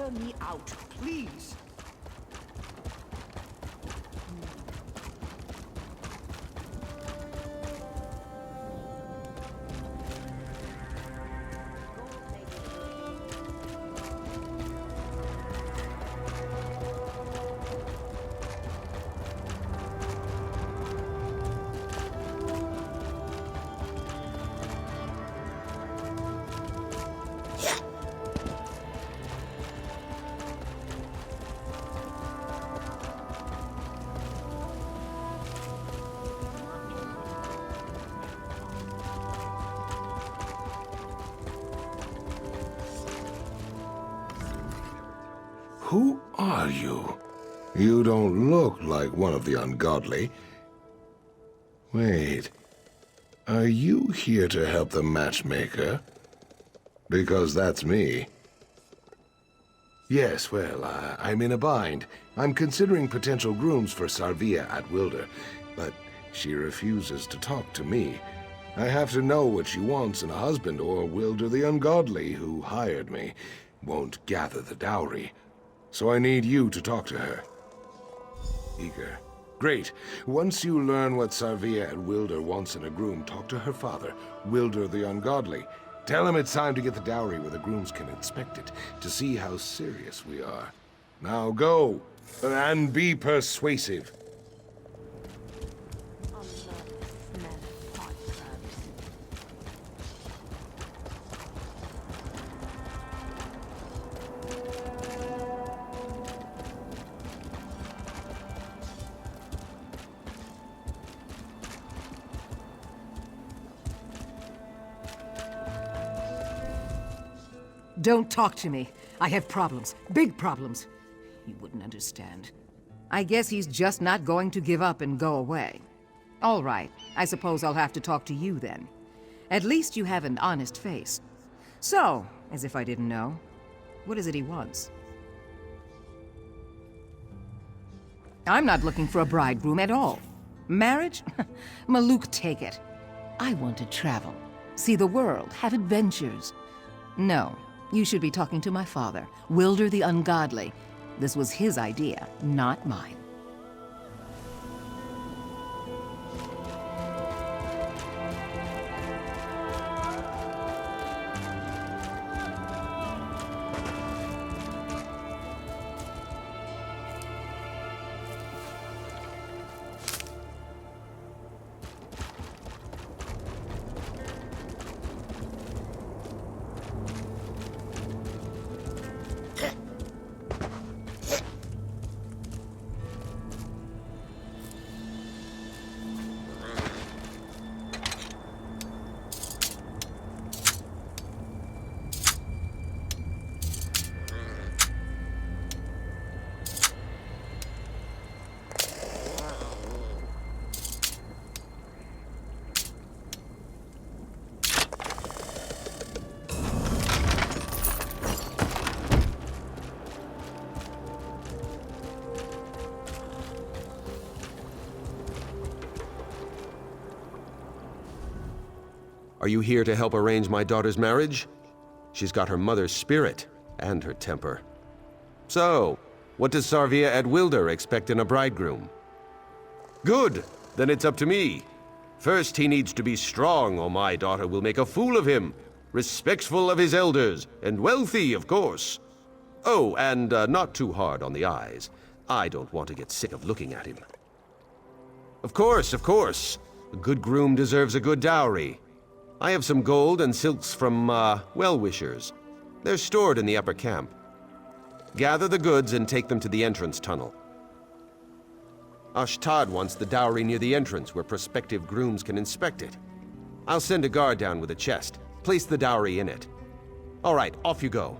hear me out, please. Who are you? You don't look like one of the ungodly. Wait, are you here to help the matchmaker? Because that's me. Yes, well, I'm in a bind. I'm considering potential grooms for Sarvia at Wilder, but she refuses to talk to me. I have to know what she wants in a husband, or Wilder the Ungodly, who hired me, won't gather the dowry. So I need you to talk to her. Eager. Great. Once you learn what Sarvia at Wilder wants in a groom, talk to her father, Wilder the Ungodly. Tell him it's time to get the dowry where the grooms can inspect it, to see how serious we are. Now go, and be persuasive. Don't talk to me. I have problems. Big problems. You wouldn't understand. I guess he's just not going to give up and go away. All right. I suppose I'll have to talk to you then. At least you have an honest face. So, as if I didn't know, what is it he wants? I'm not looking for a bridegroom at all. Marriage? Maluk, take it. I want to travel. See the world. Have adventures. No. You should be talking to my father, Wilder the Ungodly. This was his idea, not mine. Are you here to help arrange my daughter's marriage? She's got her mother's spirit and her temper. So, what does Sarvia at Wilder expect in a bridegroom? Good, then it's up to me. First, he needs to be strong, or my daughter will make a fool of him. Respectful of his elders, and wealthy, of course. Oh, and not too hard on the eyes. I don't want to get sick of looking at him. Of course, of course. A good groom deserves a good dowry. I have some gold and silks from, well-wishers. They're stored in the upper camp. Gather the goods and take them to the entrance tunnel. Ashtad wants the dowry near the entrance where prospective grooms can inspect it. I'll send a guard down with a chest. Place the dowry in it. All right, off you go.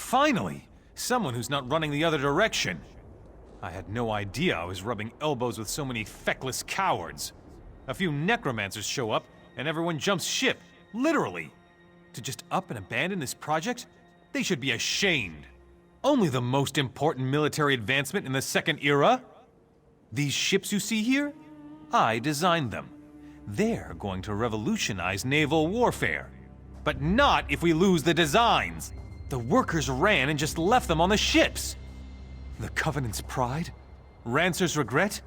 Finally! Someone who's not running the other direction. I had no idea I was rubbing elbows with so many feckless cowards. A few necromancers show up, and everyone jumps ship. Literally. To just up and abandon this project? They should be ashamed. Only the most important military advancement in the Second Era? These ships you see here? I designed them. They're going to revolutionize naval warfare. But not if we lose the designs. The workers ran and just left them on the ships. The Covenant's pride? Rancer's regret?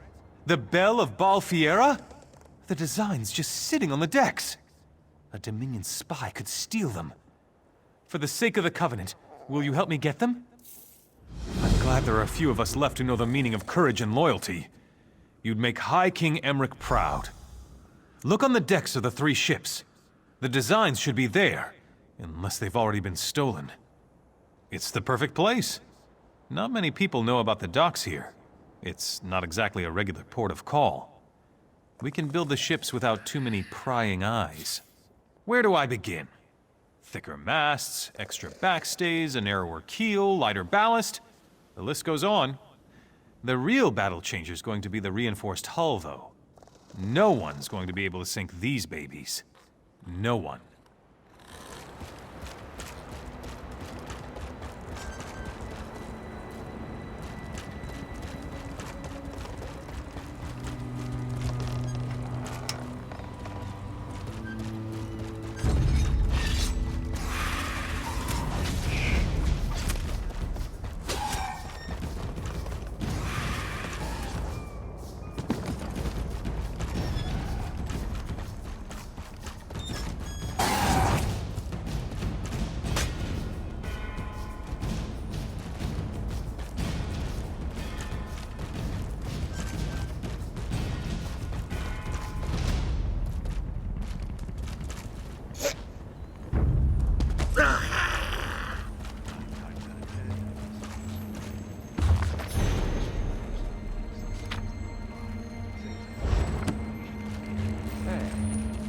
The Bell of Balfiera? The designs just sitting on the decks. A Dominion spy could steal them. For the sake of the Covenant, will you help me get them? I'm glad there are a few of us left who know the meaning of courage and loyalty. You'd make High King Emmerich proud. Look on the decks of the 3 ships. The designs should be there, unless they've already been stolen. It's the perfect place. Not many people know about the docks here. It's not exactly a regular port of call. We can build the ships without too many prying eyes. Where do I begin? Thicker masts, extra backstays, a narrower keel, lighter ballast. The list goes on. The real battle changer is going to be the reinforced hull, though. No one's going to be able to sink these babies. No one.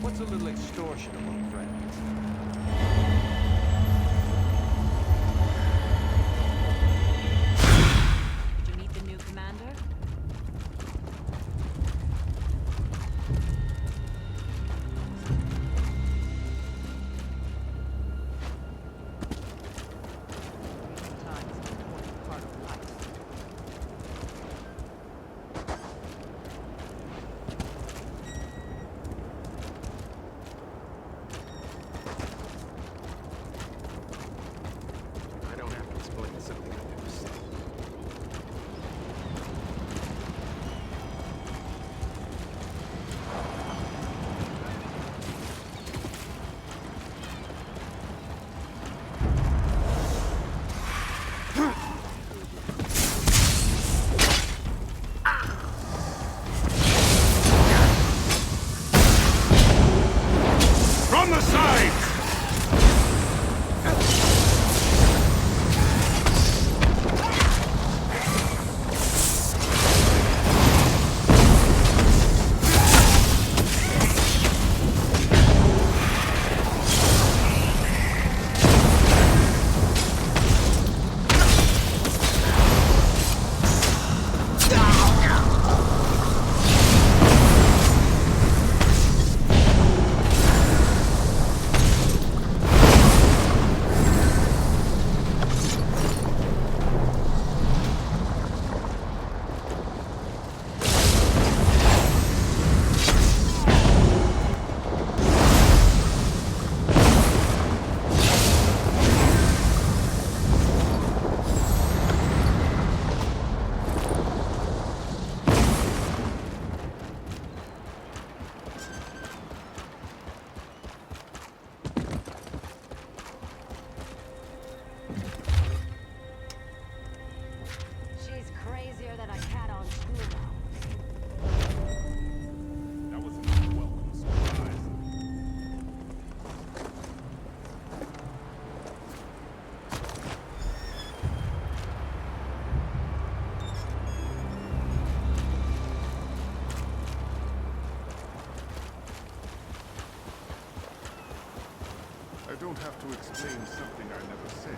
What's a little extortion among friends? Did you meet the new commander? Time is an important part of life. I don't have to explain something I've never seen. From the side! She's crazier than a cat on school now. That was a welcome surprise. I don't have to explain something I never said.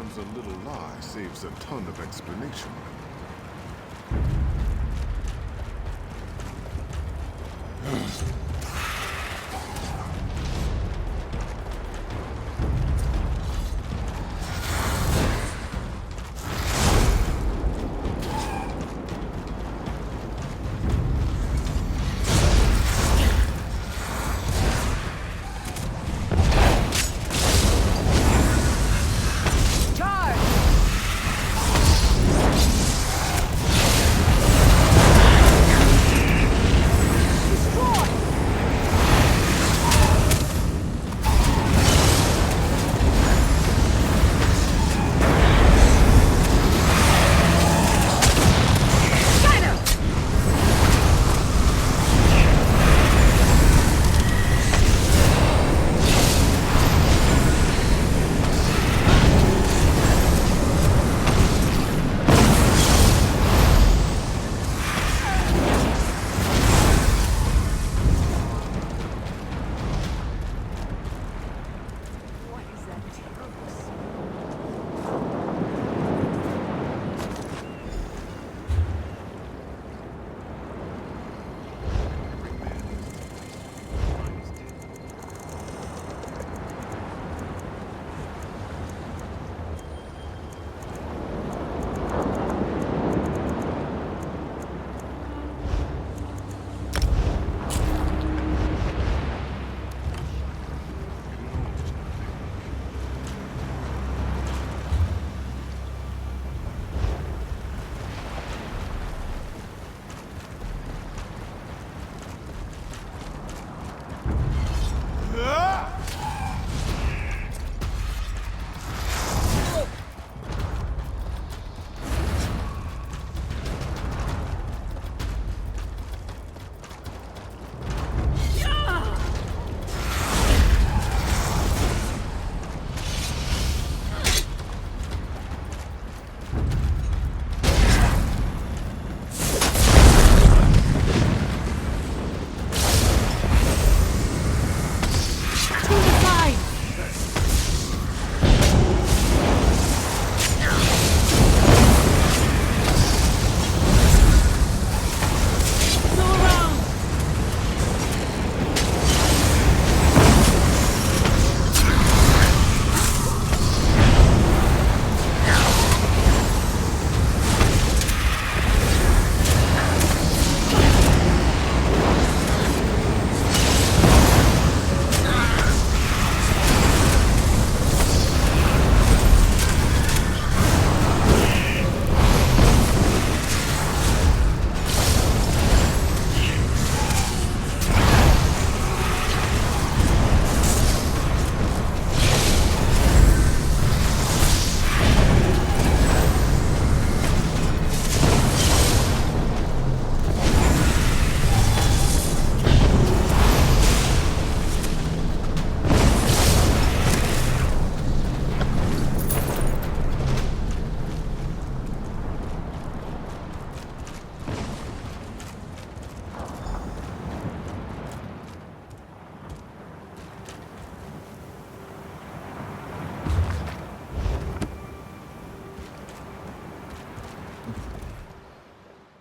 Sometimes a little lie saves a ton of explanation.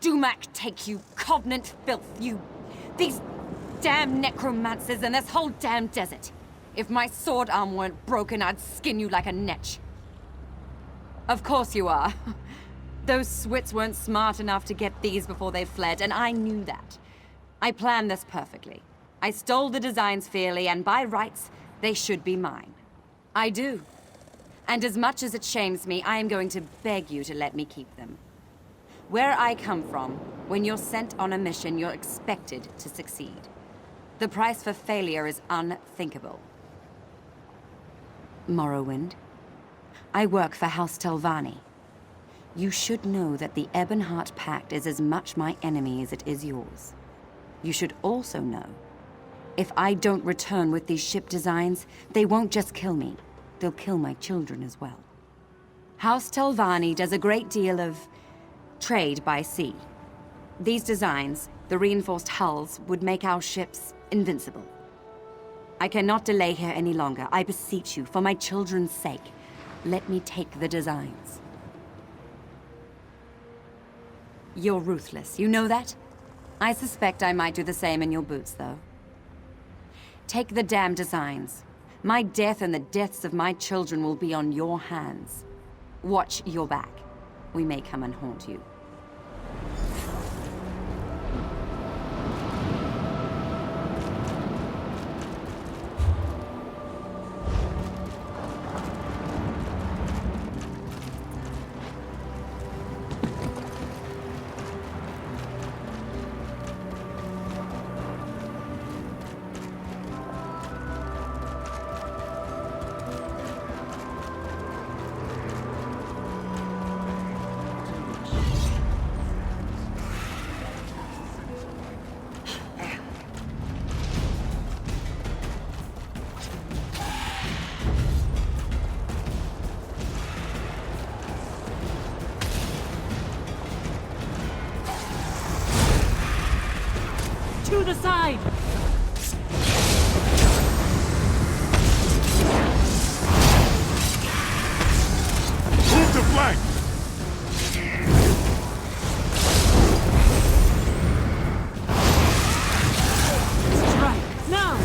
Dumac take you, Covenant filth, you... These damn necromancers and this whole damn desert. If my sword arm weren't broken, I'd skin you like a netch. Of course you are. Those Swits weren't smart enough to get these before they fled, and I knew that. I planned this perfectly. I stole the designs fairly, and by rights, they should be mine. I do. And as much as it shames me, I am going to beg you to let me keep them. Where I come from, when you're sent on a mission, you're expected to succeed. The price for failure is unthinkable. Morrowind, I work for House Telvanni. You should know that the Ebonheart Pact is as much my enemy as it is yours. You should also know, if I don't return with these ship designs, they won't just kill me, they'll kill my children as well. House Telvanni does a great deal of trade by sea. These designs, the reinforced hulls, would make our ships invincible. I cannot delay here any longer. I beseech you, for my children's sake. Let me take the designs. You're ruthless, you know that? I suspect I might do the same in your boots, though. Take the damn designs. My death and the deaths of my children will be on your hands. Watch your back. We may come and haunt you. To the side! Move the flank! Strike! Now!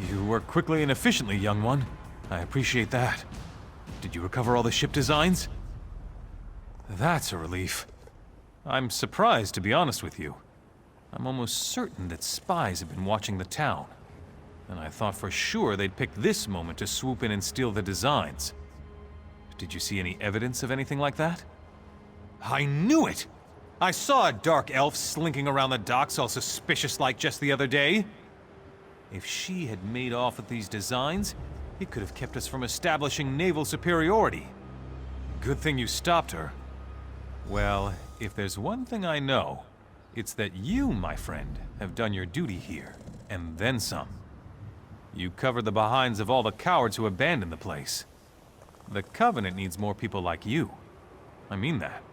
You work quickly and efficiently, young one. I appreciate that. Did you recover all the ship designs? That's a relief. I'm surprised, to be honest with you. I'm almost certain that spies have been watching the town. And I thought for sure they'd pick this moment to swoop in and steal the designs. Did you see any evidence of anything like that? I knew it! I saw a dark elf slinking around the docks all suspicious-like just the other day. If she had made off with these designs, it could have kept us from establishing naval superiority. Good thing you stopped her. Well, if there's one thing I know, it's that you, my friend, have done your duty here, and then some. You covered the behinds of all the cowards who abandoned the place. The Covenant needs more people like you. I mean that.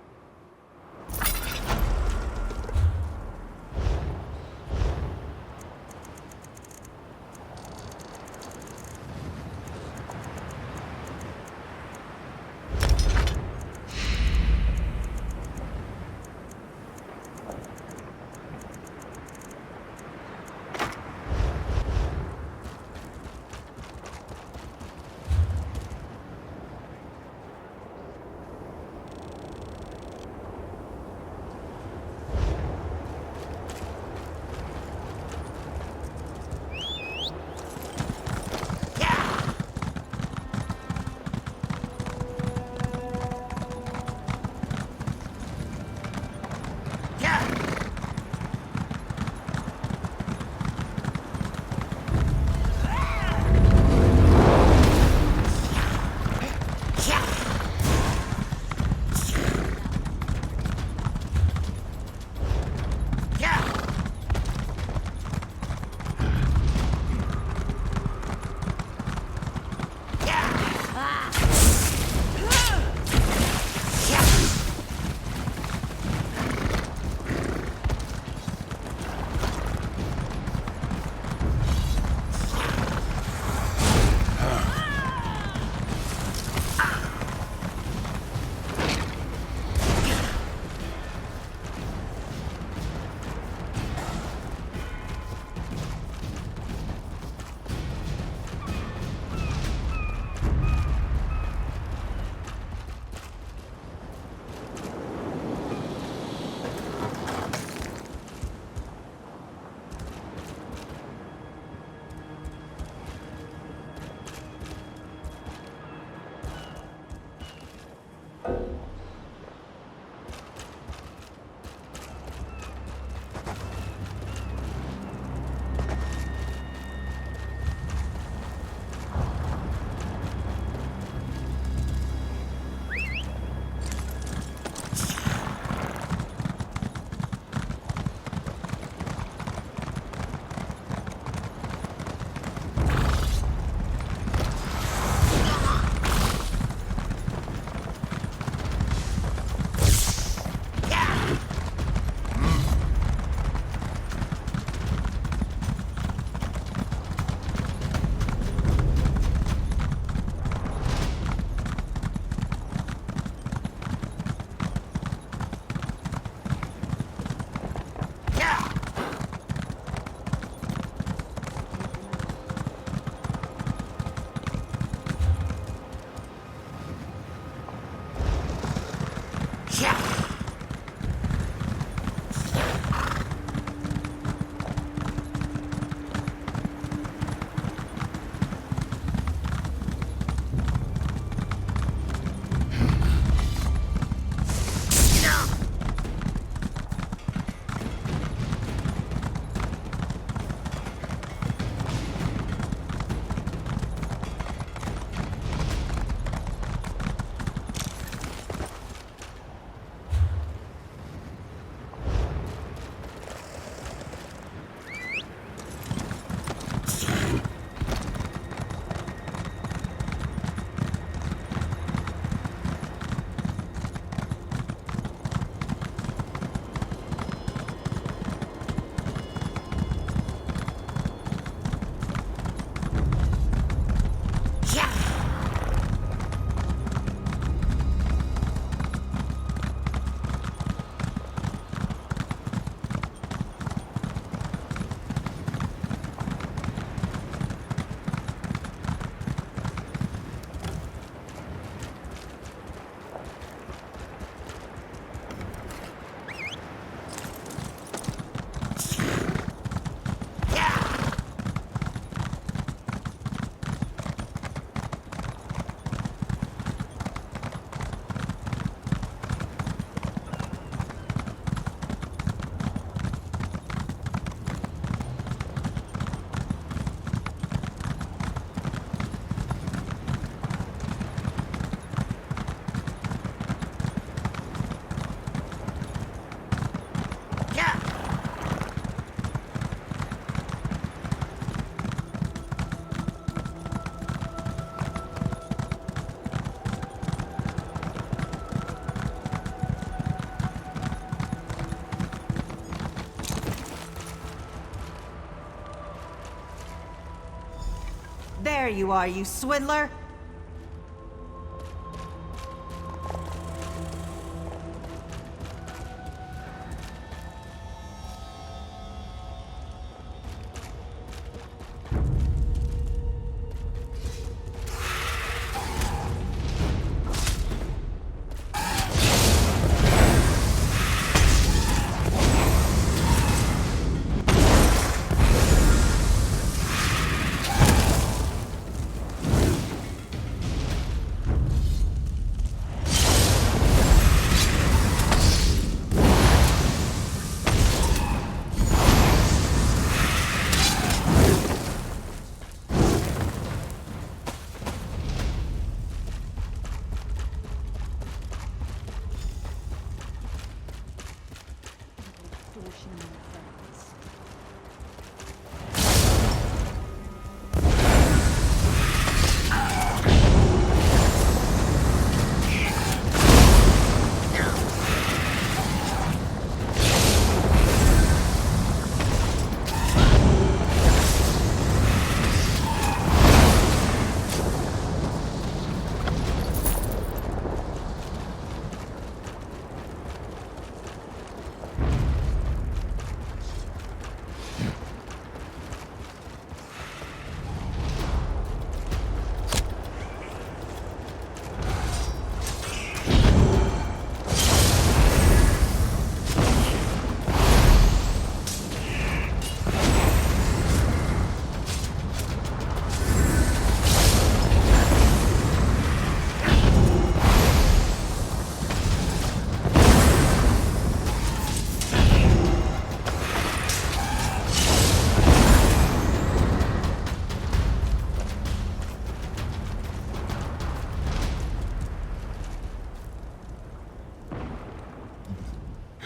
There you are, you swindler!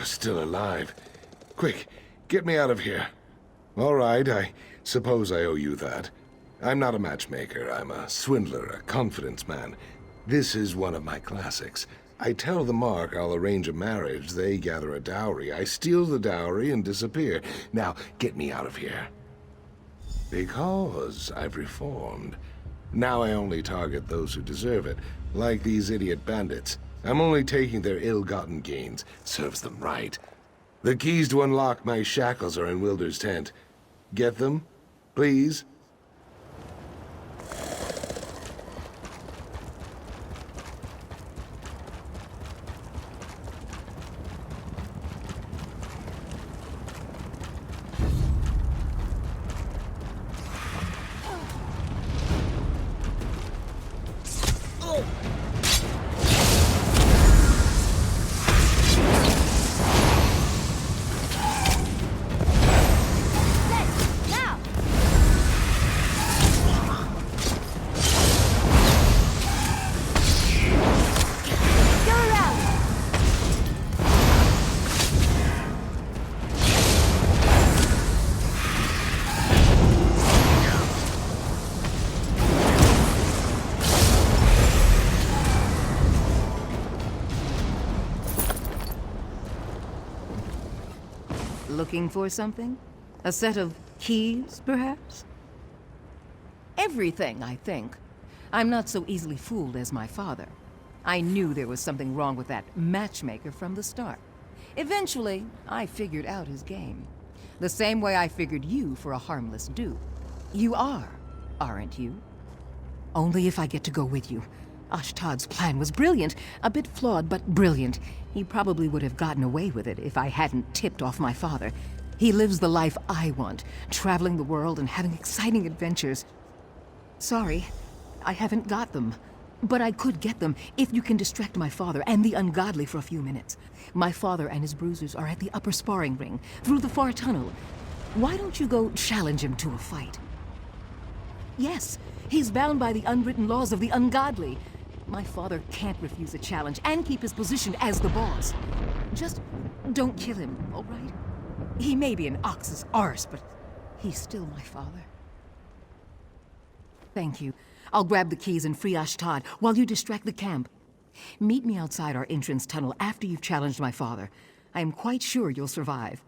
Still alive. Quick, get me out of here. All right, I suppose I owe you that. I'm not a matchmaker. I'm a swindler, a confidence man. This is one of my classics. I tell the Mark I'll arrange a marriage, they gather a dowry, I steal the dowry and disappear. Now, get me out of here. Because I've reformed. Now I only target those who deserve it, like these idiot bandits. I'm only taking their ill-gotten gains. Serves them right. The keys to unlock my shackles are in Wilder's tent. Get them, please? Looking for something? A set of keys, perhaps? Everything, I think. I'm not so easily fooled as my father. I knew there was something wrong with that matchmaker from the start. Eventually, I figured out his game. The same way I figured you for a harmless dupe. You are, aren't you? Only if I get to go with you. Ashtad's plan was brilliant. A bit flawed, but brilliant. He probably would have gotten away with it if I hadn't tipped off my father. He lives the life I want, traveling the world and having exciting adventures. Sorry, I haven't got them. But I could get them if you can distract my father and the ungodly for a few minutes. My father and his bruisers are at the upper sparring ring, through the far tunnel. Why don't you go challenge him to a fight? Yes, he's bound by the unwritten laws of the ungodly. My father can't refuse a challenge and keep his position as the boss. Just don't kill him, all right? He may be an ox's arse, but he's still my father. Thank you. I'll grab the keys and free Ashtad while you distract the camp. Meet me outside our entrance tunnel after you've challenged my father. I am quite sure you'll survive.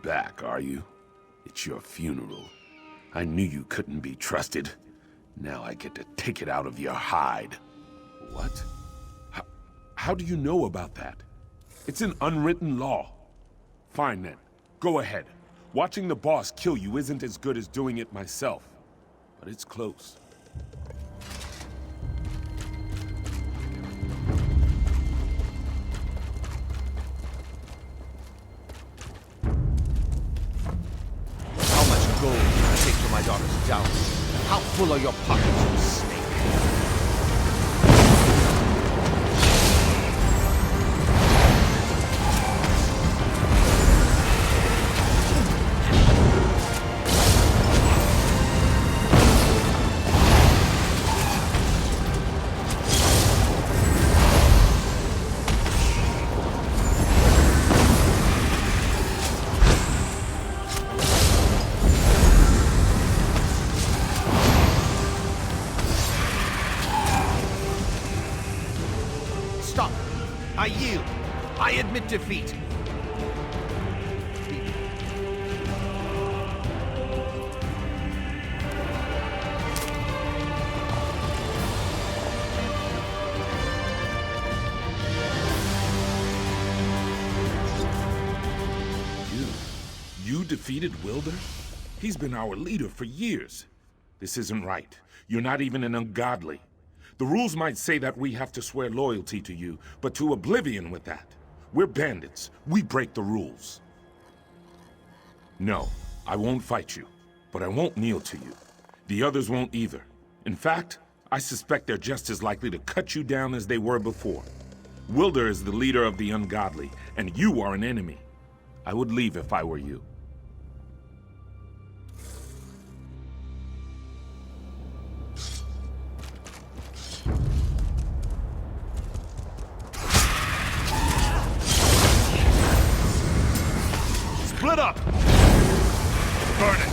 Back, are you? It's your funeral. I knew you couldn't be trusted. Now I get to take it out of your hide. What? How do you know about that? It's an unwritten law. Fine then. Go ahead. Watching the boss kill you isn't as good as doing it myself. But it's close. Gold to take for my daughter's dowry. How full are your pockets, you snake? Stop! I yield! I admit defeat! You defeated Wilder? He's been our leader for years. This isn't right. You're not even an ungodly. The rules might say that we have to swear loyalty to you, but to oblivion with that. We're bandits. We break the rules. No, I won't fight you, but I won't kneel to you. The others won't either. In fact, I suspect they're just as likely to cut you down as they were before. Wilder is the leader of the ungodly, and you are an enemy. I would leave if I were you. Split up! Burn it!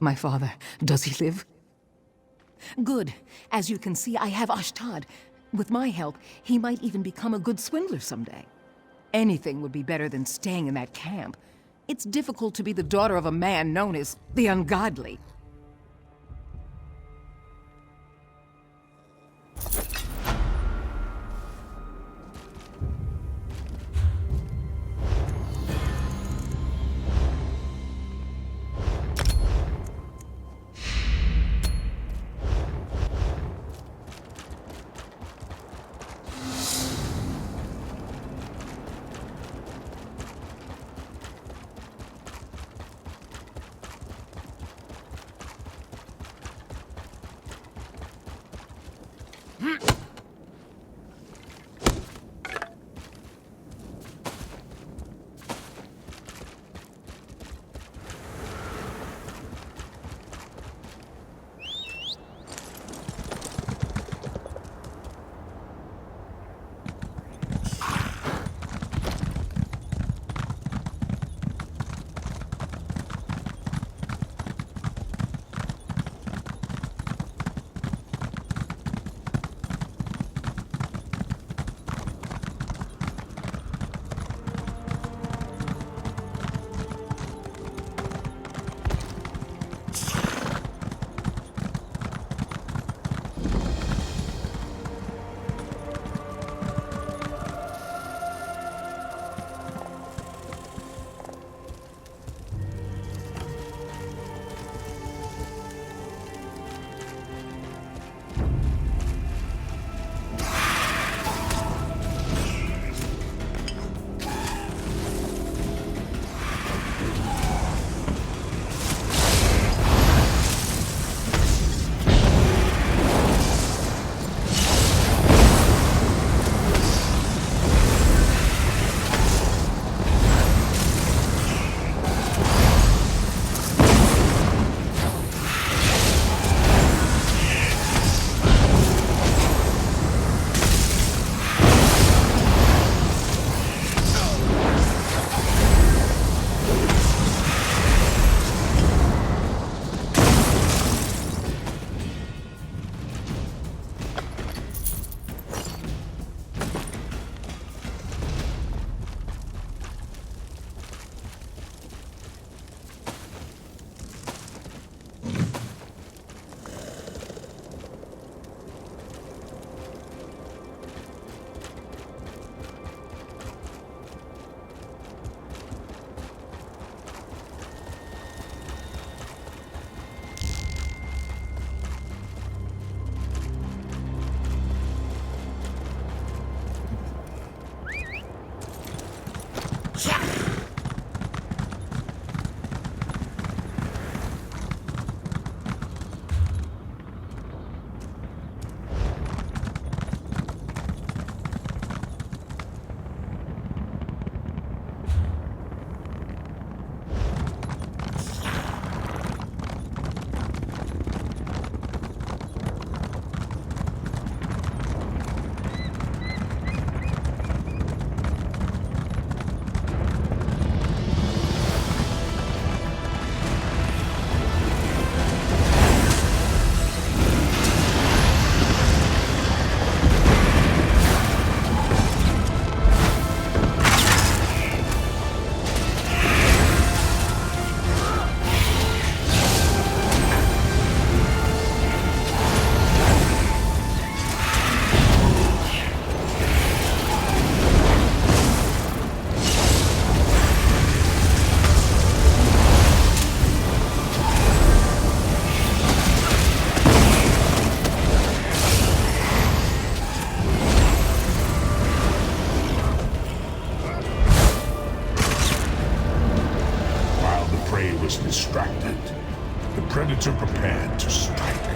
My father, does he live? Good. As you can see, I have Ashtad. With my help, he might even become a good swindler someday. Anything would be better than staying in that camp. It's difficult to be the daughter of a man known as the Ungodly. was distracted. The predator prepared to strike.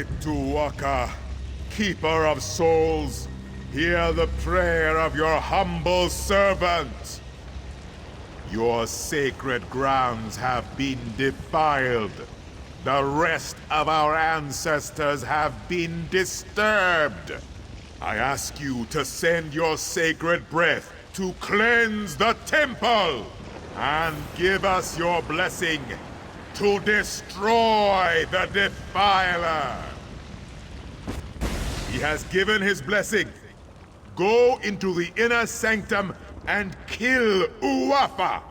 pt.41, Keeper of Souls, hear the prayer of your humble servant. Your sacred grounds have been defiled. The rest of our ancestors have been disturbed. I ask you to send your sacred breath to cleanse the temple, and give us your blessing to destroy the defiler. He has given his blessing. Go into the inner sanctum and kill Uwafa.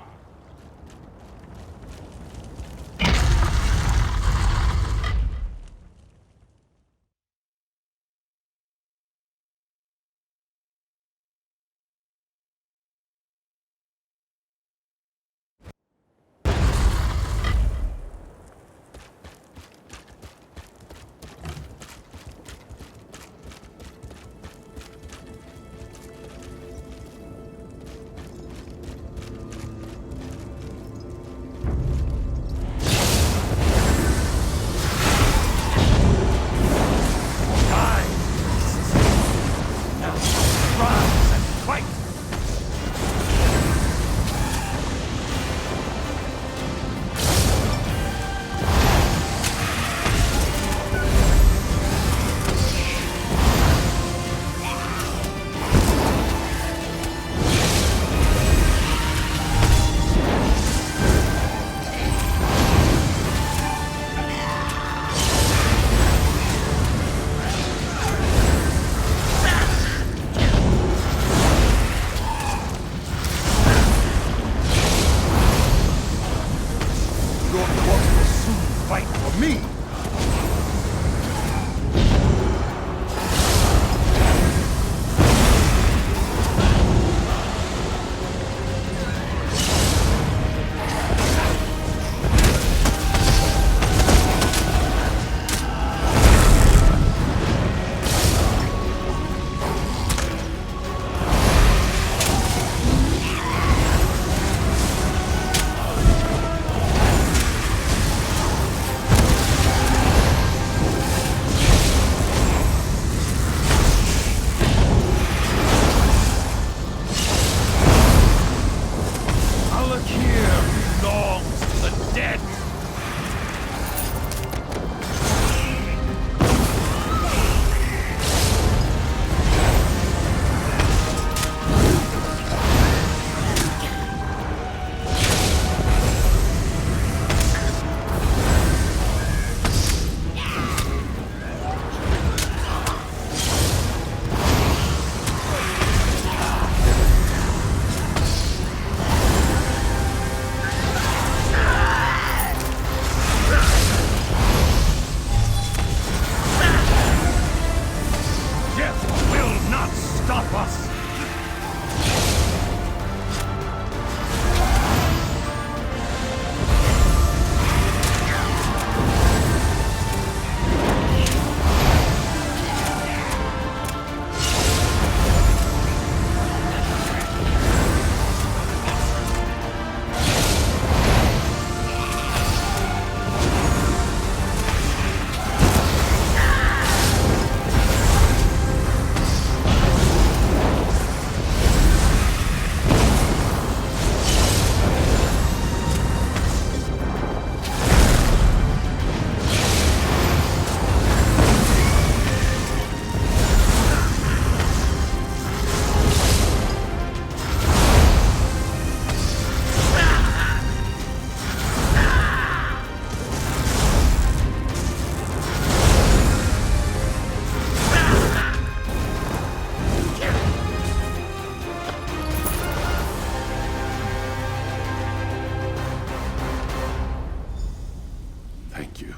Thank you.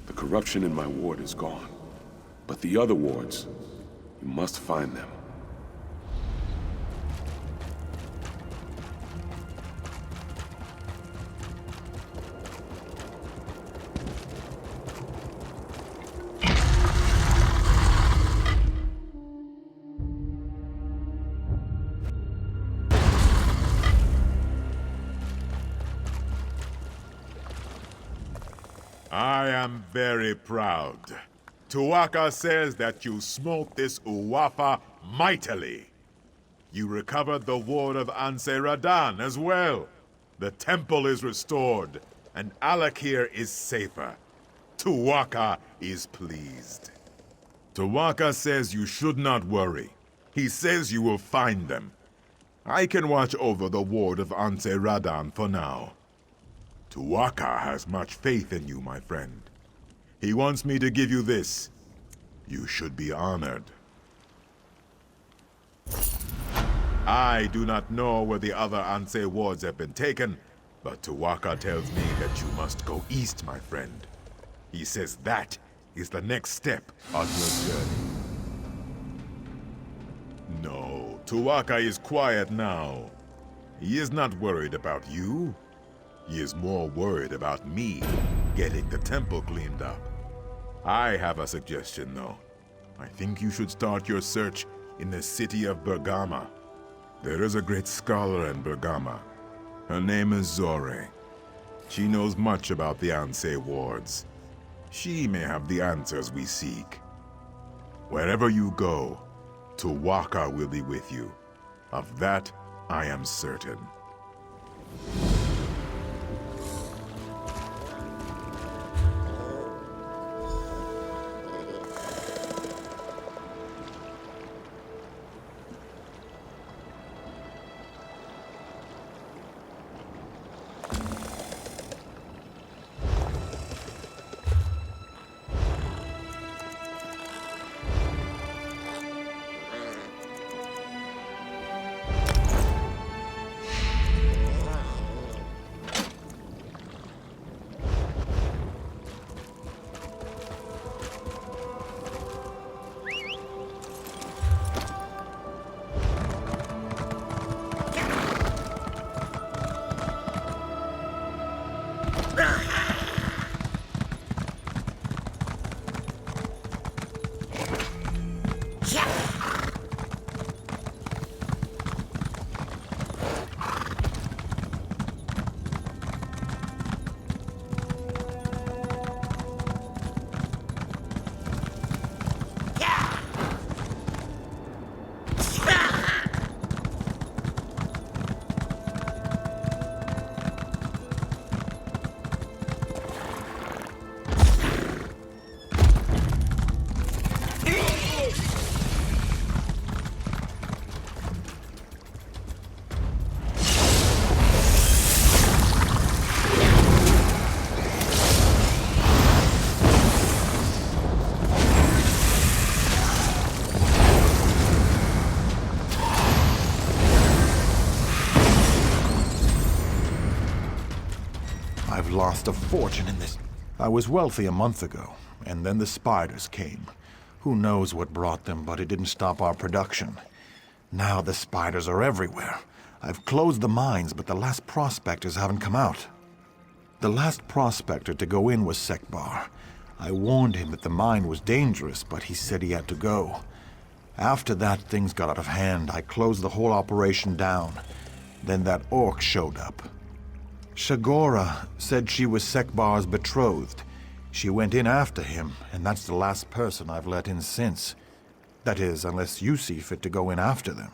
The corruption in my ward is gone. But the other wards, you must find them. I am very proud Tuaka says that you smote this Uwafa mightily. You recovered the ward of Anse Radan as well. The temple is restored, and Alakir is safer. Tuaka is pleased. Tuaka says you should not worry. He says you will find them. I can watch over the ward of Anse Radan for now. Tuaka has much faith in you, my friend. He wants me to give you this. You should be honored. I do not know where the other Anse wards have been taken, but Tuaka tells me that you must go east, my friend. He says that is the next step on your journey. No, Tuaka is quiet now. He is not worried about you. He is more worried about me getting the temple cleaned up. I have a suggestion, though. I think you should start your search in the city of Bergama. There is a great scholar in Bergama. Her name is Zore. She knows much about the Anse wards. She may have the answers we seek. Wherever you go, Tuaka will be with you. Of that, I am certain. I've lost a fortune in this. I was wealthy a month ago, and then the spiders came. Who knows what brought them, but it didn't stop our production. Now the spiders are everywhere. I've closed the mines, but the last prospectors haven't come out. The last prospector to go in was Sekbar. I warned him that the mine was dangerous, but he said he had to go. After that, things got out of hand. I closed the whole operation down. Then that orc showed up. Shagora said she was Sekbar's betrothed. She went in after him, and that's the last person I've let in since. That is, unless you see fit to go in after them.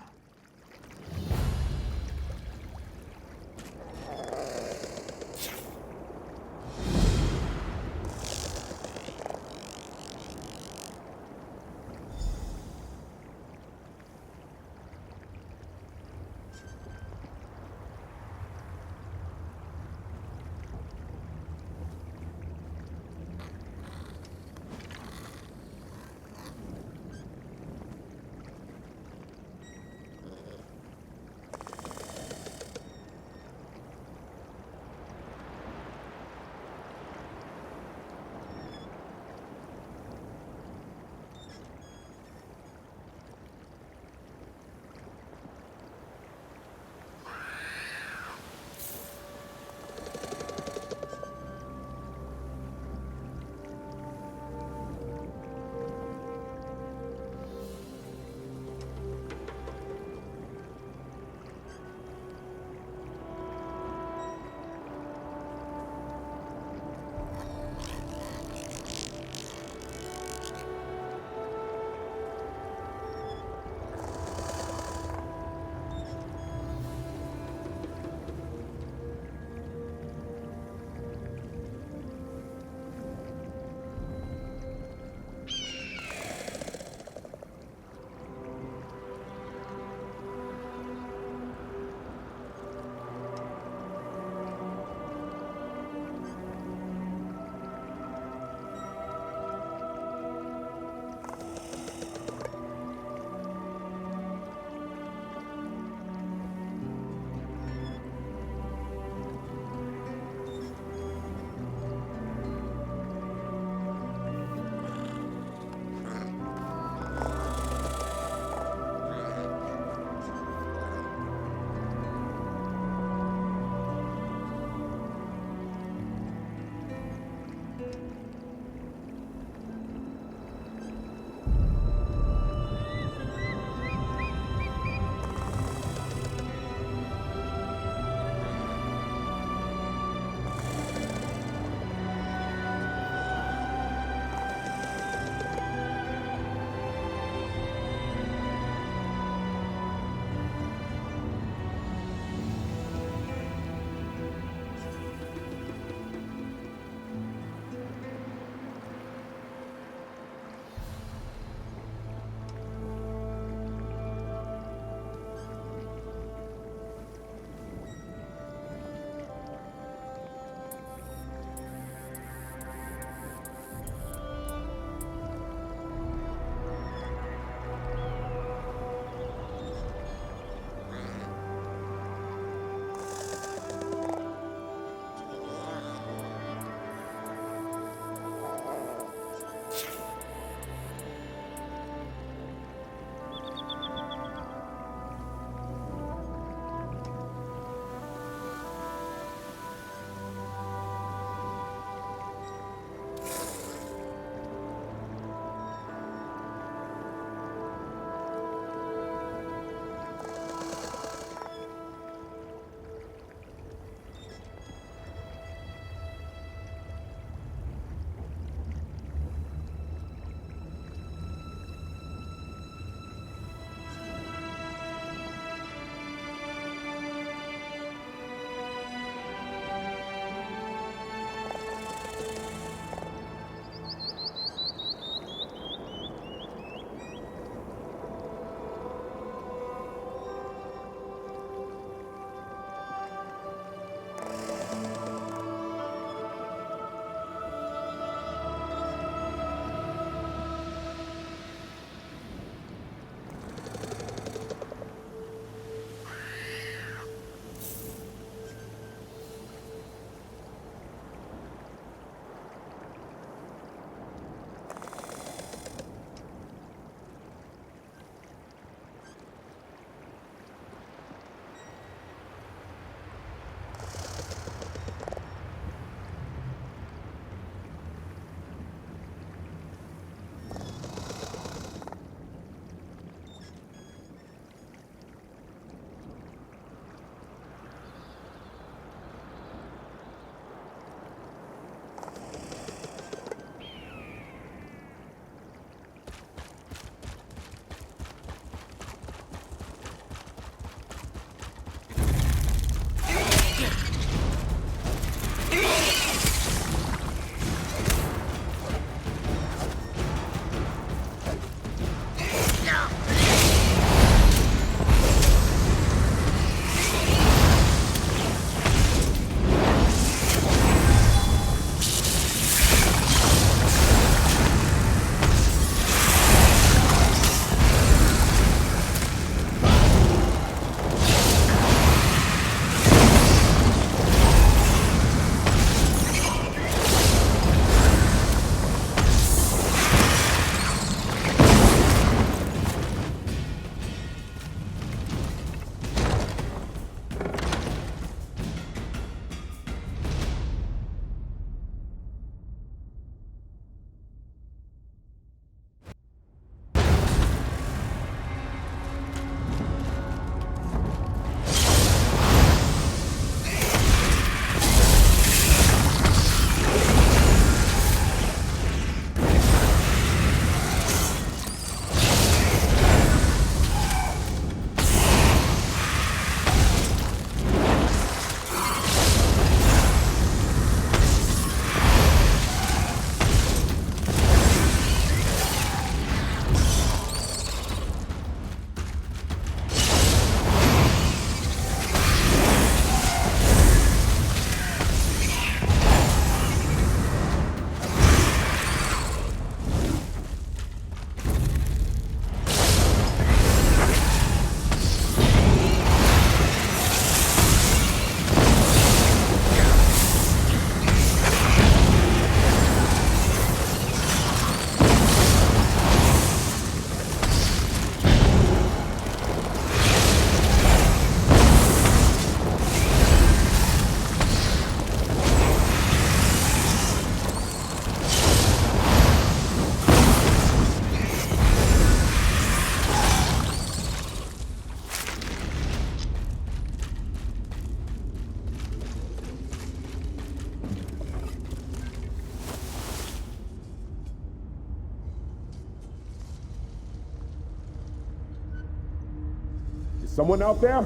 Someone out there?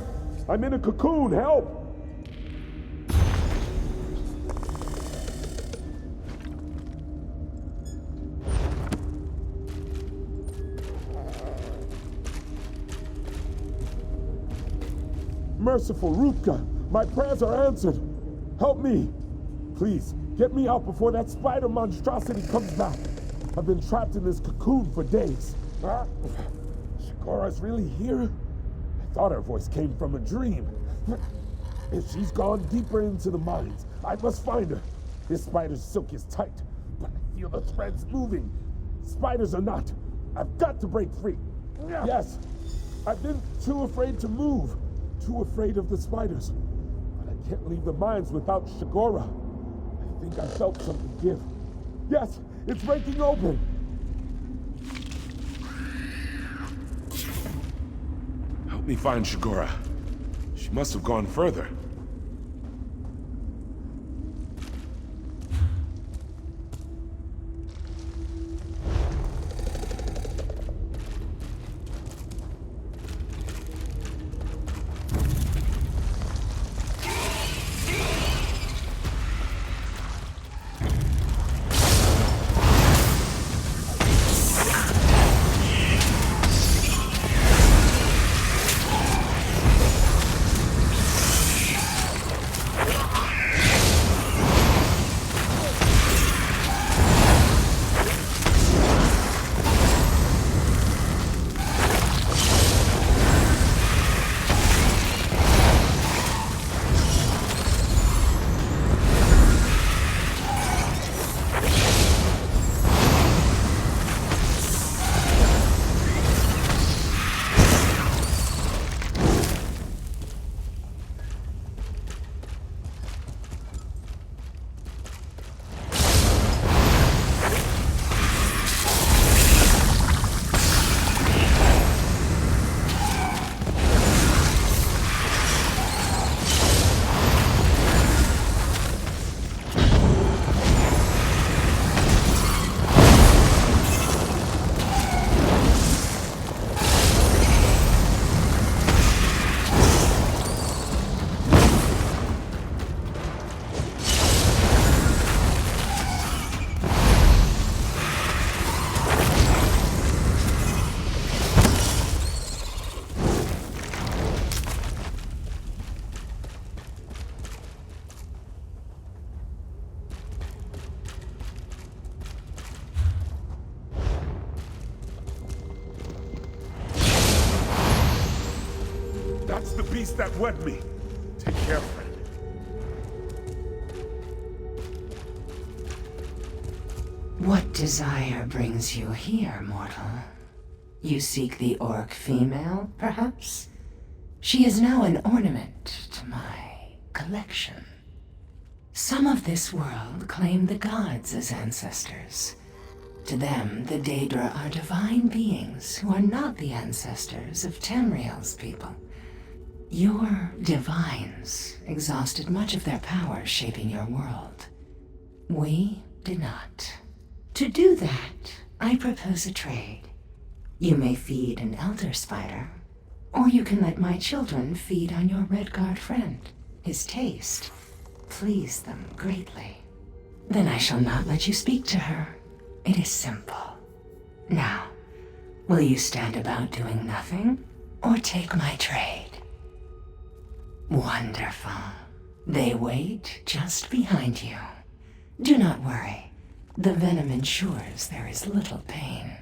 I'm in a cocoon, help! Merciful Rutka, my prayers are answered. Help me. Please, get me out before that spider monstrosity comes back. I've been trapped in this cocoon for days. Shikora's really here? I thought her voice came from a dream. If she's gone deeper into the mines, I must find her. This spider's silk is tight, but I feel the threads moving. Spiders or not, I've got to break free. Yes, I've been too afraid to move. Too afraid of the spiders. But I can't leave the mines without Shigora. I think I felt something give. Yes, it's breaking open. Help me find Shigora. She must have gone further. That's the beast that wed me. Take care, friend. What desire brings you here, mortal? You seek the orc female, perhaps? She is now an ornament to my collection. Some of this world claim the gods as ancestors. To them, the Daedra are divine beings who are not the ancestors of Tamriel's people. Your divines exhausted much of their power shaping your world. We did not. To do that, I propose a trade. You may feed an elder spider, or you can let my children feed on your Redguard friend. His taste pleased them greatly. Then I shall not let you speak to her. It is simple. Now, will you stand about doing nothing, or take my trade? Wonderful. They wait just behind you. Do not worry. The venom ensures there is little pain.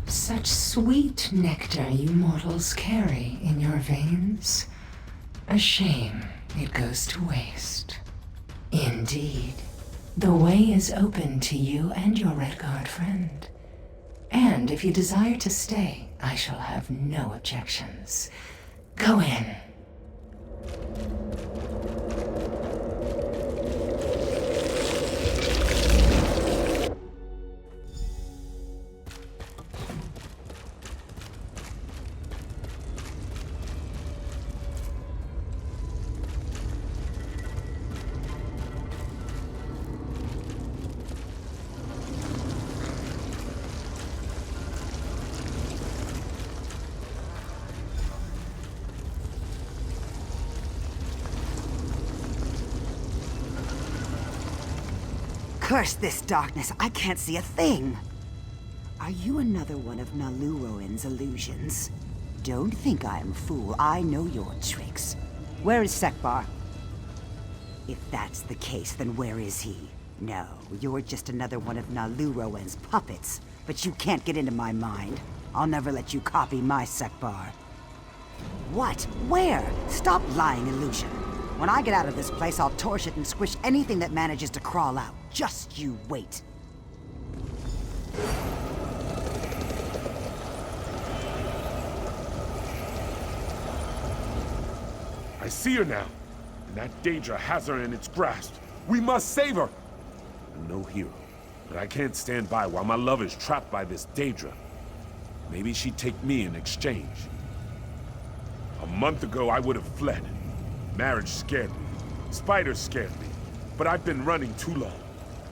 Such sweet nectar you mortals carry in your veins. A shame it goes to waste. Indeed, the way is open to you and your Redguard friend. And if you desire to stay, I shall have no objections. Go in. Curse this darkness. I can't see a thing. Are you another one of Naluroan's illusions? Don't think I am a fool. I know your tricks. Where is Sekbar? If that's the case, then where is he? No, you're just another one of Naluroan's puppets. But you can't get into my mind. I'll never let you copy my Sekbar. What? Where? Stop lying, illusion. When I get out of this place, I'll torch it and squish anything that manages to crawl out. Just you wait. I see her now, and that Daedra has her in its grasp. We must save her! I'm no hero, but I can't stand by while my love is trapped by this Daedra. Maybe she'd take me in exchange. A month ago, I would have fled. Marriage scared me. Spiders scared me. But I've been running too long.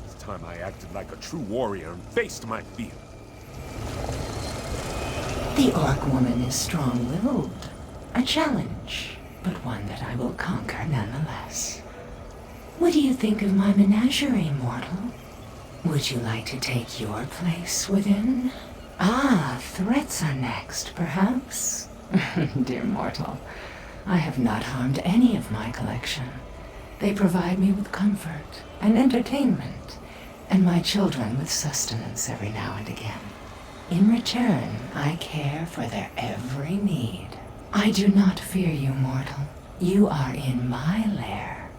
It's time I acted like a true warrior and faced my fear. The Orc woman is strong-willed. A challenge, but one that I will conquer nonetheless. What do you think of my menagerie, mortal? Would you like to take your place within? Ah, threats are next, perhaps? Dear mortal, I have not harmed any of my collection. They provide me with comfort and entertainment, and my children with sustenance every now and again. In return, I care for their every need. I do not fear you, mortal. You are in my lair.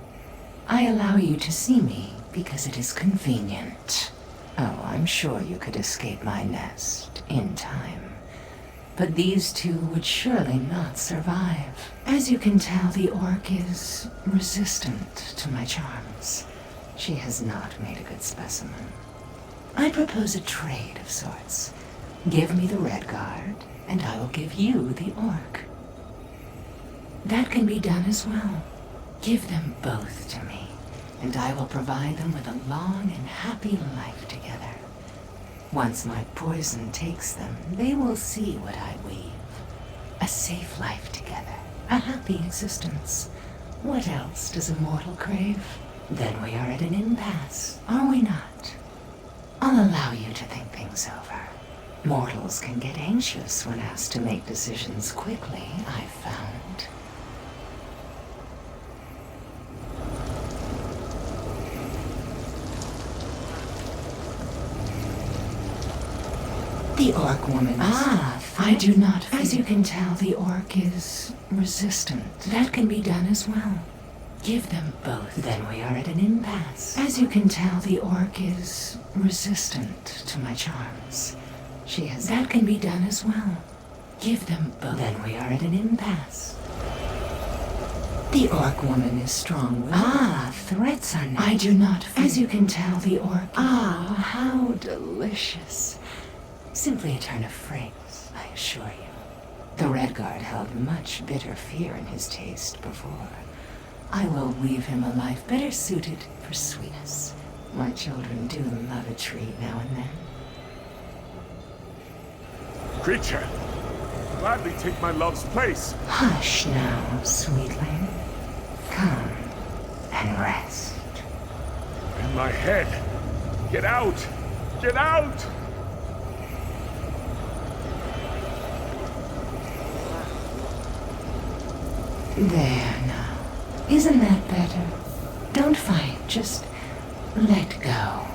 I allow you to see me because it is convenient. Oh, I'm sure you could escape my nest in time. But these two would surely not survive. As you can tell, the orc is resistant to my charms. She has not made a good specimen. I propose a trade of sorts. Give me the Red Guard, and I will give you the orc. That can be done as well. Give them both to me, and I will provide them with a long and happy life together. Once my poison takes them, they will see what I weave. A safe life together, a happy existence. What else does a mortal crave? Then we are at an impasse, are we not? I'll allow you to think things over. Mortals can get anxious when asked to make decisions quickly, I've found. The orc woman. Ah, I do not fear. As you can tell, the orc is resistant. That can be done as well. Give them both. Then we are at an impasse. As you can tell, the orc is resistant to my charms. She has. That can be done as well. Give them both. Then we are at an impasse. The orc woman is strong-willed. Ah, threats are next. I do not fear. As you can tell, the orc. Ah, how delicious. Simply a turn of phrase, I assure you. The Red Guard held much bitter fear in his taste before. I will weave him a life better suited for sweetness. My children do love a treat now and then. Creature, gladly take my love's place. Hush now, sweetling. Come and rest. In my head. Get out! Get out! There now. Isn't that better? Don't fight, just let go.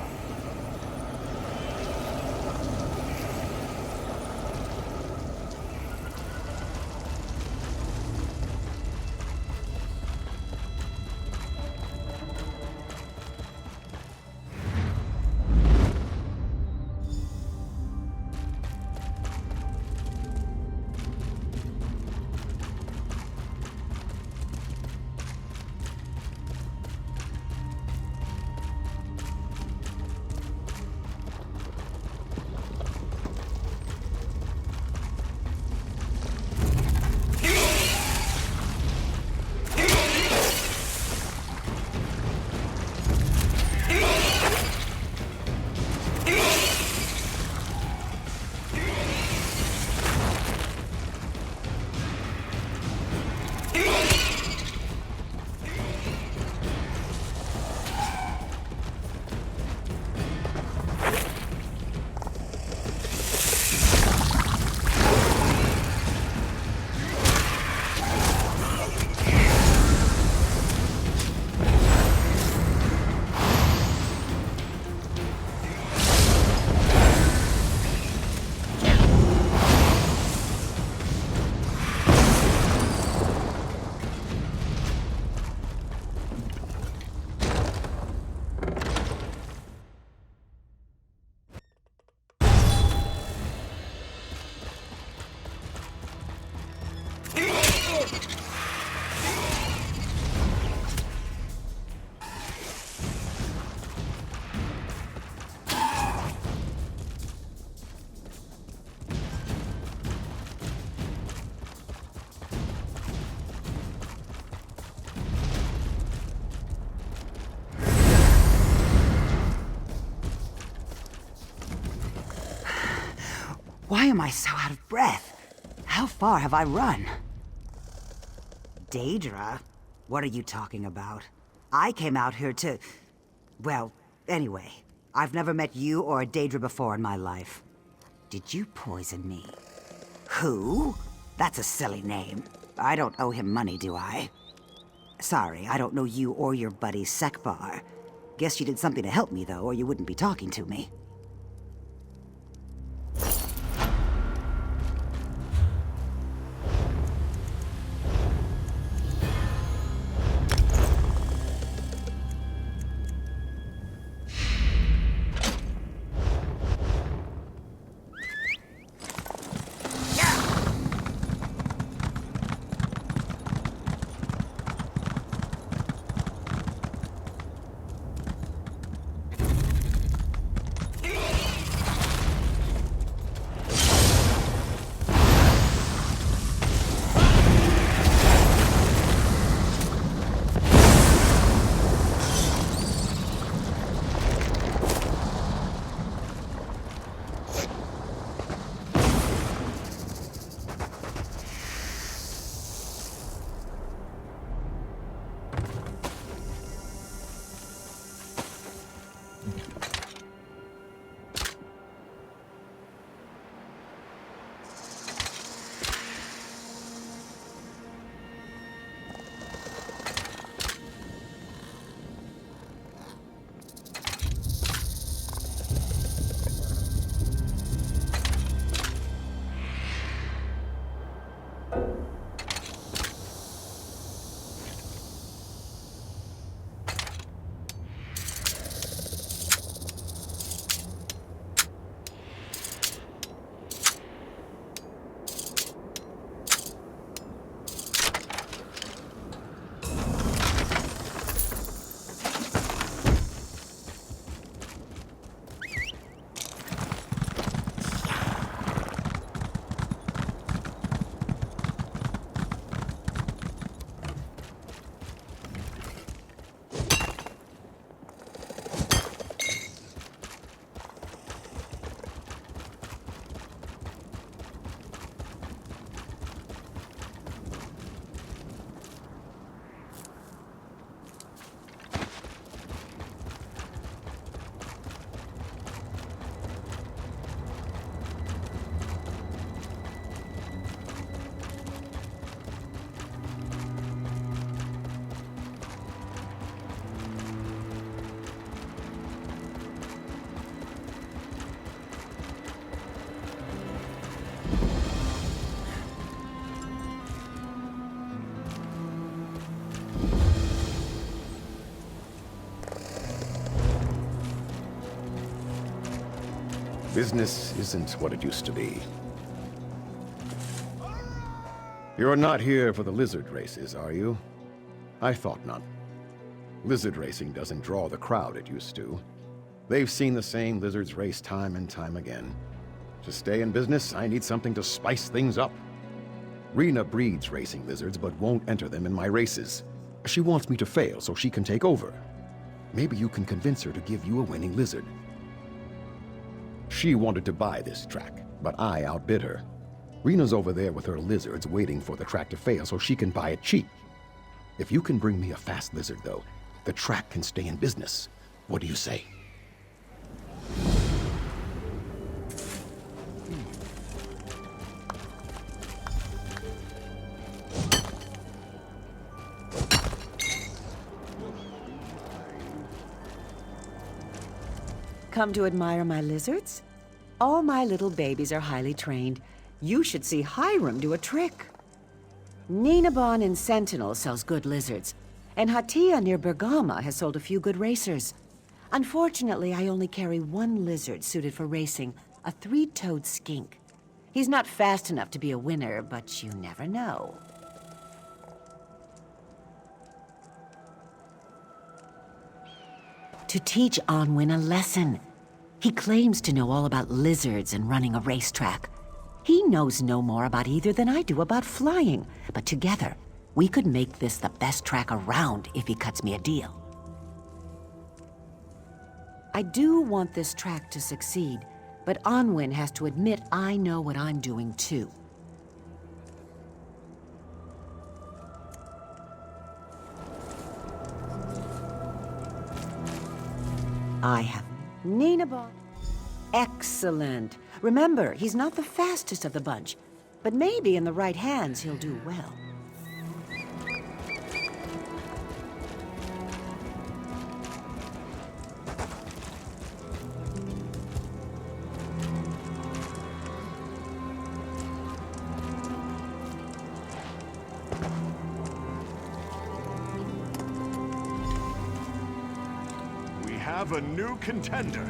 Why am I so out of breath? How far have I run? Daedra? What are you talking about? I came out here to... Well, anyway, I've never met you or a Daedra before in my life. Did you poison me? Who? That's a silly name. I don't owe him money, do I? Sorry, I don't know you or your buddy Sekbar. Guess you did something to help me, though, or you wouldn't be talking to me. Business isn't what it used to be. You're not here for the lizard races, are you? I thought not. Lizard racing doesn't draw the crowd it used to. They've seen the same lizards race time and time again. To stay in business, I need something to spice things up. Rena breeds racing lizards, but won't enter them in my races. She wants me to fail so she can take over. Maybe you can convince her to give you a winning lizard. She wanted to buy this track, but I outbid her. Rena's over there with her lizards waiting for the track to fail so she can buy it cheap. If you can bring me a fast lizard, though, the track can stay in business. What do you say? Come to admire my lizards? All my little babies are highly trained. You should see Hiram do a trick. Ninabon in Sentinel sells good lizards, and Hatia near Bergama has sold a few good racers. Unfortunately, I only carry one lizard suited for racing, a three-toed skink. He's not fast enough to be a winner, but you never know. To teach Onwin a lesson. He claims to know all about lizards and running a racetrack. He knows no more about either than I do about flying, but together, we could make this the best track around if he cuts me a deal. I do want this track to succeed, But Onwin has to admit I know what I'm doing, too. I have Nina Ball. Excellent. Remember, he's not the fastest of the bunch, but maybe in the right hands he'll do well. Have a new contender.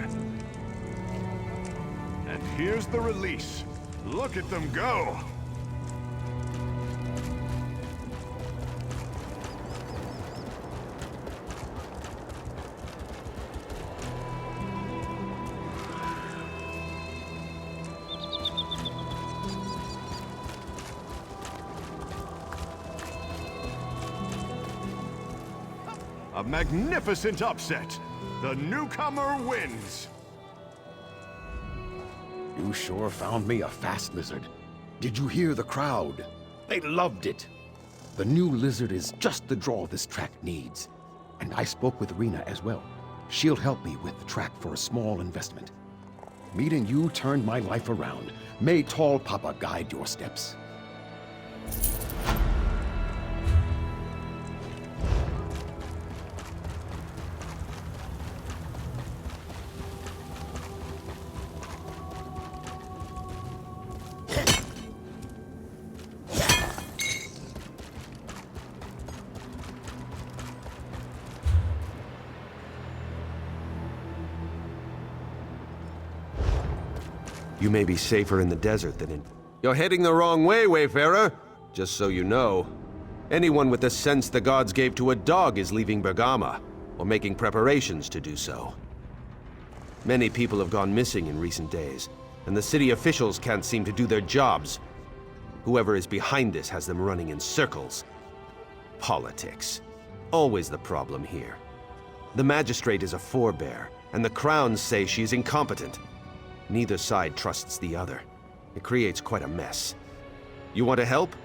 And here's the release. Look at them go! A magnificent upset! The newcomer wins! You sure found me a fast lizard. Did you hear the crowd? They loved it. The new lizard is just the draw this track needs. And I spoke with Rena as well. She'll help me with the track for a small investment. Meeting you turned my life around. May Tall Papa guide your steps. You may be safer in the desert than in... You're heading the wrong way, Wayfarer! Just so you know. Anyone with the sense the gods gave to a dog is leaving Bergama, or making preparations to do so. Many people have gone missing in recent days, and the city officials can't seem to do their jobs. Whoever is behind this has them running in circles. Politics. Always the problem here. The magistrate is a forebear, and the crowns say she is incompetent. Neither side trusts the other. It creates quite a mess. You want to help?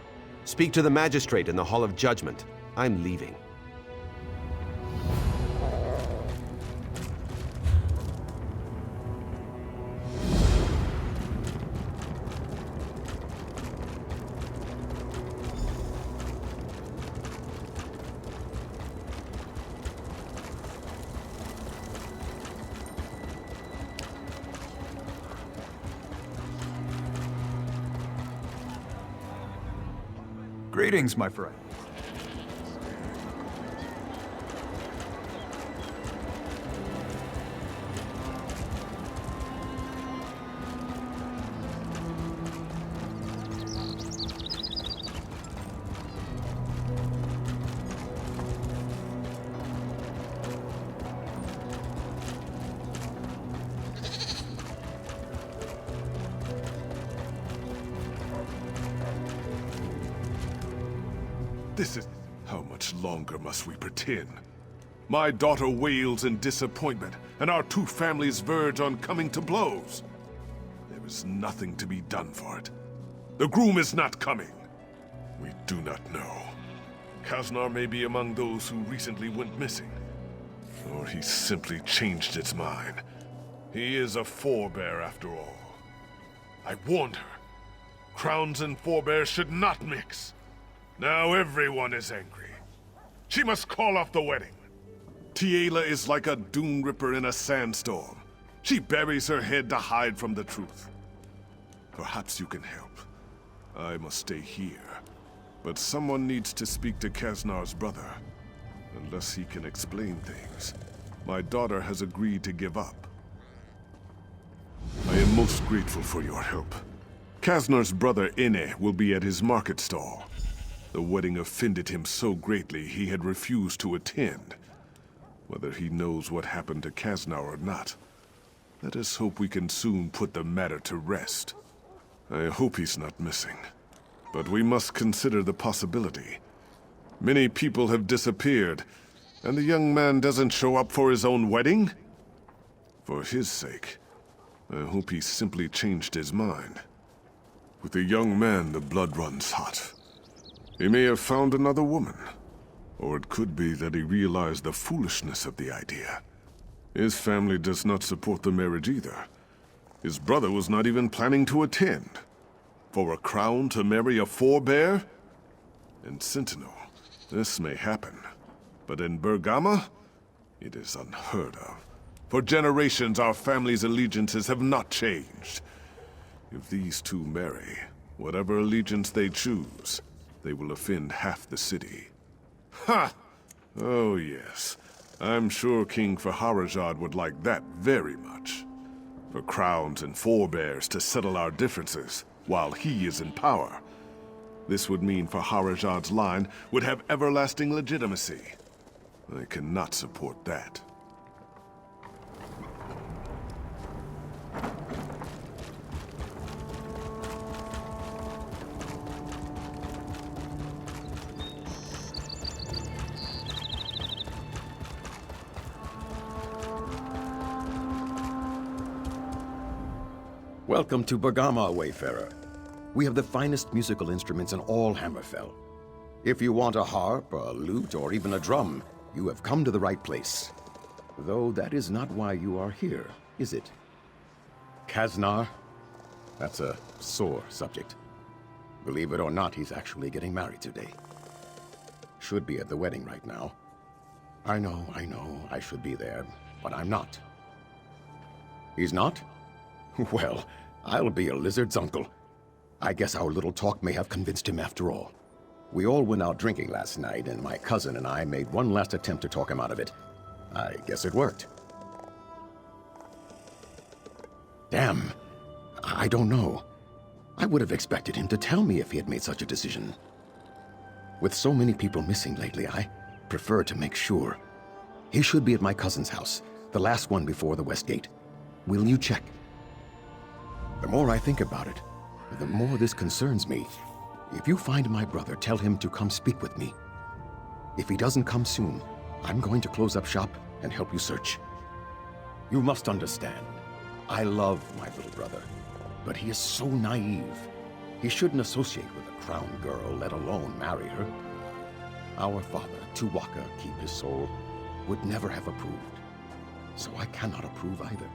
Speak to the magistrate in the Hall of Judgment. I'm leaving. Greetings, my friend. This is... How much longer must we pretend? My daughter wails in disappointment, and our two families verge on coming to blows. There is nothing to be done for it. The groom is not coming. We do not know. Kaznar may be among those who recently went missing. Or he simply changed his mind. He is a forebear after all. I warned her. Crowns and forebears should not mix. Now everyone is angry. She must call off the wedding. Tiela is like a dune ripper in a sandstorm. She buries her head to hide from the truth. Perhaps you can help. I must stay here. But someone needs to speak to Kaznar's brother. Unless he can explain things. My daughter has agreed to give up. I am most grateful for your help. Kaznar's brother Ine will be at his market stall. The wedding offended him so greatly he had refused to attend. Whether he knows what happened to Kaznar or not, let us hope we can soon put the matter to rest. I hope he's not missing. But we must consider the possibility. Many people have disappeared, and the young man doesn't show up for his own wedding? For his sake, I hope he simply changed his mind. With a young man, the blood runs hot. He may have found another woman. Or it could be that he realized the foolishness of the idea. His family does not support the marriage either. His brother was not even planning to attend. For a crown to marry a forebear? In Sentinel, this may happen. But in Bergama, it is unheard of. For generations, our family's allegiances have not changed. If these two marry, whatever allegiance they choose, they will offend half the city. Ha! Oh yes. I'm sure King Faharajad would like that very much. For crowns and forebears to settle our differences, while he is in power. This would mean Faharajad's line would have everlasting legitimacy. I cannot support that. Welcome to Bergama, Wayfarer. We have the finest musical instruments in all Hammerfell. If you want a harp, a lute, or even a drum, you have come to the right place. Though that is not why you are here, is it? Kaznar? That's a sore subject. Believe it or not, he's actually getting married today. Should be at the wedding right now. I know, I should be there, but I'm not. He's not? Well, I'll be a lizard's uncle. I guess our little talk may have convinced him after all. We all went out drinking last night, and my cousin and I made one last attempt to talk him out of it. I guess it worked. Damn. I don't know. I would have expected him to tell me if he had made such a decision. With so many people missing lately, I prefer to make sure. He should be at my cousin's house, the last one before the West Gate. Will you check? The more I think about it, the more this concerns me. If you find my brother, tell him to come speak with me. If he doesn't come soon, I'm going to close up shop and help you search. You must understand, I love my little brother, but he is so naive. He shouldn't associate with a crown girl, let alone marry her. Our father, Tuwaka, keep his soul, would never have approved. So I cannot approve either.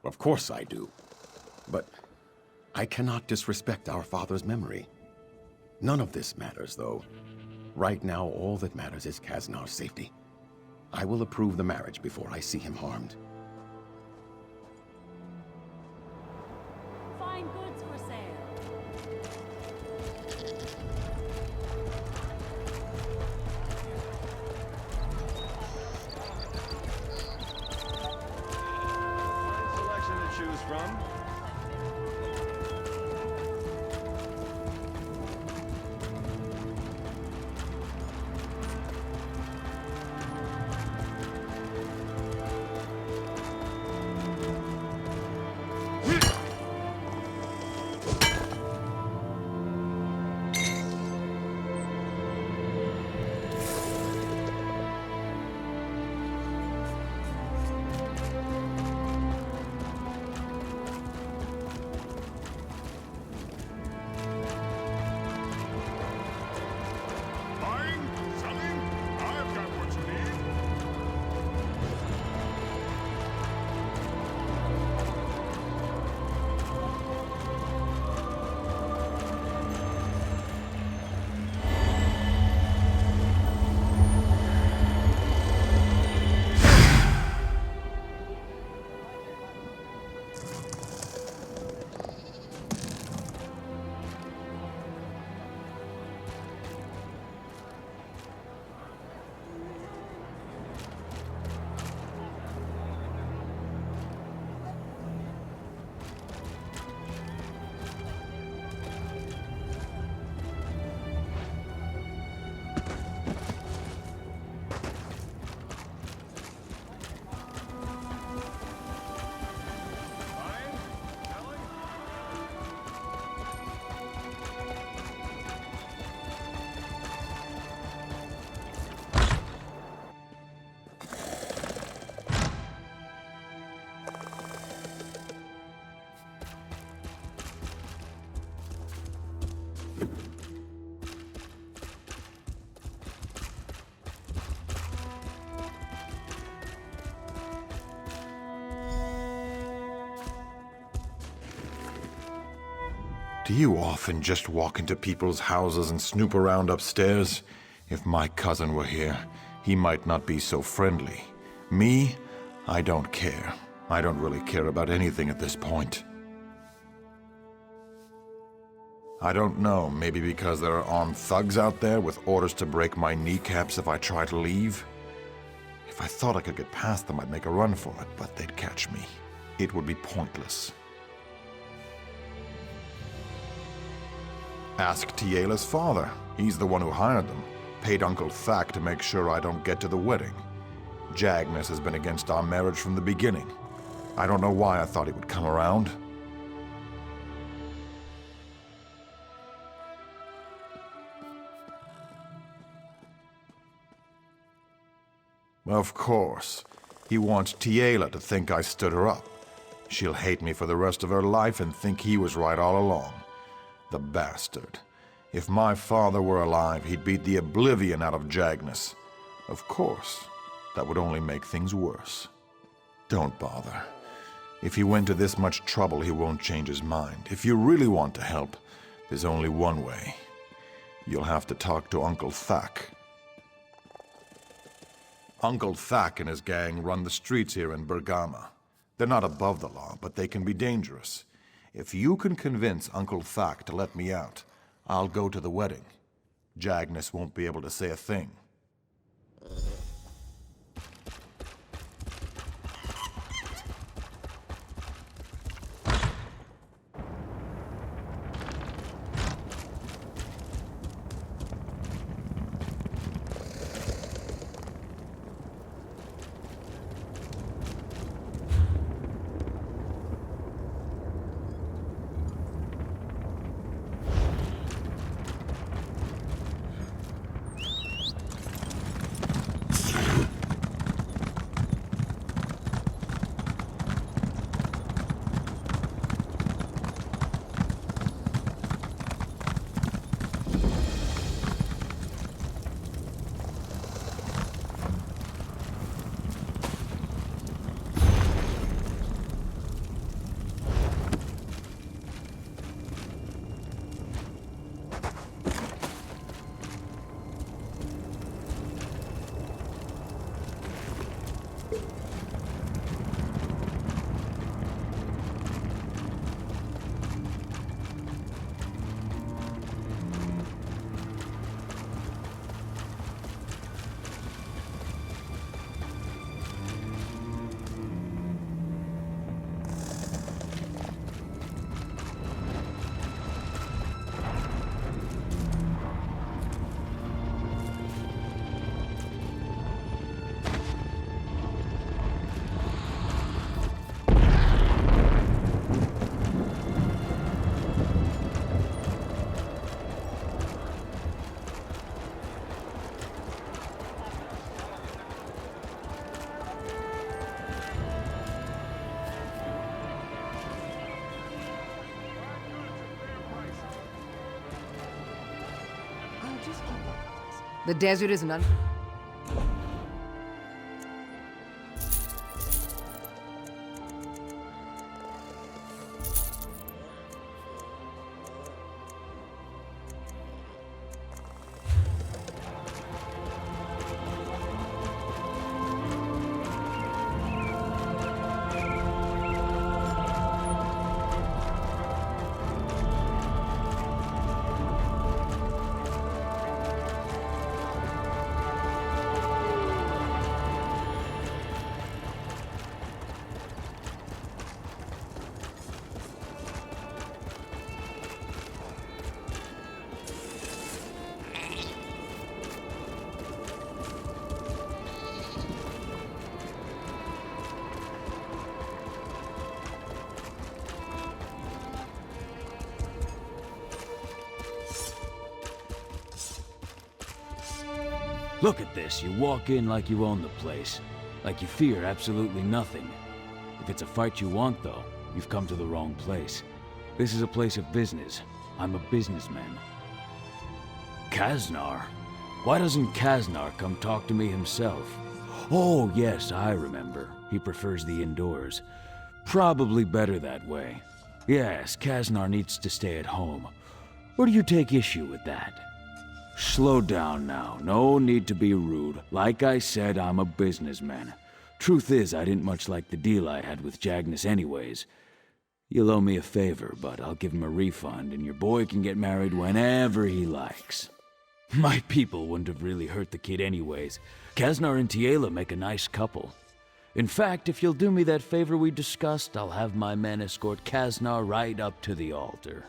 Of course I do. But I cannot disrespect our father's memory. None of this matters, though. Right now, all that matters is Kaznar's safety. I will approve the marriage before I see him harmed. Fine goods for sale. Choose from. Do you often just walk into people's houses and snoop around upstairs? If my cousin were here, he might not be so friendly. Me? I don't care. I don't really care about anything at this point. I don't know, maybe because there are armed thugs out there with orders to break my kneecaps if I try to leave? If I thought I could get past them, I'd make a run for it, but they'd catch me. It would be pointless. Ask Tiela's father. He's the one who hired them. Paid Uncle Thack to make sure I don't get to the wedding. Jagnus has been against our marriage from the beginning. I don't know why I thought he would come around. Of course. He wants Tiela to think I stood her up. She'll hate me for the rest of her life and think he was right all along. The bastard. If my father were alive, he'd beat the oblivion out of Jagnus. Of course. That would only make things worse. Don't bother. If he went to this much trouble, he won't change his mind. If you really want to help, there's only one way. You'll have to talk to Uncle Thack. Uncle Thack and his gang run the streets here in Bergama. They're not above the law, but they can be dangerous. If you can convince Uncle Thack to let me out, I'll go to the wedding. Jagnus won't be able to say a thing. The desert is an Look at this. You walk in like you own the place. Like you fear absolutely nothing. If it's a fight you want, though, you've come to the wrong place. This is a place of business. I'm a businessman. Kaznar? Why doesn't Kaznar come talk to me himself? Oh, yes, I remember. He prefers the indoors. Probably better that way. Yes, Kaznar needs to stay at home. Or do you take issue with that? Slow down now. No need to be rude. Like I said, I'm a businessman. Truth is, I didn't much like the deal I had with Jagnus anyways. You'll owe me a favor, but I'll give him a refund, and your boy can get married whenever he likes. My people wouldn't have really hurt the kid anyways. Kaznar and Tiela make a nice couple. In fact, if you'll do me that favor we discussed, I'll have my men escort Kaznar right up to the altar.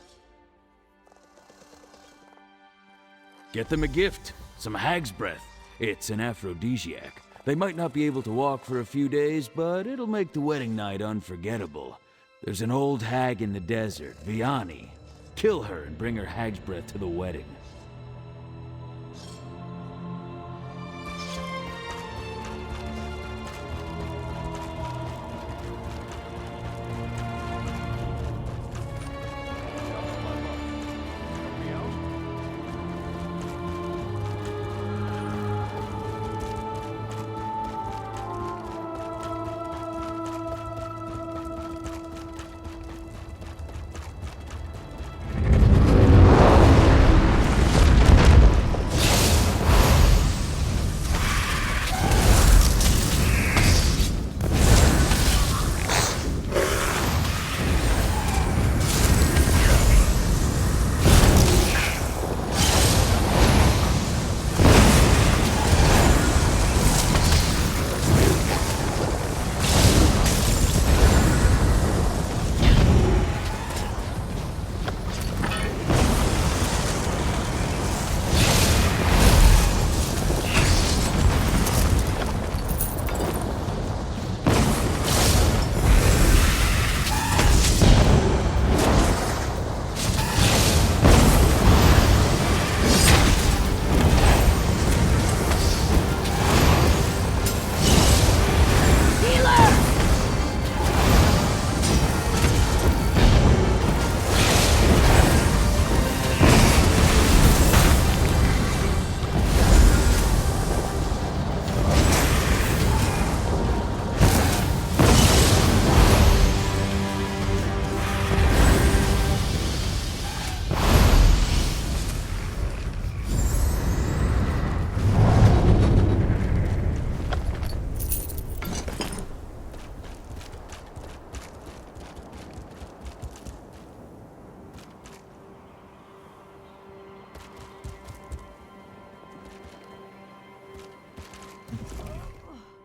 Get them a gift, some hag's breath. It's an aphrodisiac. They might not be able to walk for a few days, but it'll make the wedding night unforgettable. There's an old hag in the desert, Vianney. Kill her and bring her hag's breath to the wedding.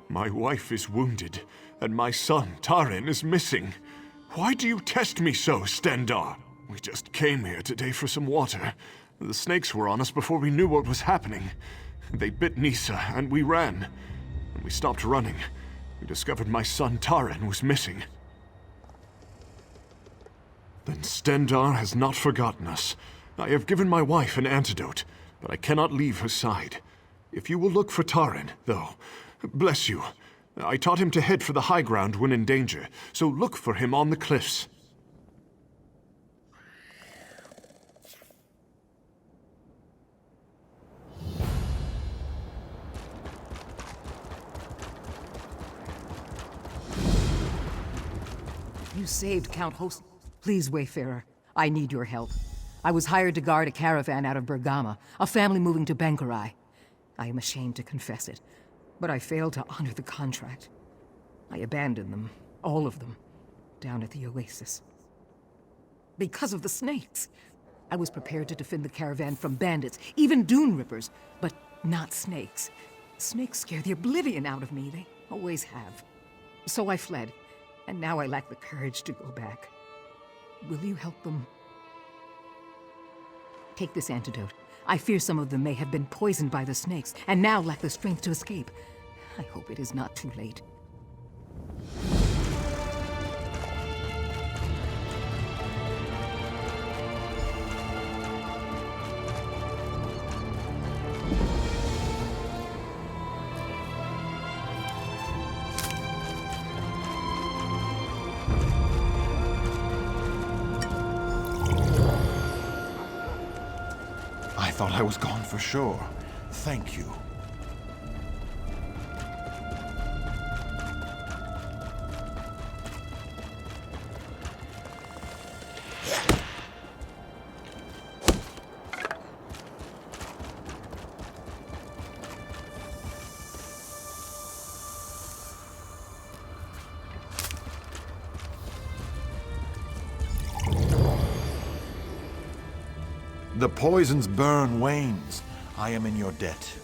My wife is wounded, and my son, Tarin, is missing. Why do you test me so, Stendar? We just came here today for some water. The snakes were on us before we knew what was happening. They bit Nisa, and we ran. When we stopped running, we discovered my son, Tarin, was missing. Then Stendar has not forgotten us. I have given my wife an antidote, but I cannot leave her side. If you will look for Tarin, though, bless you. I taught him to head for the high ground when in danger, so look for him on the cliffs. You saved Count Host. Please, Wayfarer, I need your help. I was hired to guard a caravan out of Bergama, a family moving to Bankarai. I am ashamed to confess it, but I failed to honor the contract. I abandoned them, all of them, down at the oasis. Because of the snakes. I was prepared to defend the caravan from bandits, even dune rippers, but not snakes. Snakes scare the oblivion out of me, they always have. So I fled, and now I lack the courage to go back. Will you help them? Take this antidote. I fear some of them may have been poisoned by the snakes, and now lack the strength to escape. I hope it is not too late. I thought I was gone for sure. Thank you. The poison's burn wanes. I am in your debt.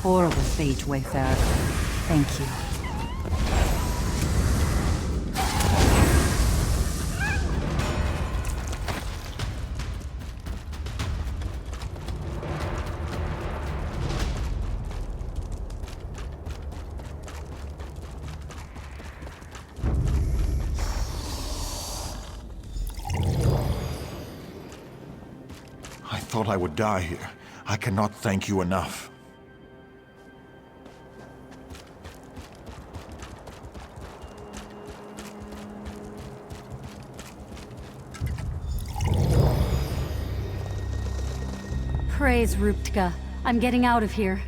Horrible fate, Wayfarer. Thank you. I thought I would die here. I cannot thank you enough. Praise Ruptka. I'm getting out of here.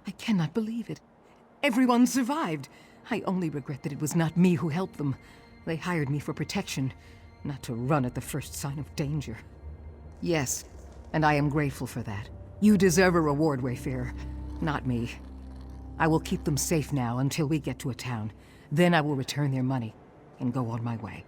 I cannot believe it. Everyone survived. I only regret that it was not me who helped them. They hired me for protection, not to run at the first sign of danger. Yes, and I am grateful for that. You deserve a reward, Wayfarer, not me. I will keep them safe now until we get to a town. Then I will return their money and go on my way.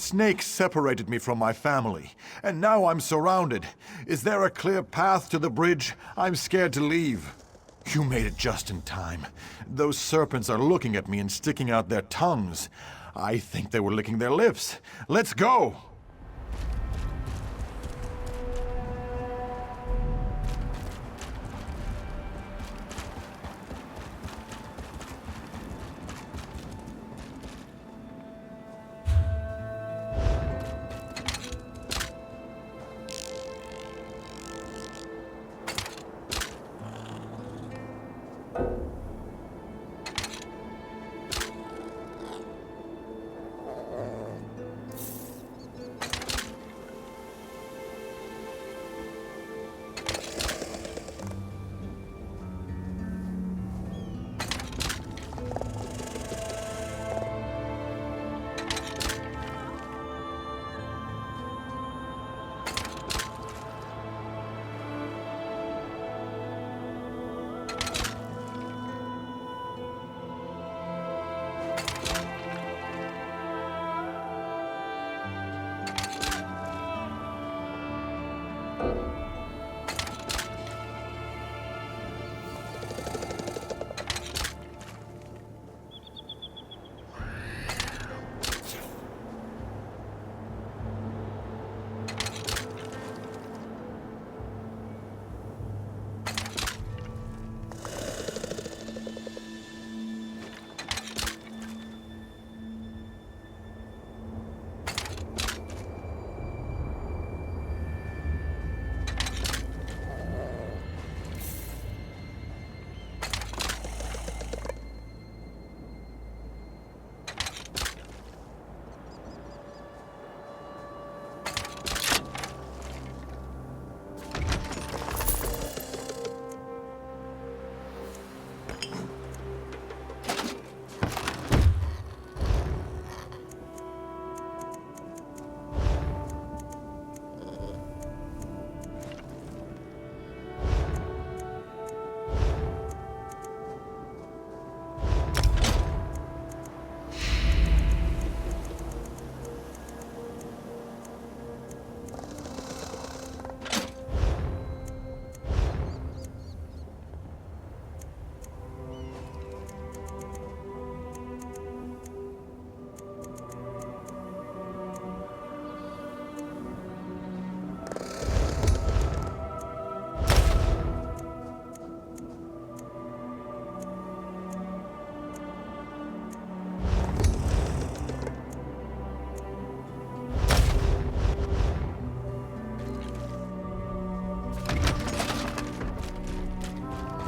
Snakes separated me from my family, and now I'm surrounded. Is there a clear path to the bridge? I'm scared to leave. You made it just in time. Those serpents are looking at me and sticking out their tongues. I think they were licking their lips. Let's go!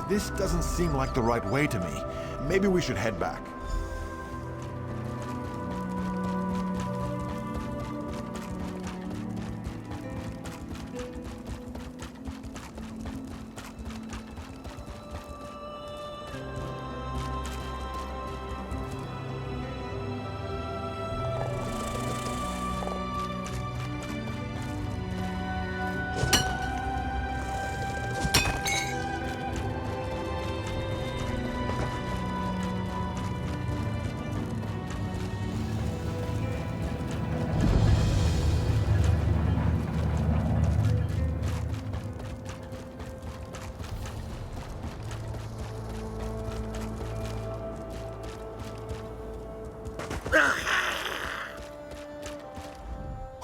This doesn't seem like the right way to me. Maybe we should head back.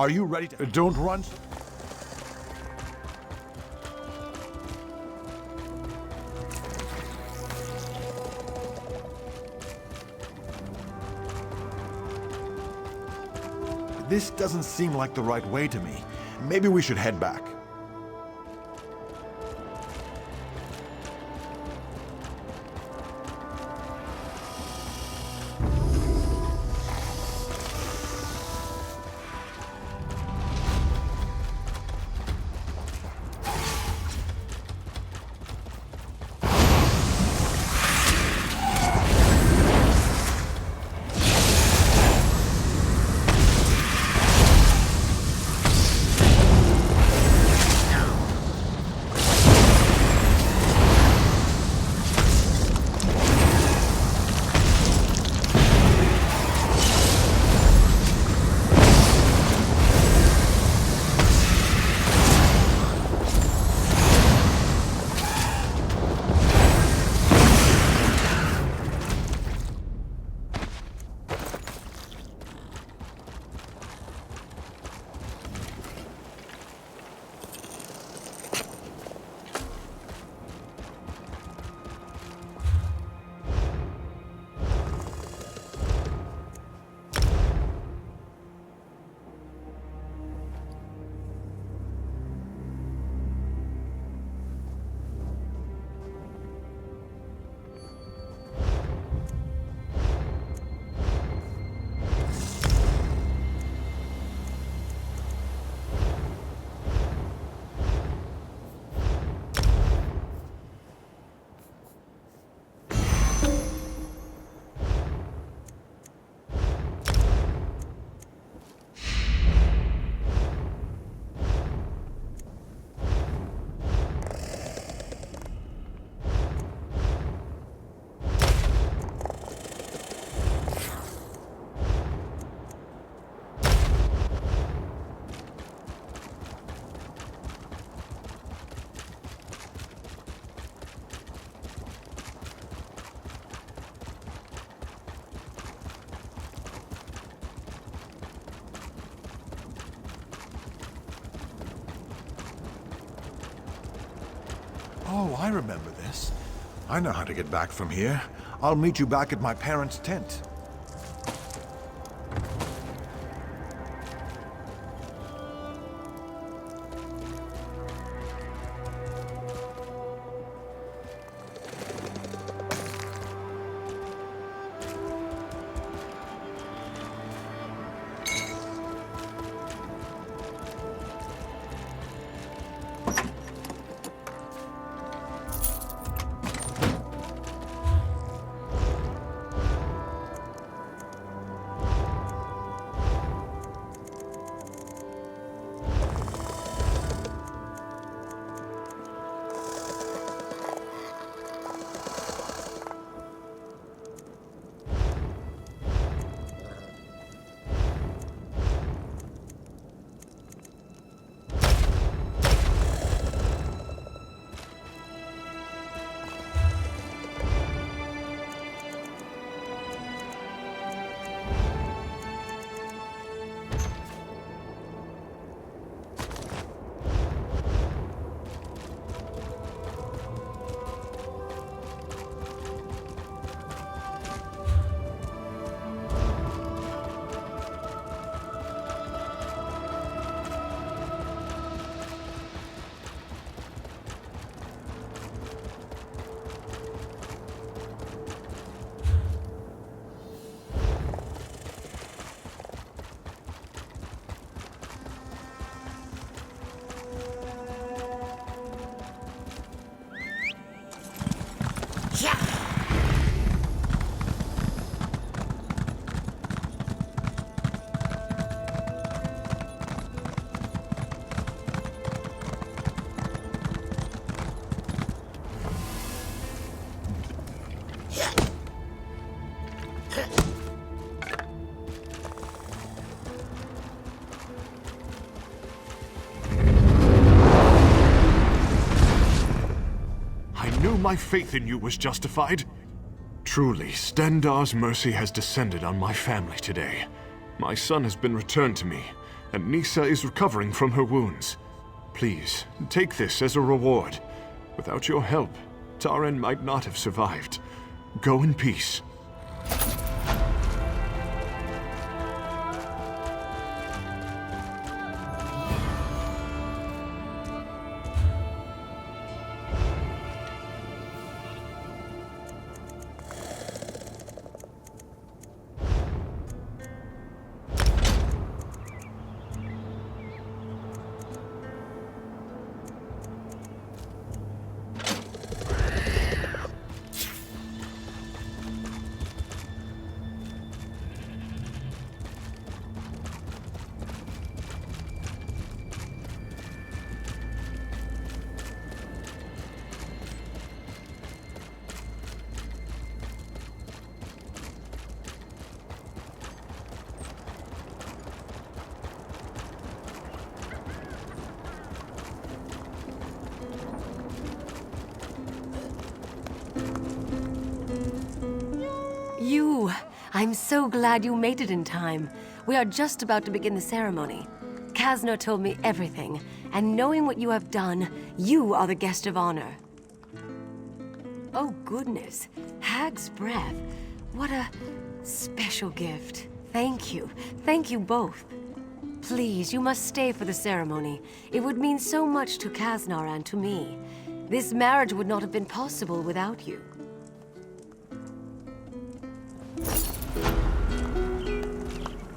Are you ready to... Don't run. This doesn't seem like the right way to me. Maybe we should head back. Oh, I remember this. I know how to get back from here. I'll meet you back at my parents' tent. My faith in you was justified. Truly, Stendarr's mercy has descended on my family today. My son has been returned to me, and Nisa is recovering from her wounds. Please, take this as a reward. Without your help, Taran might not have survived. Go in peace. I'm so glad you made it in time. We are just about to begin the ceremony. Kasner told me everything, and knowing what you have done, you are the guest of honor. Oh goodness, Hag's breath. What a special gift. Thank you. Thank you both. Please, you must stay for the ceremony. It would mean so much to Kasner and to me. This marriage would not have been possible without you.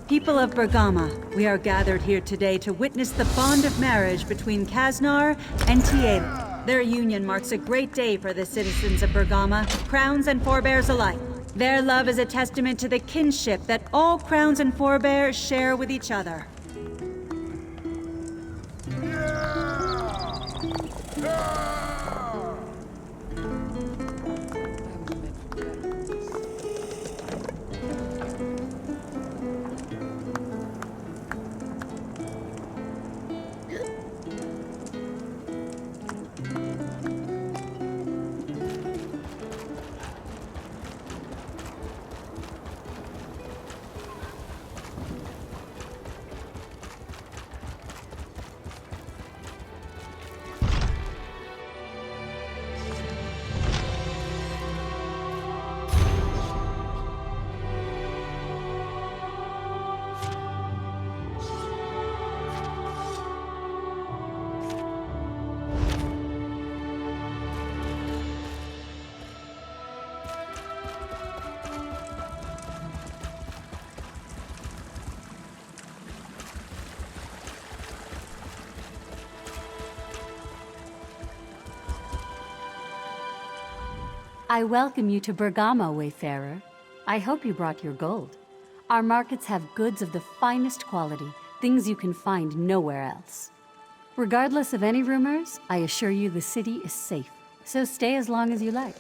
People of Bergama, we are gathered here today to witness the bond of marriage between Kasner and Tiela. Their union marks a great day for the citizens of Bergama, crowns and forebears alike. Their love is a testament to the kinship that all crowns and forebears share with each other. I welcome you to Bergamo, Wayfarer. I hope you brought your gold. Our markets have goods of the finest quality, things you can find nowhere else. Regardless of any rumors, I assure you the city is safe, so stay as long as you like.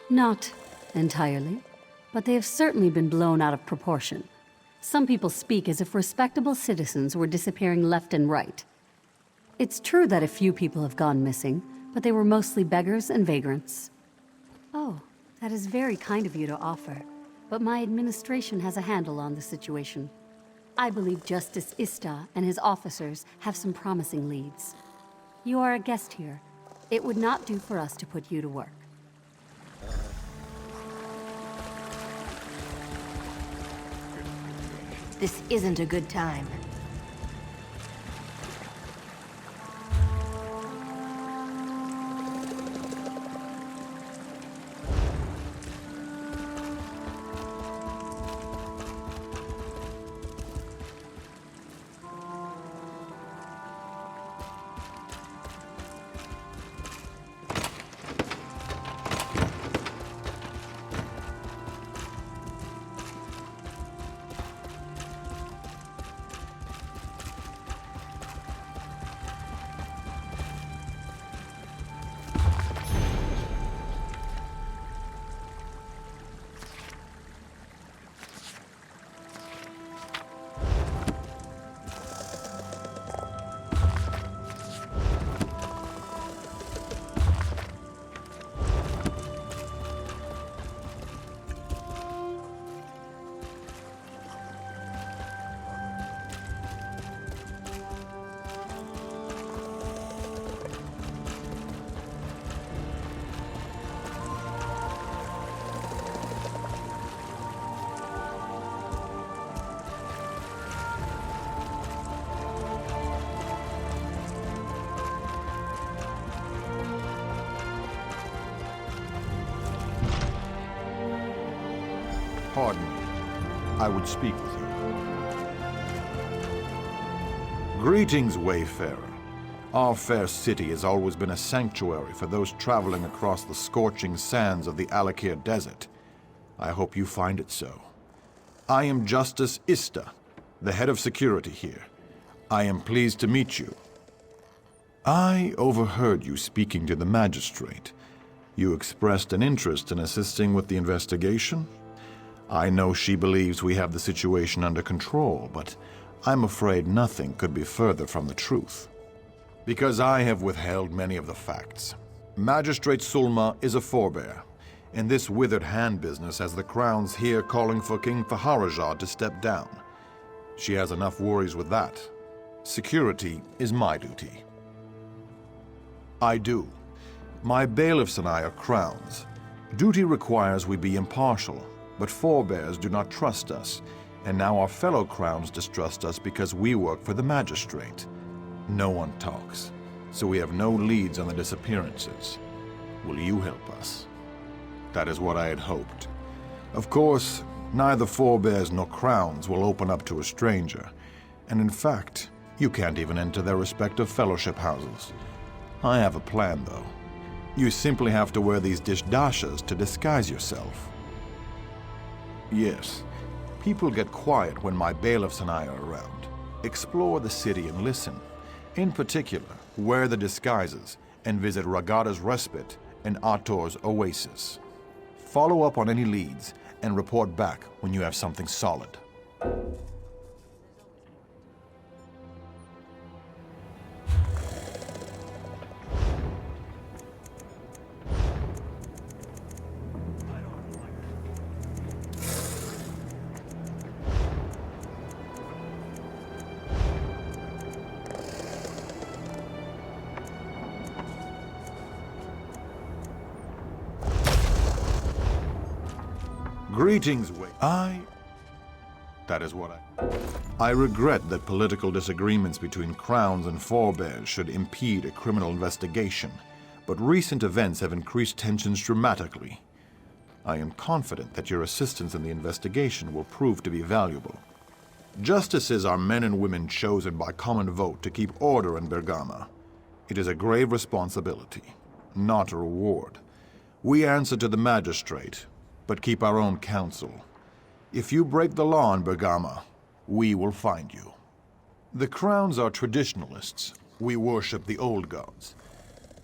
Not entirely, but they have certainly been blown out of proportion. Some people speak as if respectable citizens were disappearing left and right. It's true that a few people have gone missing, but they were mostly beggars and vagrants. Oh, that is very kind of you to offer, but my administration has a handle on the situation. I believe Justice Ista and his officers have some promising leads. You are a guest here. It would not do for us to put you to work. This isn't a good time. Pardon me. I would speak with you. Greetings, Wayfarer. Our fair city has always been a sanctuary for those traveling across the scorching sands of the Alakir Desert. I hope you find it so. I am Justice Ista, the head of security here. I am pleased to meet you. I overheard you speaking to the magistrate. You expressed an interest in assisting with the investigation? I know she believes we have the situation under control, but I'm afraid nothing could be further from the truth. Because I have withheld many of the facts. Magistrate Sulma is a forebear. In this withered hand business has the Crown's here calling for King Faharajah to step down. She has enough worries with that. Security is my duty. I do. My bailiffs and I are Crowns. Duty requires we be impartial, but forebears do not trust us, and now our fellow Crowns distrust us because we work for the magistrate. No one talks, so we have no leads on the disappearances. Will you help us? That is what I had hoped. Of course, neither forebears nor Crowns will open up to a stranger, and in fact, you can't even enter their respective fellowship houses. I have a plan, though. You simply have to wear these dishdashas to disguise yourself. Yes, people get quiet when my bailiffs and I are around. Explore the city and listen. In particular, wear the disguises and visit Ragada's Respite and Ator's Oasis. Follow up on any leads and report back when you have something solid. Greetings, That is what I regret that political disagreements between Crowns and forebears should impede a criminal investigation, but recent events have increased tensions dramatically. I am confident that your assistance in the investigation will prove to be valuable. Justices are men and women chosen by common vote to keep order in Bergama. It is a grave responsibility, not a reward. We answer to the magistrate, but keep our own counsel. If you break the law in Bergama, we will find you. The Crowns are traditionalists. We worship the old gods.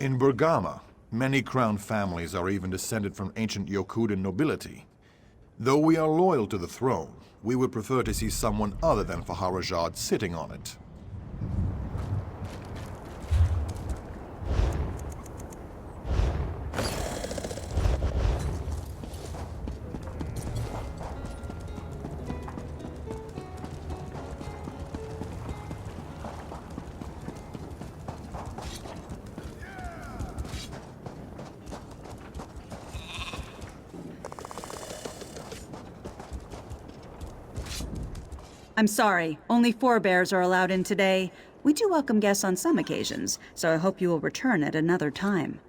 In Bergama, many Crown families are even descended from ancient Yokudan nobility. Though we are loyal to the throne, we would prefer to see someone other than Faharajad sitting on it. I'm sorry, only 4 bears are allowed in today. We do welcome guests on some occasions, so I hope you will return at another time.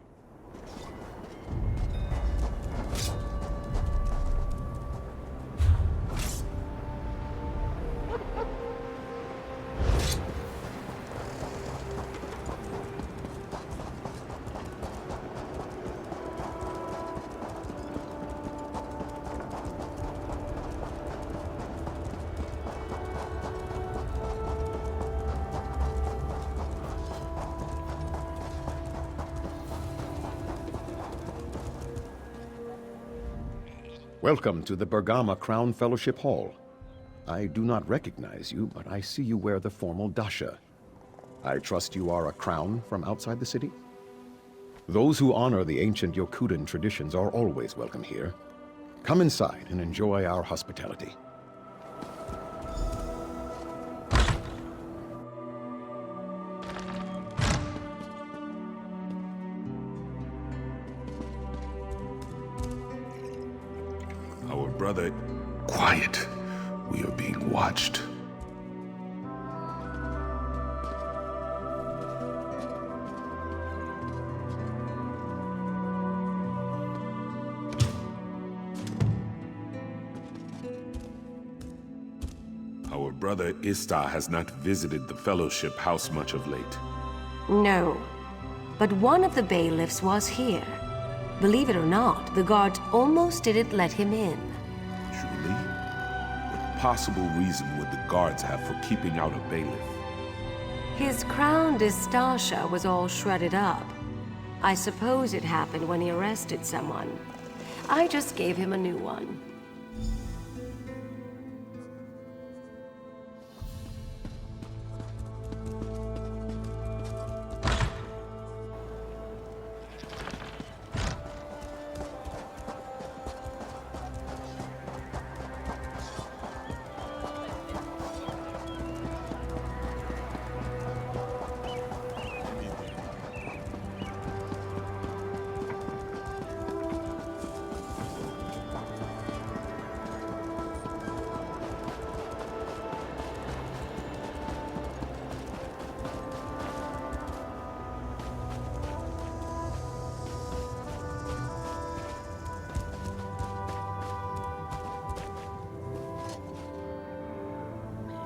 Welcome to the Bergama Crown Fellowship Hall. I do not recognize you, but I see you wear the formal dasha. I trust you are a crown from outside the city? Those who honor the ancient Yokudan traditions are always welcome here. Come inside and enjoy our hospitality. Our brother... Quiet. We are being watched. Our brother Ista has not visited the Fellowship House much of late. No, but one of the bailiffs was here. Believe it or not, the guards almost didn't let him in. Truly? What possible reason would the guards have for keeping out a bailiff? His crown distacha was all shredded up. I suppose it happened when he arrested someone. I just gave him a new one.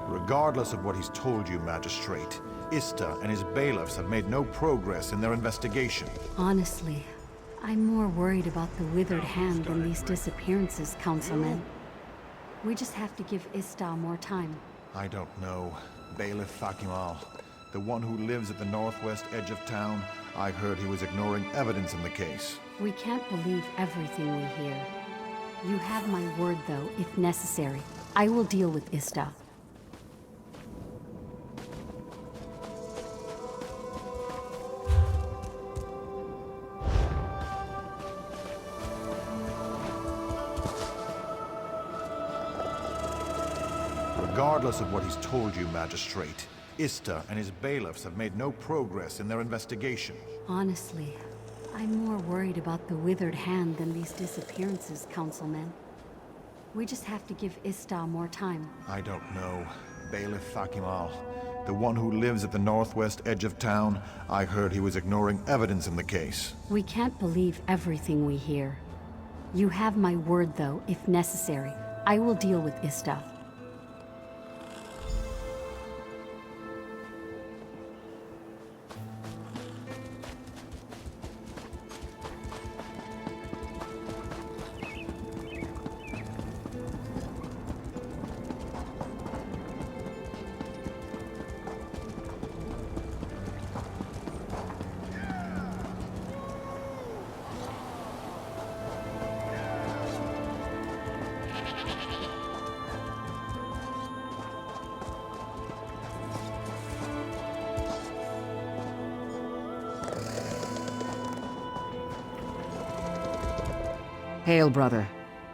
Regardless of what he's told you, Magistrate, Ista and his bailiffs have made no progress in their investigation. Honestly, I'm more worried about the withered hand than these disappearances, Councilman. We just have to give Ista more time. I don't know. Bailiff Fakimal, the one who lives at the northwest edge of town, I heard he was ignoring evidence in the case. We can't believe everything we hear. You have my word, though, if necessary. I will deal with Ista. Regardless of what he's told you, Magistrate, Ista and his bailiffs have made no progress in their investigation. Honestly, I'm more worried about the withered hand than these disappearances, Councilman. We just have to give Ista more time. I don't know. Bailiff Fakimal, the one who lives at the northwest edge of town, I heard he was ignoring evidence in the case. We can't believe everything we hear. You have my word, though, if necessary. I will deal with Ista. Hail, brother.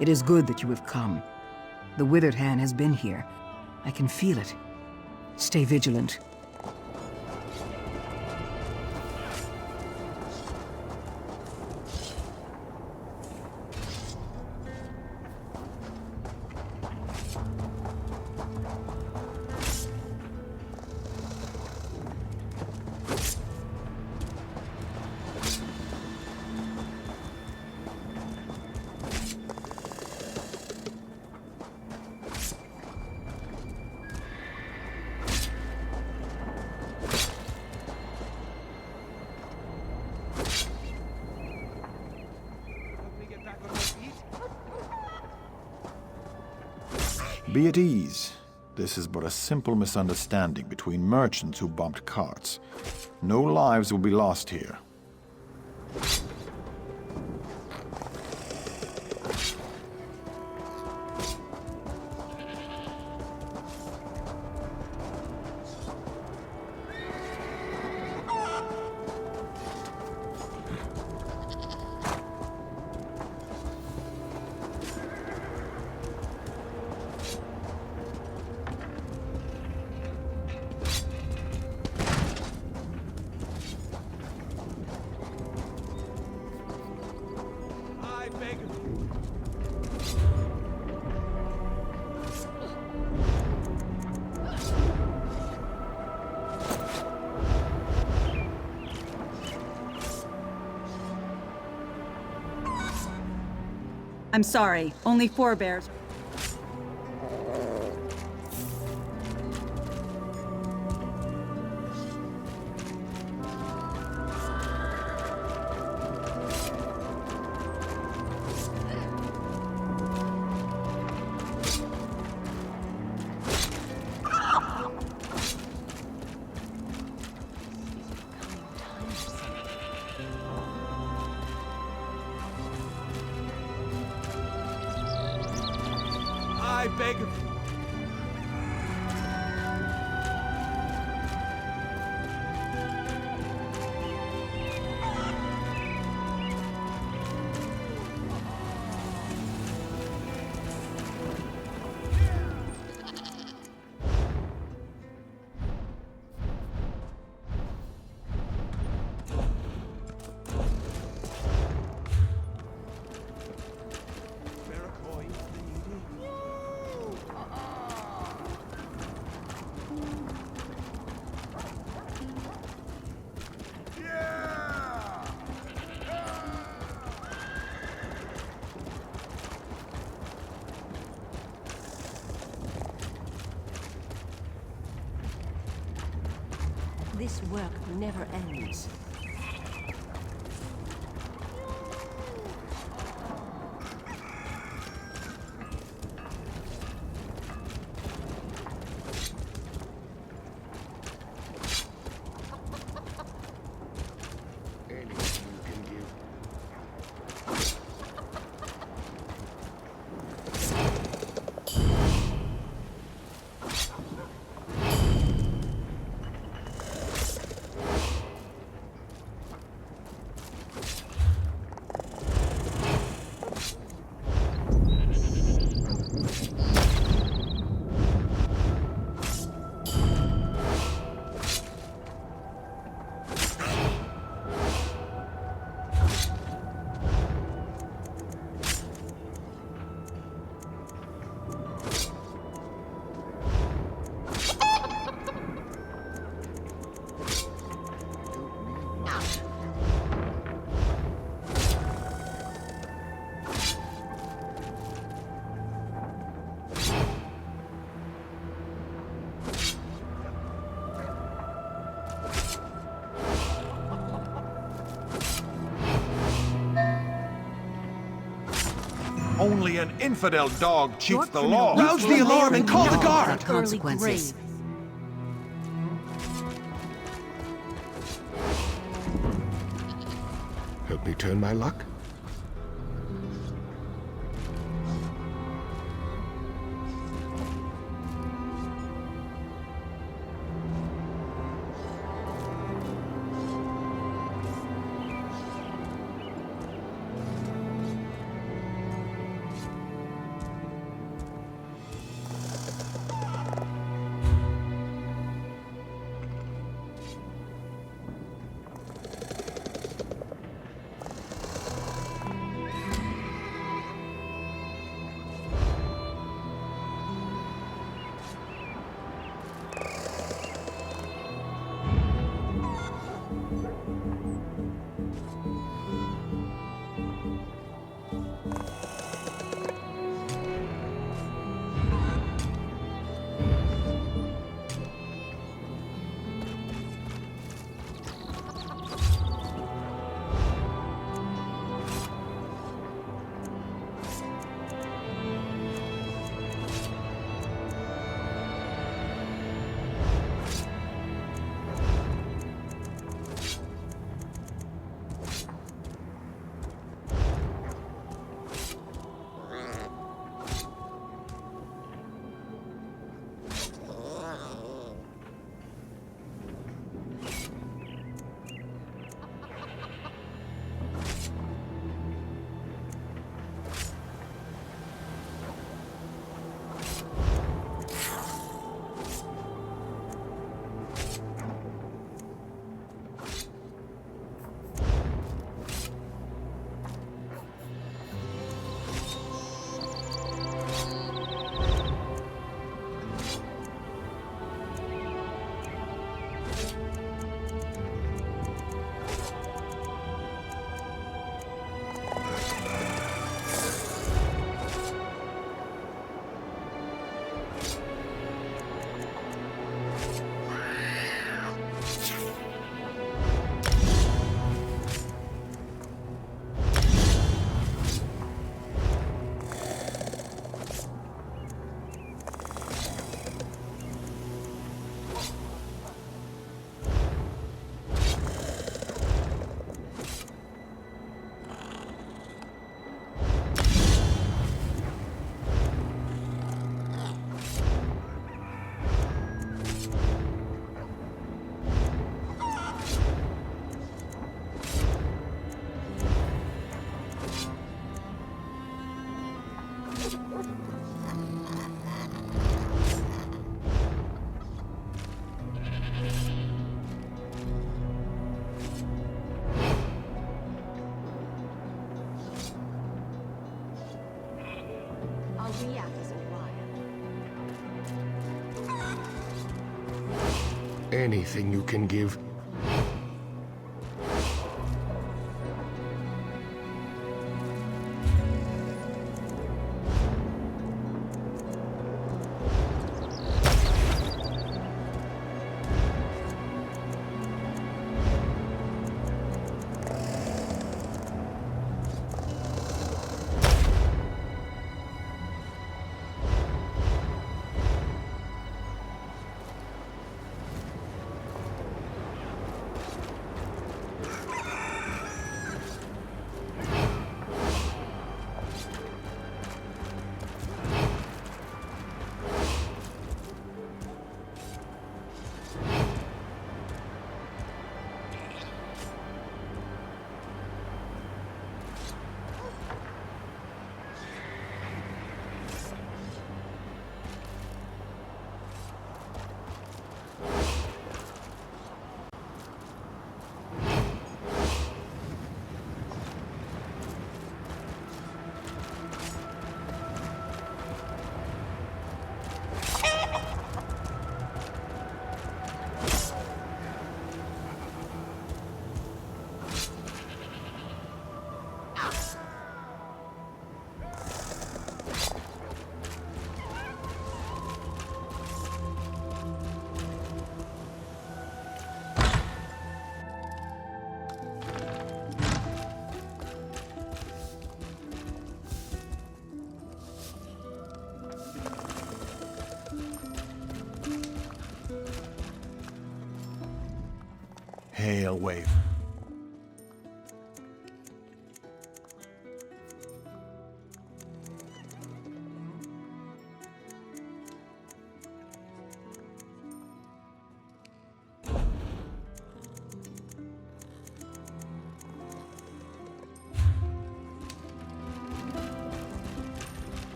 It is good that you have come. The Withered Hand has been here. I can feel it. Stay vigilant. Be at ease. This is but a simple misunderstanding between merchants who bumped carts. No lives will be lost here. I'm sorry, only 4 bears. I beg of you. This work never ends. Only an infidel dog cheats the law. Rouse the alarm and call the guard! Consequences. Help me turn my luck? Anything you can give. Hail, Wave.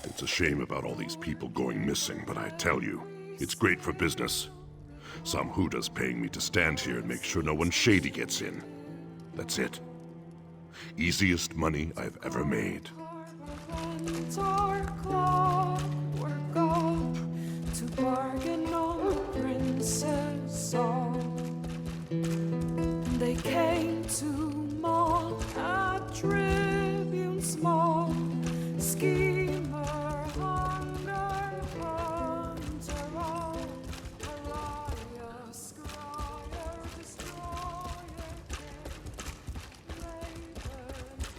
It's a shame about all these people going missing, but I tell you, it's great for business. Some Huda's paying me to stand here and make sure no one shady gets in. That's it. Easiest money I've ever made. They came to mock a tribune small, schemer, hunger, hunter, all, pariah, scryer, destroyer, raven,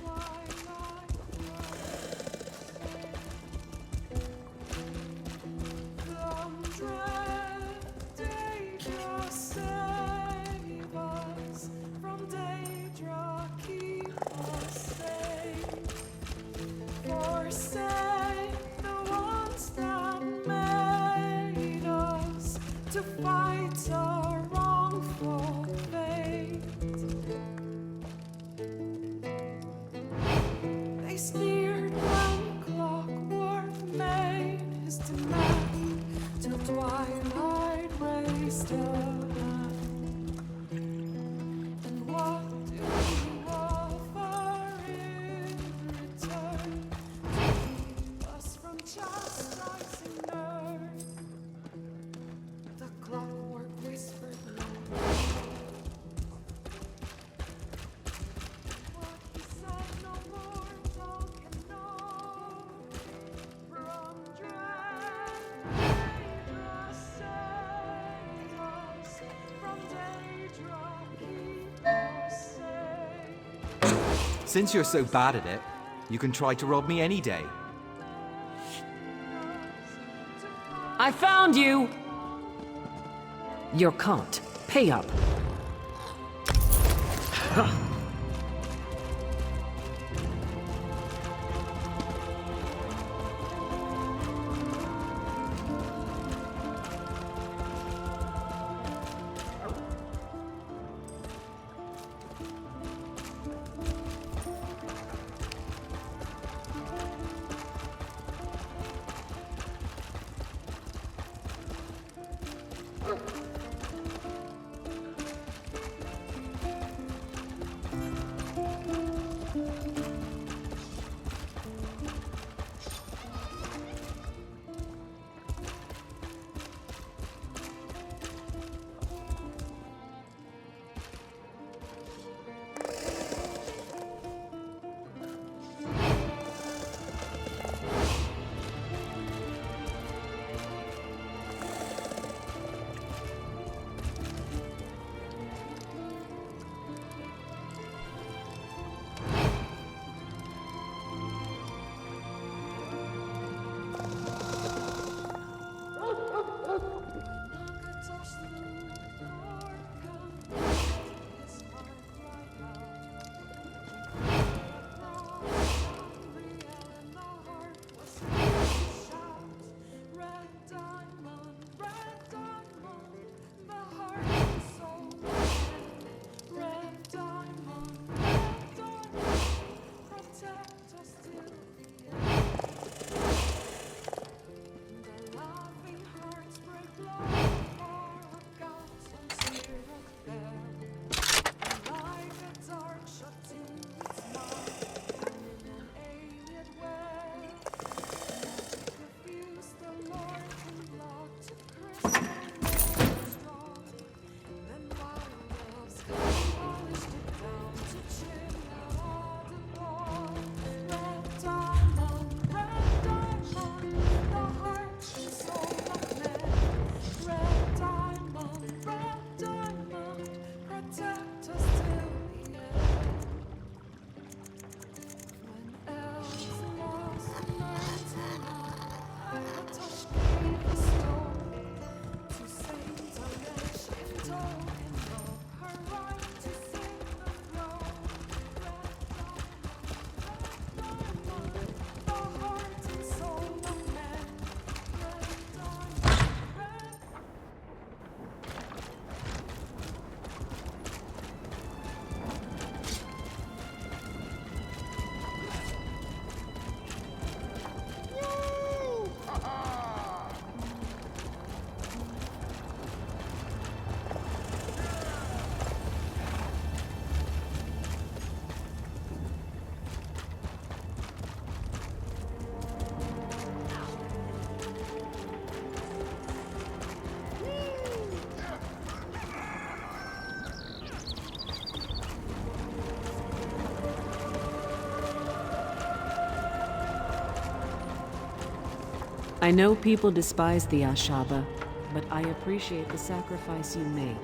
twilight, to fight a wrongful fate. They sneered when clockwork made his demand till twilight raised a hand. And what do you offer in return to keep us from chastising earth? The clockwork whispered low. What he said no mortal can know. From dread Daedra save us. From Daedra keep us safe. Since you're so bad at it, you can try to rob me any day. I found you! You're caught. Pay up. I know people despise the Ashaba, but I appreciate the sacrifice you make.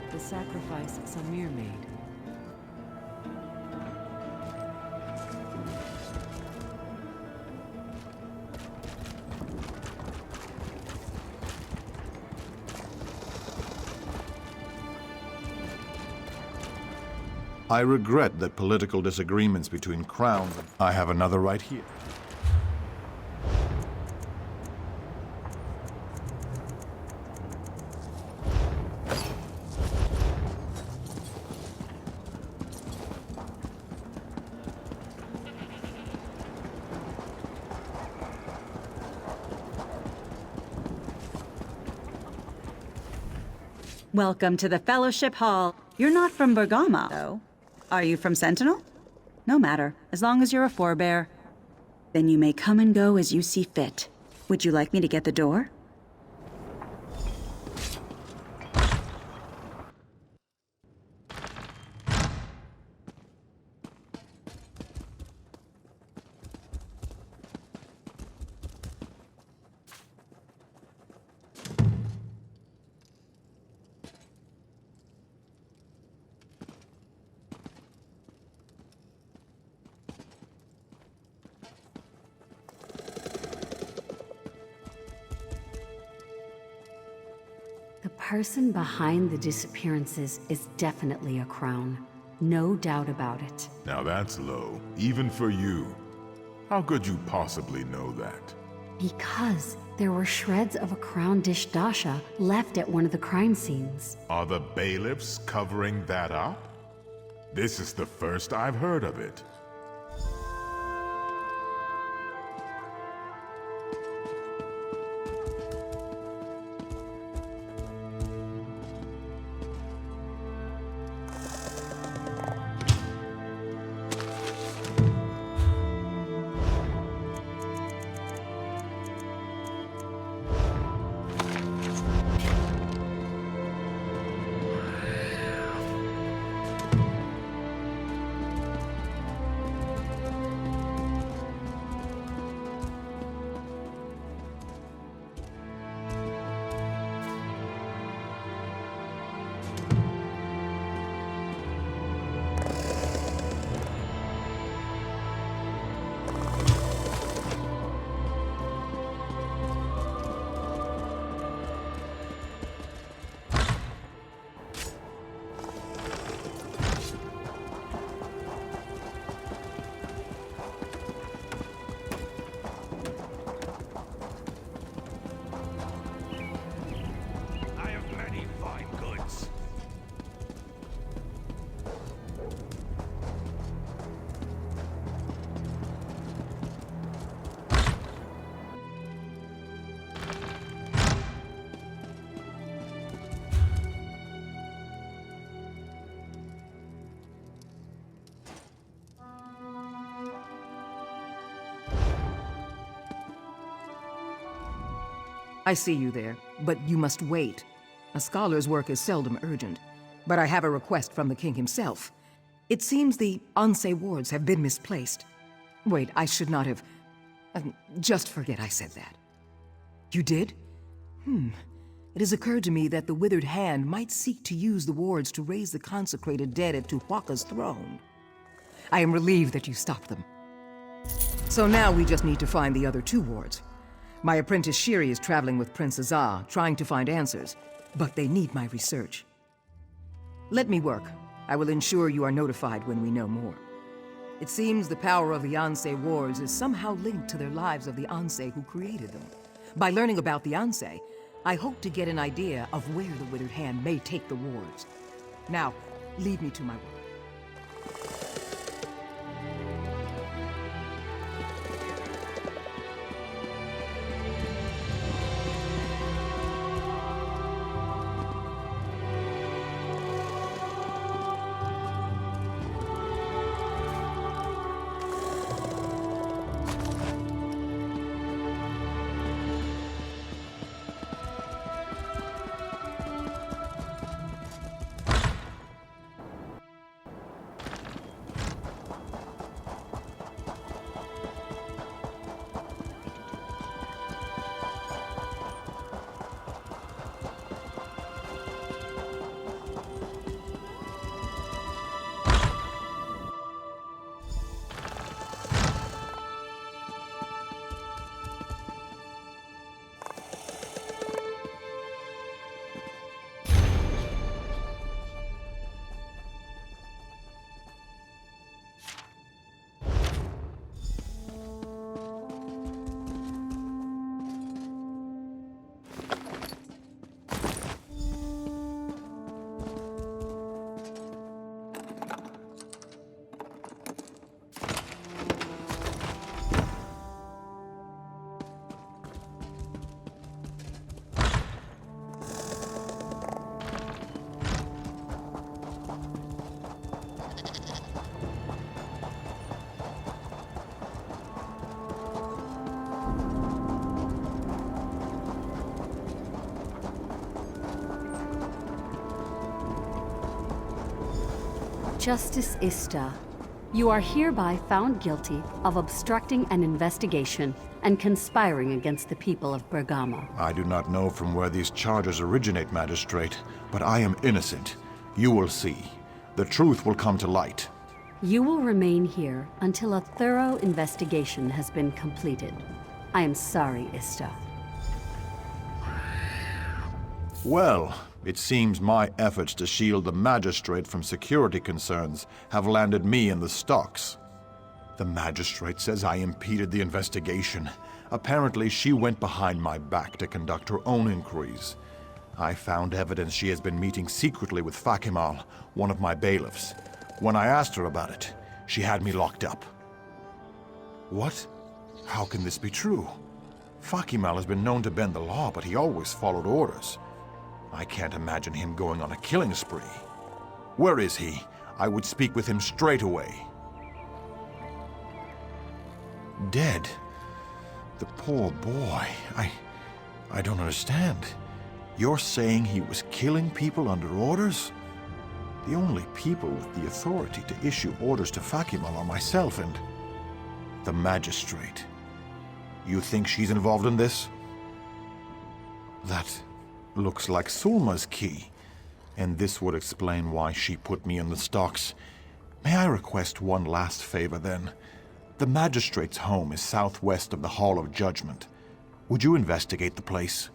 The sacrifice Samir made. I regret that political disagreements between crowns... I have another right here. Welcome to the Fellowship Hall. You're not from Bergama, though. Are you from Sentinel? No matter, as long as you're a forebear. Then you may come and go as you see fit. Would you like me to get the door? The person behind the disappearances is definitely a crown. No doubt about it. Now that's low, even for you. How could you possibly know that? Because there were shreds of a crown dish dasha left at one of the crime scenes. Are the bailiffs covering that up? This is the first I've heard of it. I see you there, but you must wait. A scholar's work is seldom urgent, but I have a request from the king himself. It seems the Anse wards have been misplaced. Wait, I should not have... just forget I said that. You did? It has occurred to me that the Withered Hand might seek to use the wards to raise the consecrated dead at Tuhuaca's throne. I am relieved that you stopped them. So now we just need to find the other two wards. My apprentice Shiri is traveling with Prince Azar, trying to find answers, but they need my research. Let me work. I will ensure you are notified when we know more. It seems the power of the Anse wards is somehow linked to their lives of the Anse who created them. By learning about the Anse, I hope to get an idea of where the Withered Hand may take the wards. Now, leave me to my work. Justice Ista, you are hereby found guilty of obstructing an investigation and conspiring against the people of Bergama. I do not know from where these charges originate, Magistrate, but I am innocent. You will see. The truth will come to light. You will remain here until a thorough investigation has been completed. I am sorry, Ista. Well, it seems my efforts to shield the Magistrate from security concerns have landed me in the stocks. The Magistrate says I impeded the investigation. Apparently, she went behind my back to conduct her own inquiries. I found evidence she has been meeting secretly with Fakimal, one of my bailiffs. When I asked her about it, she had me locked up. What? How can this be true? Fakimal has been known to bend the law, but he always followed orders. I can't imagine him going on a killing spree. Where is he? I would speak with him straight away. Dead? The poor boy. I don't understand. You're saying he was killing people under orders? The only people with the authority to issue orders to Fakimal are myself and the Magistrate. You think she's involved in this? That looks like Sulma's key, and this would explain why she put me in the stocks. May I request one last favor, then? The Magistrate's home is southwest of the Hall of Judgment. Would you investigate the place?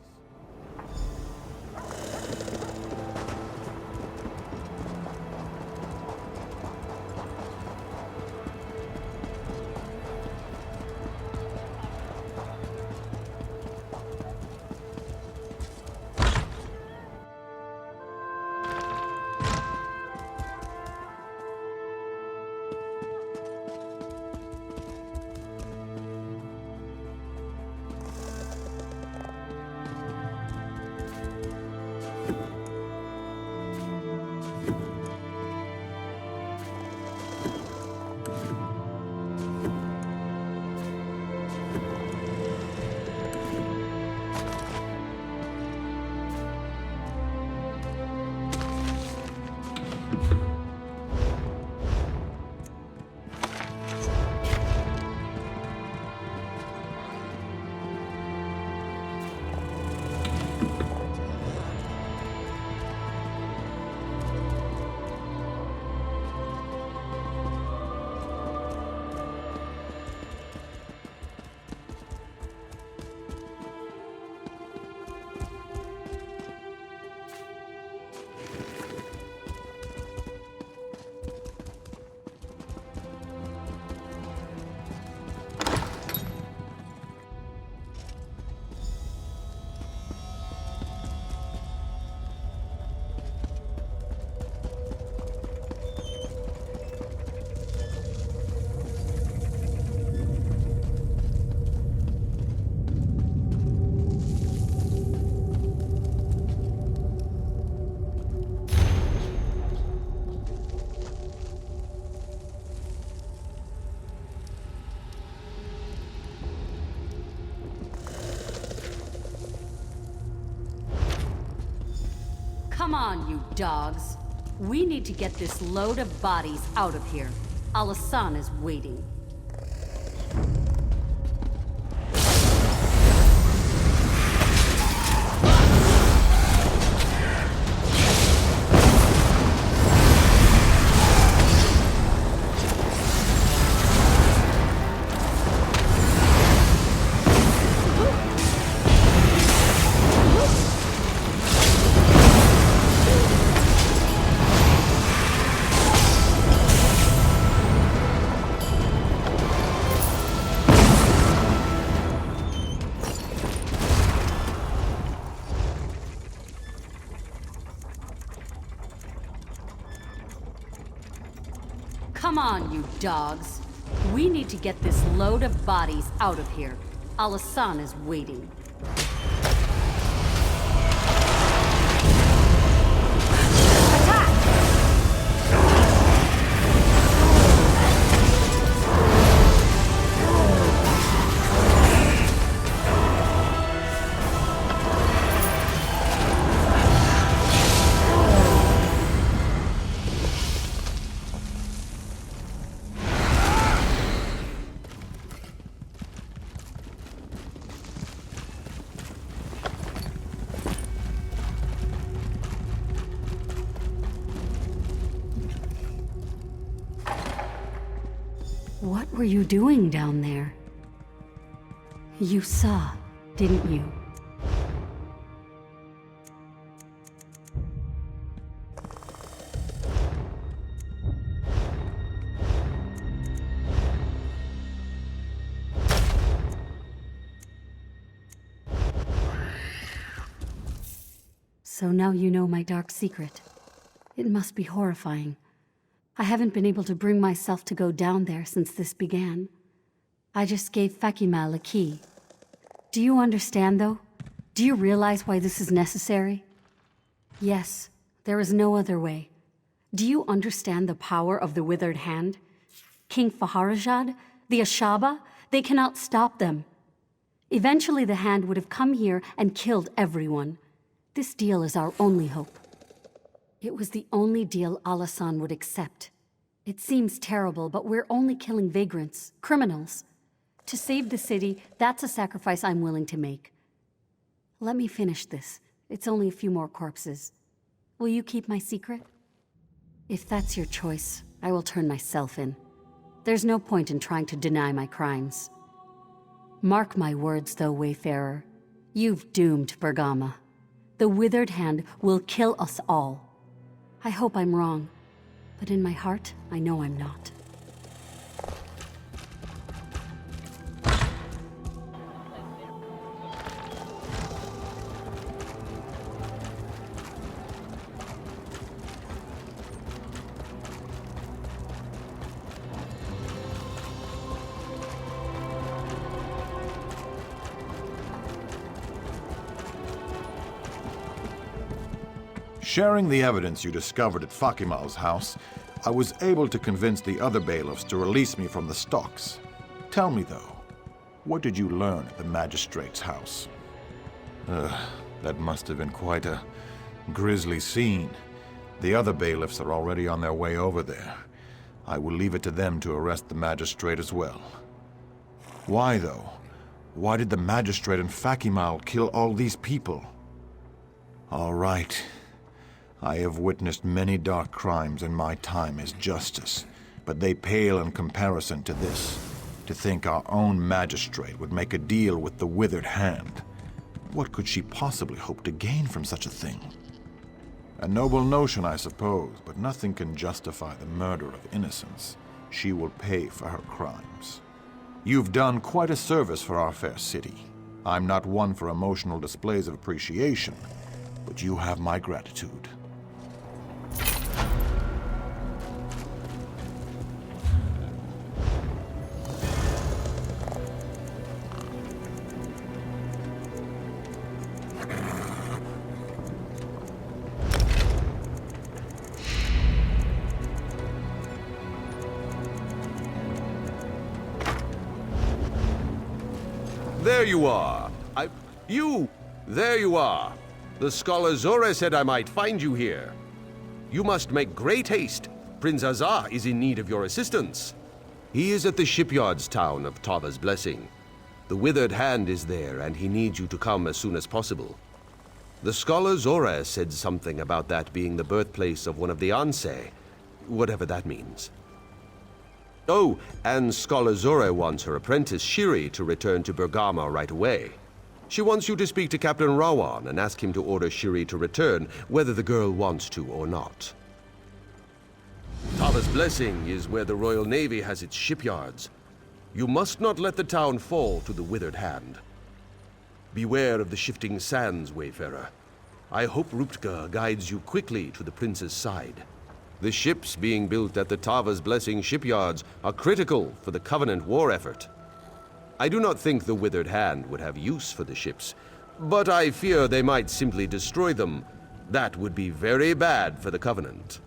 Come on, you dogs. We need to get this load of bodies out of here. Al-Hassan is waiting. Come on, you dogs. We need to get this load of bodies out of here. Al-Hassan is waiting. What were you doing down there? You saw, didn't you? So now you know my dark secret. It must be horrifying. I haven't been able to bring myself to go down there since this began. I just gave Fakimal a key. Do you understand, though? Do you realize why this is necessary? Yes, there is no other way. Do you understand the power of the Withered Hand? King Faharajad, the Ashaba, they cannot stop them. Eventually the Hand would have come here and killed everyone. This deal is our only hope. It was the only deal Alasan would accept. It seems terrible, but we're only killing vagrants, criminals. To save the city, that's a sacrifice I'm willing to make. Let me finish this. It's only a few more corpses. Will you keep my secret? If that's your choice, I will turn myself in. There's no point in trying to deny my crimes. Mark my words, though, Wayfarer. You've doomed Bergama. The Withered Hand will kill us all. I hope I'm wrong, but in my heart, I know I'm not. Sharing the evidence you discovered at Fakimal's house, I was able to convince the other bailiffs to release me from the stocks. Tell me, though, what did you learn at the magistrate's house? That must have been quite a grisly scene. The other bailiffs are already on their way over there. I will leave it to them to arrest the magistrate as well. Why, though? Why did the magistrate and Fakimal kill all these people? All right. I have witnessed many dark crimes in my time as justice, but they pale in comparison to this. To think our own magistrate would make a deal with the Withered Hand. What could she possibly hope to gain from such a thing? A noble notion, I suppose, but nothing can justify the murder of innocents. She will pay for her crimes. You've done quite a service for our fair city. I'm not one for emotional displays of appreciation, but you have my gratitude. There you are. There you are. The scholar Zora said I might find you here. You must make great haste. Prince Azar is in need of your assistance. He is at the shipyards town of Tava's Blessing. The Withered Hand is there, and he needs you to come as soon as possible. The scholar Zora said something about that being the birthplace of one of the Ansei, whatever that means. Oh, and Scholar Zora wants her apprentice Shiri to return to Bergama right away. She wants you to speak to Captain Rawan and ask him to order Shiri to return, whether the girl wants to or not. Tava's Blessing is where the Royal Navy has its shipyards. You must not let the town fall to the Withered Hand. Beware of the shifting sands, Wayfarer. I hope Ruptga guides you quickly to the prince's side. The ships being built at the Tava's Blessing shipyards are critical for the Covenant war effort. I do not think the Withered Hand would have use for the ships, but I fear they might simply destroy them. That would be very bad for the Covenant.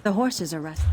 The horses are resting.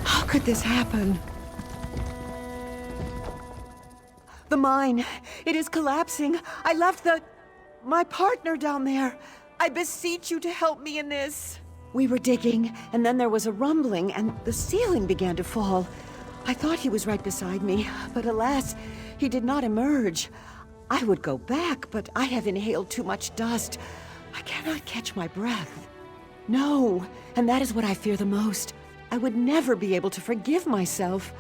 How could this happen? The mine, it is collapsing. I left my partner down there. I beseech you to help me in this. We were digging, and then there was a rumbling, and the ceiling began to fall. I thought he was right beside me, but alas, he did not emerge. I would go back, but I have inhaled too much dust. I cannot catch my breath. No, and that is what I fear the most. I would never be able to forgive myself.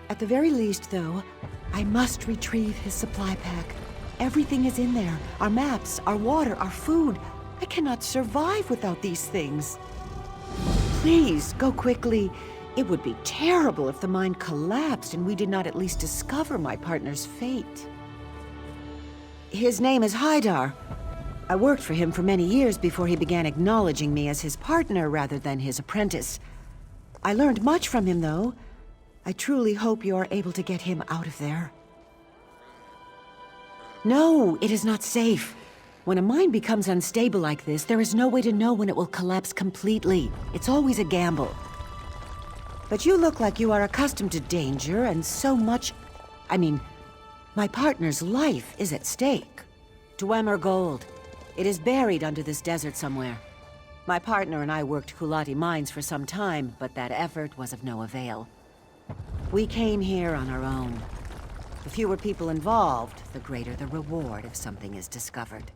At the very least, though, I must retrieve his supply pack. Everything is in there. Our maps, our water, our food. I cannot survive without these things. Please, go quickly. It would be terrible if the mine collapsed and we did not at least discover my partner's fate. His name is Haidar. I worked for him for many years before he began acknowledging me as his partner rather than his apprentice. I learned much from him, though. I truly hope you are able to get him out of there. No, it is not safe. When a mine becomes unstable like this, there is no way to know when it will collapse completely. It's always a gamble. But you look like you are accustomed to danger, and so much... I mean, my partner's life is at stake. Dwemer gold. It is buried under this desert somewhere. My partner and I worked Kulati mines for some time, but that effort was of no avail. We came here on our own. The fewer people involved, the greater the reward if something is discovered.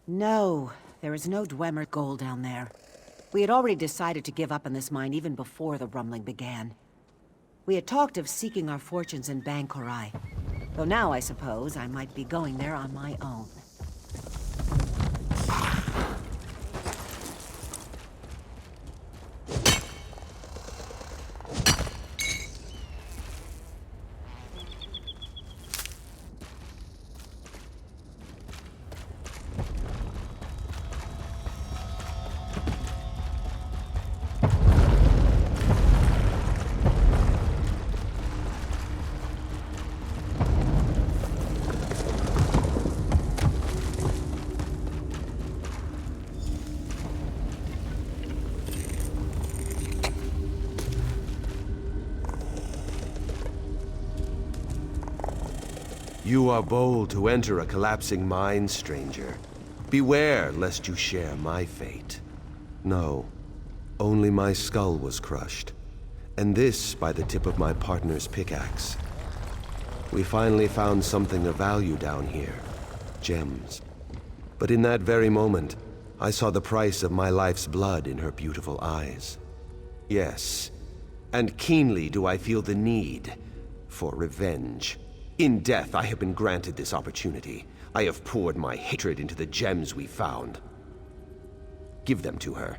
No, there is no Dwemer gold down there. We had already decided to give up on this mine even before the rumbling began. We had talked of seeking our fortunes in Bangkorai, though now I suppose I might be going there on my own. You are bold to enter a collapsing mine, stranger. Beware lest you share my fate. No, only my skull was crushed, and this by the tip of my partner's pickaxe. We finally found something of value down here, gems. But in that very moment, I saw the price of my life's blood in her beautiful eyes. Yes, and keenly do I feel the need for revenge. In death, I have been granted this opportunity. I have poured my hatred into the gems we found. Give them to her.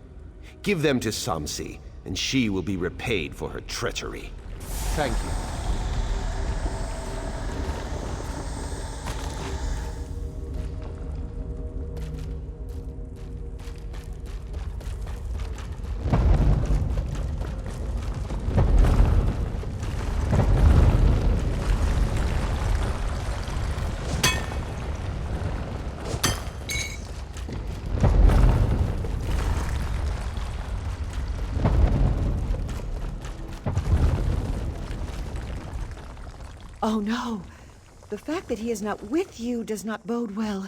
Give them to Samsi, and she will be repaid for her treachery. Thank you. Oh no! The fact that he is not with you does not bode well.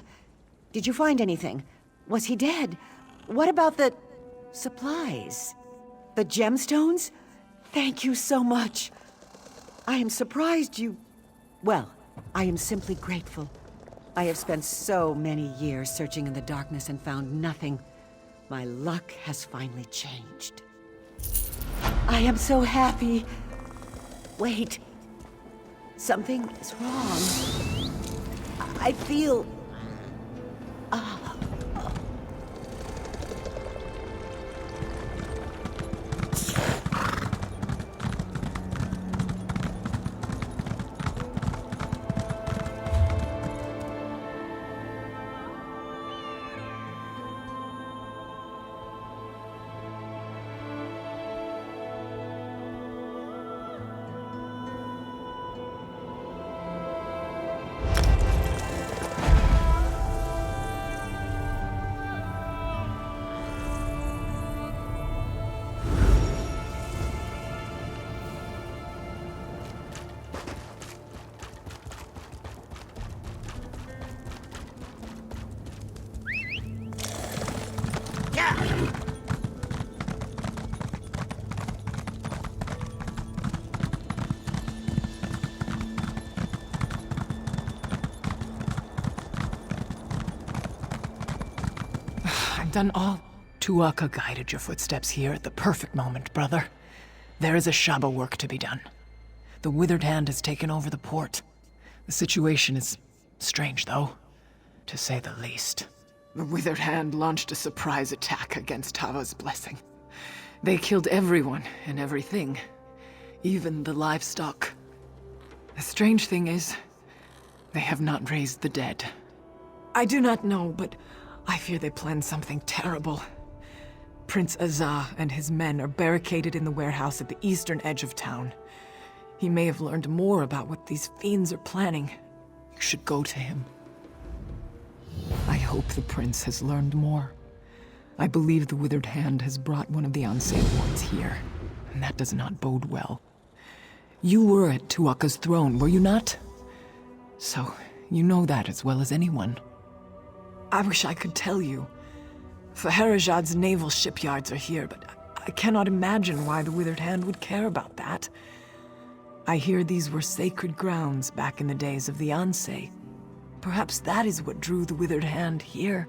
Did you find anything? Was he dead? What about the supplies? The gemstones? Thank you so much. I am surprised you... Well, I am simply grateful. I have spent so many years searching in the darkness and found nothing. My luck has finally changed. I am so happy. Wait. Something is wrong. I feel... Done all. Tuaka guided your footsteps here at the perfect moment, brother. There is a Shaba work to be done. The Withered Hand has taken over the port. The situation is strange, though, to say the least. The Withered Hand launched a surprise attack against Tava's blessing. They killed everyone and everything, even the livestock. The strange thing is, they have not raised the dead. I do not know, but I fear they planned something terrible. Prince Azah and his men are barricaded in the warehouse at the eastern edge of town. He may have learned more about what these fiends are planning. You should go to him. I hope the prince has learned more. I believe the Withered Hand has brought one of the Ansei wards here, and that does not bode well. You were at Tuaka's throne, were you not? So, you know that as well as anyone. I wish I could tell you. Faharajad's naval shipyards are here, but I cannot imagine why the Withered Hand would care about that. I hear these were sacred grounds back in the days of the Ansei. Perhaps that is what drew the Withered Hand here.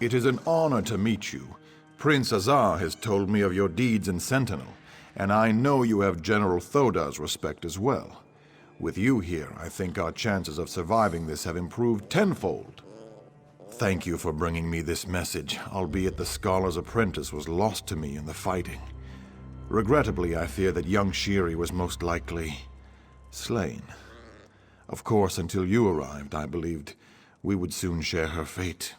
It is an honor to meet you. Prince Azar has told me of your deeds in Sentinel, and I know you have General Thoda's respect as well. With you here, I think our chances of surviving this have improved tenfold. Thank you for bringing me this message, albeit the Scholar's apprentice was lost to me in the fighting. Regrettably, I fear that young Shiri was most likely slain. Of course, until you arrived, I believed we would soon share her fate.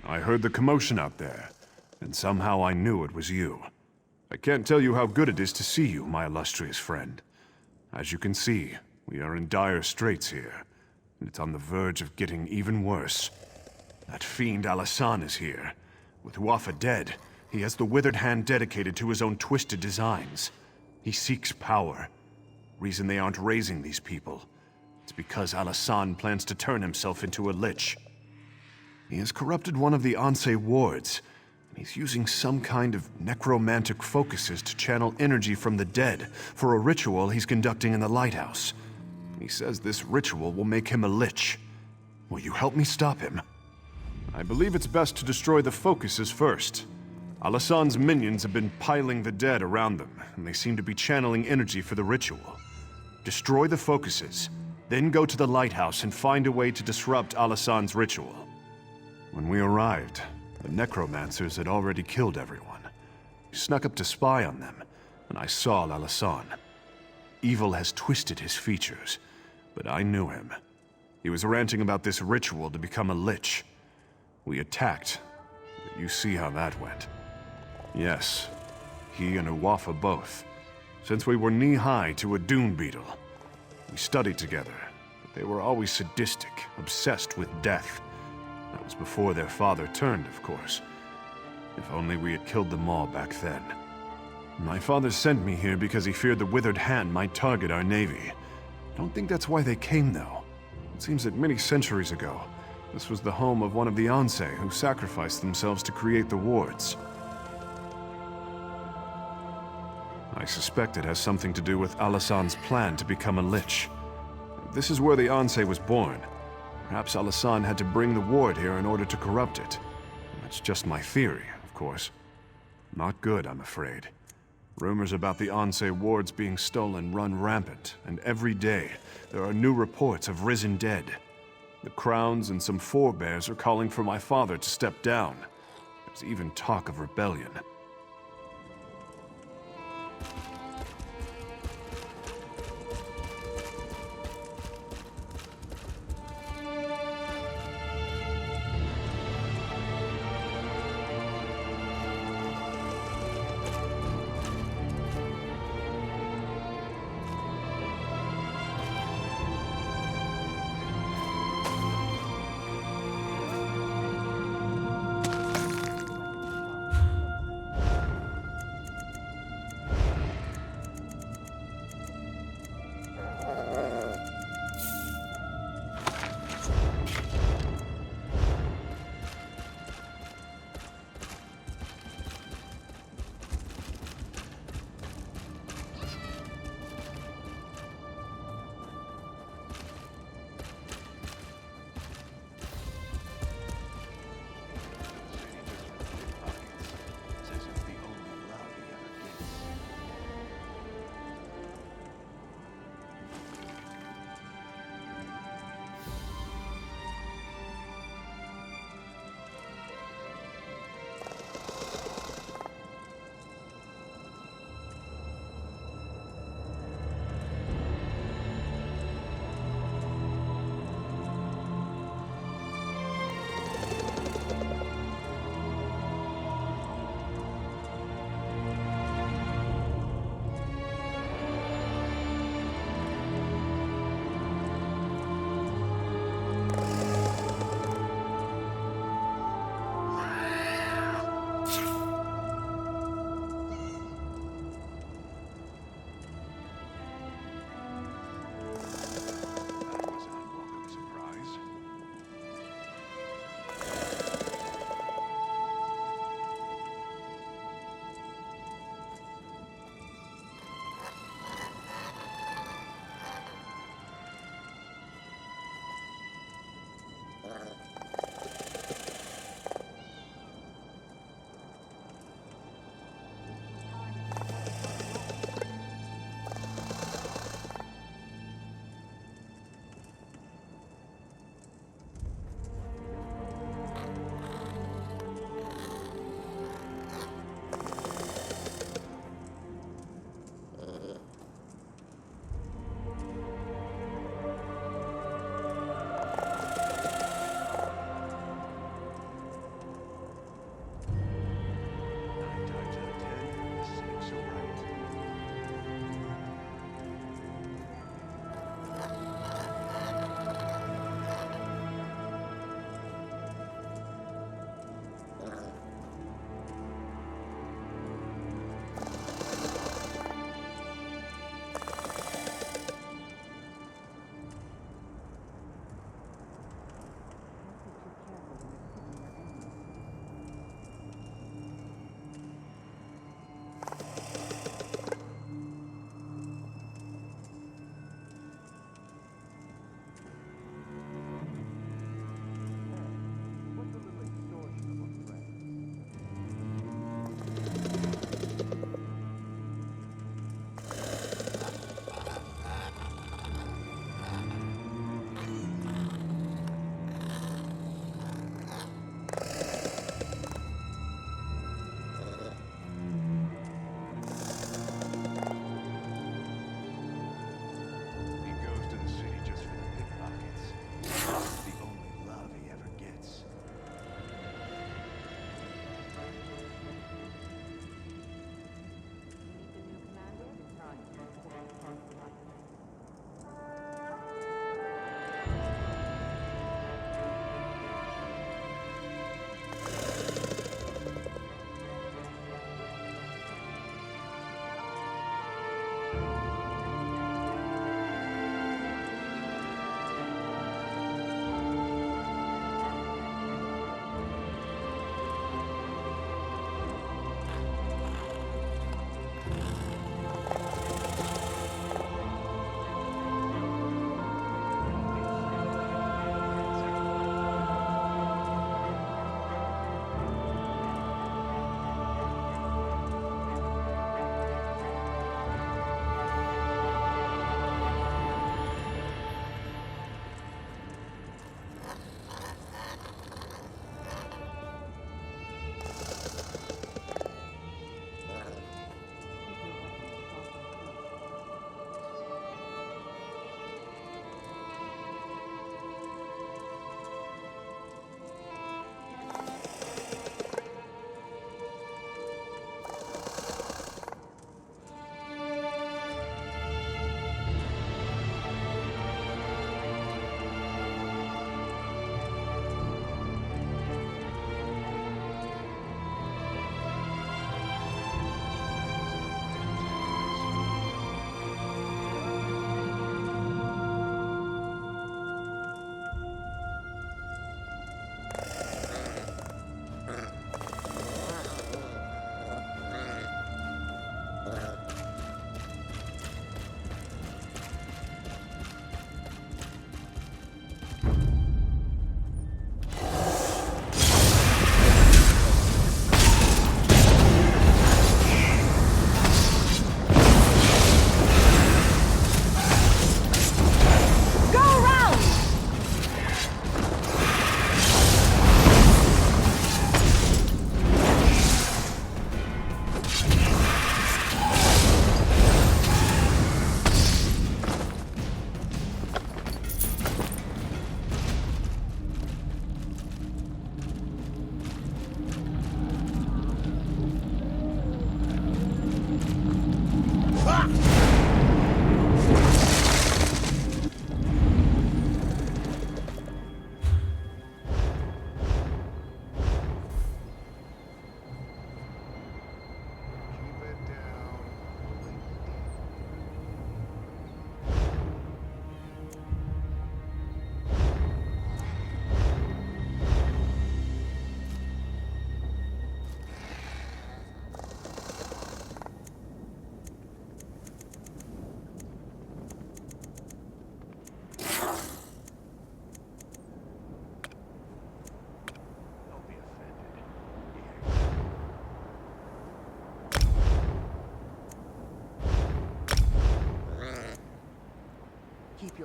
I heard the commotion out there, and somehow I knew it was you. I can't tell you how good it is to see you, my illustrious friend. As you can see, we are in dire straits here, and it's on the verge of getting even worse. That fiend Alasan is here. With Huafa dead, he has the withered hand dedicated to his own twisted designs. He seeks power. Reason they aren't raising these people. It's because Alasan plans to turn himself into a lich. He has corrupted one of the Anse wards, and he's using some kind of necromantic focuses to channel energy from the dead for a ritual he's conducting in the lighthouse. He says this ritual will make him a lich. Will you help me stop him? I believe it's best to destroy the focuses first. Alasan's minions have been piling the dead around them, and they seem to be channeling energy for the ritual. Destroy the focuses, then go to the lighthouse and find a way to disrupt Alasan's ritual. When we arrived, the necromancers had already killed everyone. We snuck up to spy on them, and I saw Alasan. Evil has twisted his features, but I knew him. He was ranting about this ritual to become a lich. We attacked, but you see how that went. Yes, he and Uwafa both. Since we were knee-high to a dune beetle. We studied together, but they were always sadistic, obsessed with death. That was before their father turned, of course. If only we had killed them all back then. My father sent me here because he feared the withered hand might target our navy. I don't think that's why they came, though. It seems that many centuries ago, this was the home of one of the Anse who sacrificed themselves to create the wards. I suspect it has something to do with Alasan's plan to become a lich. This is where the Anse was born. Perhaps Alasan had to bring the ward here in order to corrupt it. That's just my theory, of course. Not good, I'm afraid. Rumors about the Anse wards being stolen run rampant, and every day there are new reports of risen dead. The Crowns and some forebears are calling for my father to step down. There's even talk of rebellion.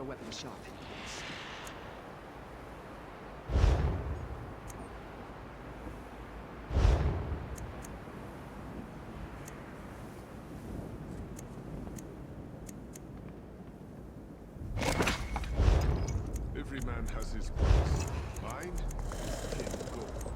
your weapon sharp. Every man has his price. Mine? 10 gold.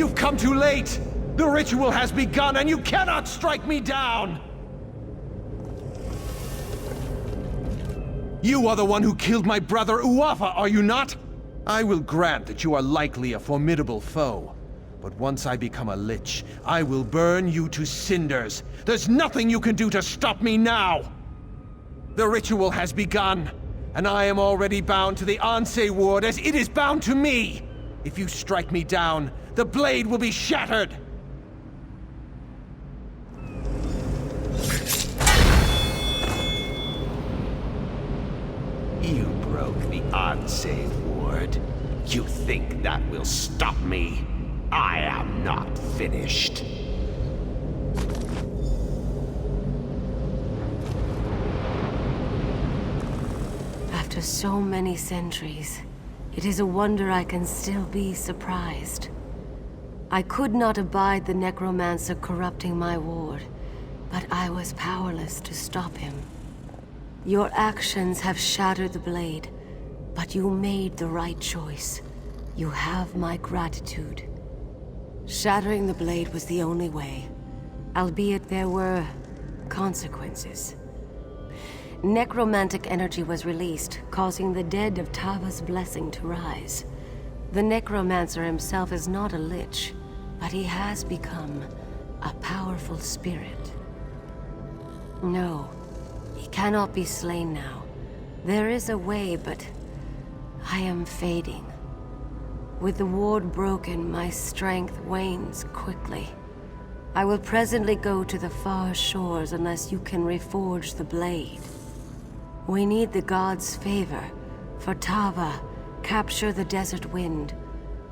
You've come too late! The ritual has begun, and you cannot strike me down! You are the one who killed my brother Uafa, are you not? I will grant that you are likely a formidable foe. But once I become a lich, I will burn you to cinders. There's nothing you can do to stop me now! The ritual has begun, and I am already bound to the Anse ward as it is bound to me! If you strike me down, the blade will be shattered! You broke the Anse ward. You think that will stop me? I am not finished. After so many centuries, it is a wonder I can still be surprised. I could not abide the necromancer corrupting my ward, but I was powerless to stop him. Your actions have shattered the blade, but you made the right choice. You have my gratitude. Shattering the blade was the only way, albeit there were consequences. Necromantic energy was released, causing the dead of Tava's blessing to rise. The necromancer himself is not a lich, but he has become a powerful spirit. No, he cannot be slain now. There is a way, but I am fading. With the ward broken, my strength wanes quickly. I will presently go to the far shores unless you can reforge the blade. We need the gods' favor. For Tava, capture the desert wind.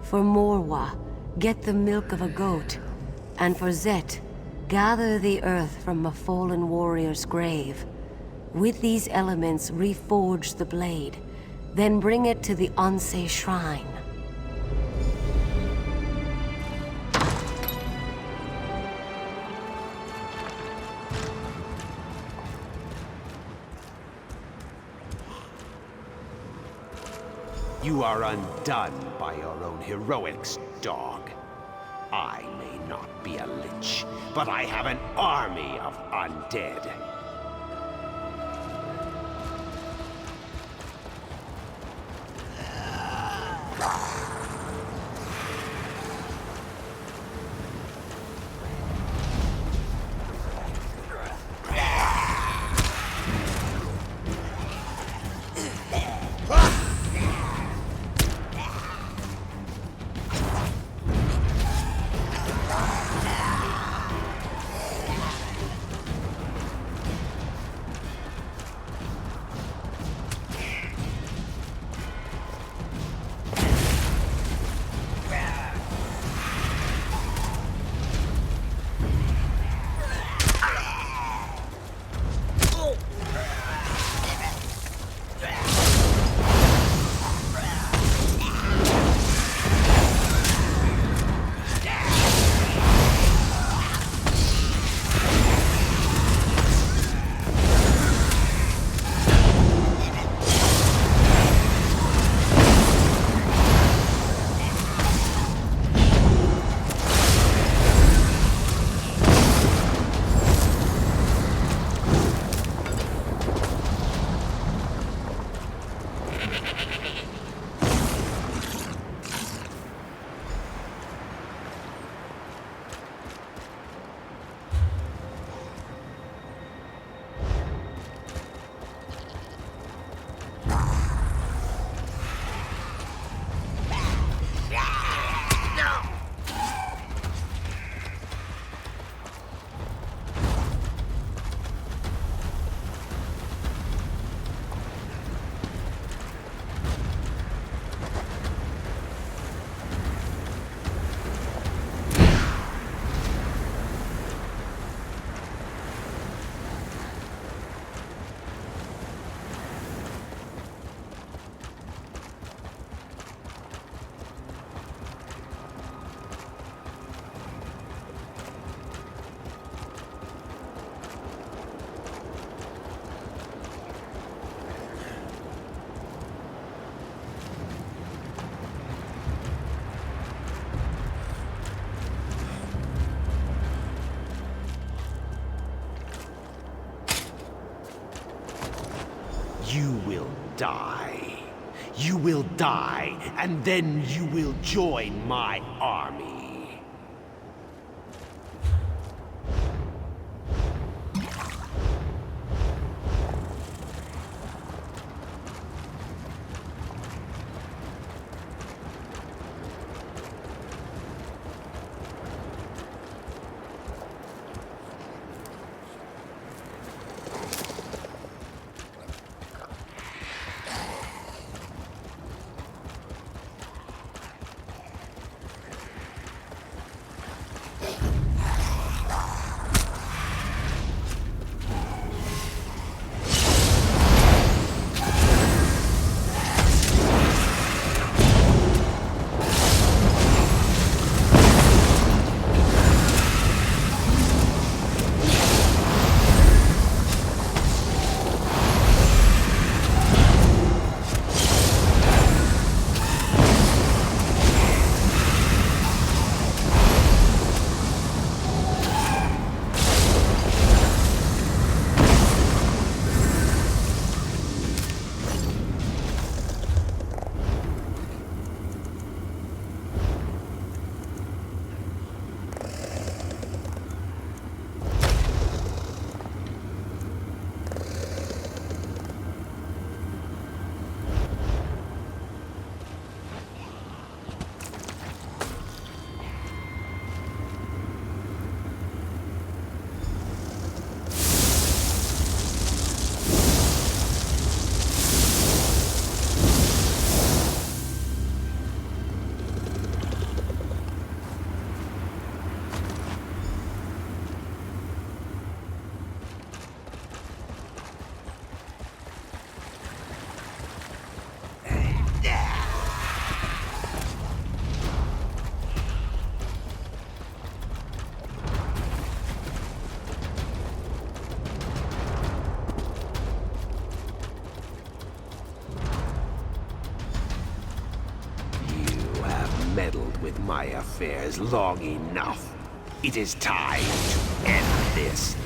For Morwa, get the milk of a goat. And for Zet, gather the earth from a fallen warrior's grave. With these elements, reforge the blade. Then bring it to the Anse shrine. You are undone by your own heroics, dog. I may not be a lich, but I have an army of undead. You will die. You will die, and then you will join my army. Meddled with my affairs long enough. It is time to end this.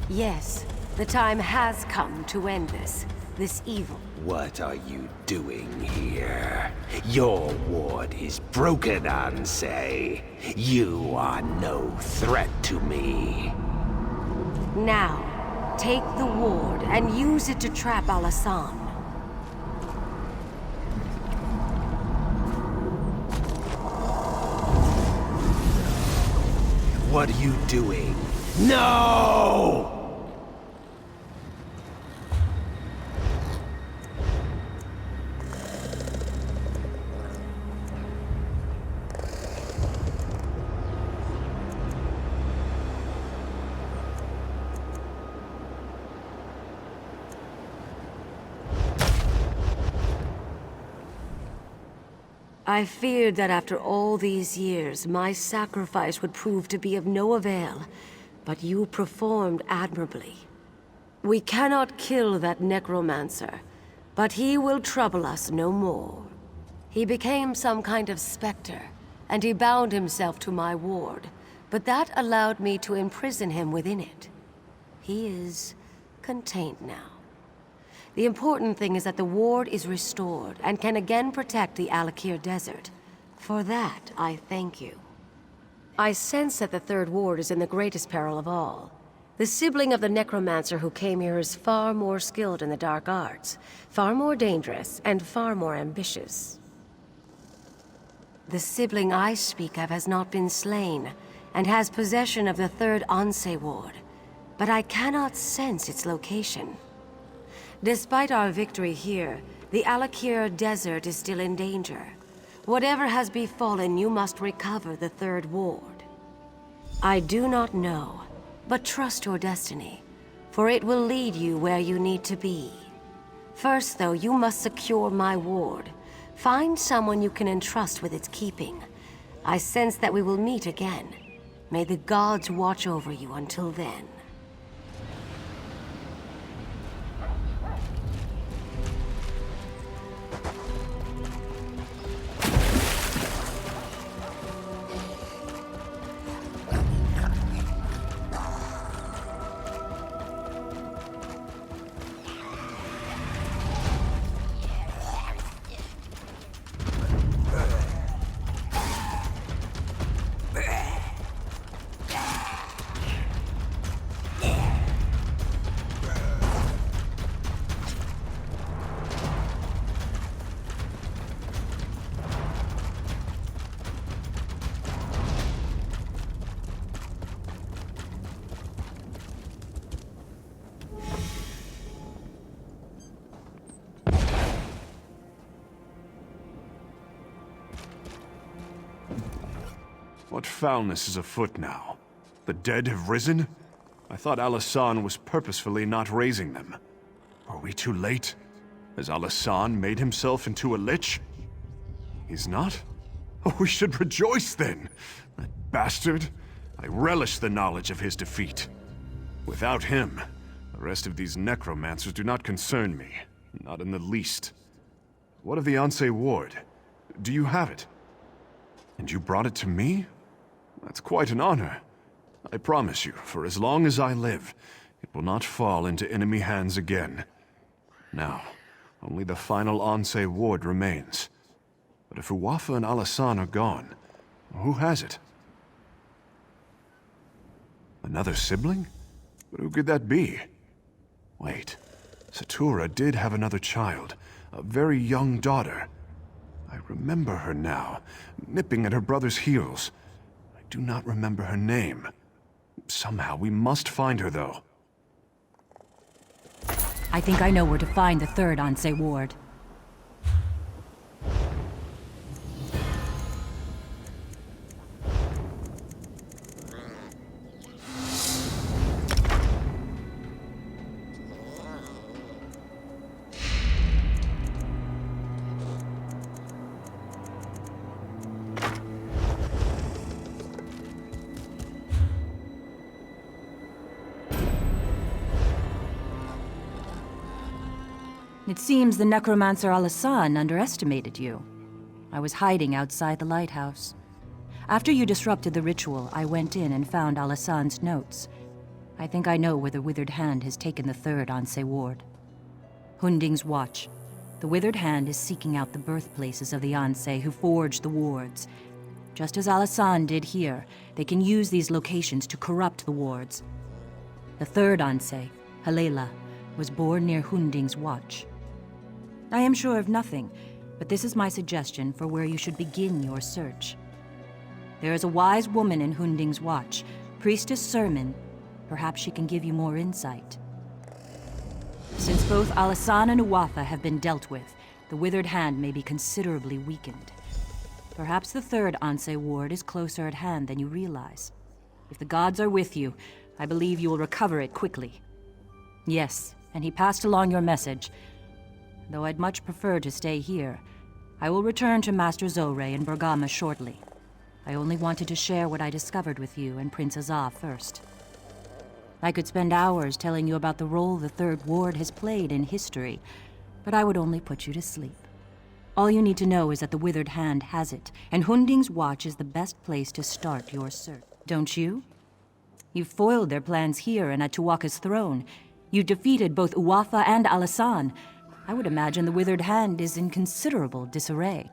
Yes, the time has come to end this evil. What are you doing here? Your ward is broken, Ansei. You are no threat to me. Now, take the ward and use it to trap Alasan. What are you doing? No! I feared that after all these years, my sacrifice would prove to be of no avail, but you performed admirably. We cannot kill that necromancer, but he will trouble us no more. He became some kind of specter, and he bound himself to my ward, but that allowed me to imprison him within it. He is contained now. The important thing is that the ward is restored and can again protect the Alakir Desert. For that, I thank you. I sense that the third ward is in the greatest peril of all. The sibling of the necromancer who came here is far more skilled in the dark arts, far more dangerous, and far more ambitious. The sibling I speak of has not been slain, and has possession of the third Ansei ward, but I cannot sense its location. Despite our victory here, the Alakir Desert is still in danger. Whatever has befallen, you must recover the third ward. I do not know, but trust your destiny, for it will lead you where you need to be. First, though, you must secure my ward. Find someone you can entrust with its keeping. I sense that we will meet again. May the gods watch over you until then. What foulness is afoot now? The dead have risen? I thought Alasan was purposefully not raising them. Are we too late? Has Alasan made himself into a lich? He's not? Oh, we should rejoice then! That bastard! I relish the knowledge of his defeat. Without him, the rest of these necromancers do not concern me. Not in the least. What of the Anse Ward? Do you have it? And you brought it to me? That's quite an honor. I promise you, for as long as I live, it will not fall into enemy hands again. Now, only the final Anse Ward remains. But if Uwafa and Alasan are gone, who has it? Another sibling? But who could that be? Wait, Satura did have another child, a very young daughter. I remember her now, nipping at her brother's heels. I do not remember her name. Somehow we must find her, though. I think I know where to find the third Anse Ward. It seems the necromancer Alasan underestimated you. I was hiding outside the lighthouse. After you disrupted the ritual, I went in and found Alasan's notes. I think I know where the Withered Hand has taken the third Anse Ward. Hunding's Watch. The Withered Hand is seeking out the birthplaces of the Anse who forged the wards. Just as Alasan did here, they can use these locations to corrupt the wards. The third Anse, Halela, was born near Hunding's Watch. I am sure of nothing, but this is my suggestion for where you should begin your search. There is a wise woman in Hunding's Watch, Priestess Sermon. Perhaps she can give you more insight. Since both Alasan and Uwafa have been dealt with, the Withered Hand may be considerably weakened. Perhaps the third Anse Ward is closer at hand than you realize. If the gods are with you, I believe you will recover it quickly. Yes, and he passed along your message. Though I'd much prefer to stay here, I will return to Master Zorre in Bergama shortly. I only wanted to share what I discovered with you and Prince Azah first. I could spend hours telling you about the role the Third Ward has played in history, but I would only put you to sleep. All you need to know is that the Withered Hand has it, and Hunding's Watch is the best place to start your search. Don't you? You've foiled their plans here and at Tuwaka's throne. You defeated both Uwafa and Alasan. I would imagine the Withered Hand is in considerable disarray.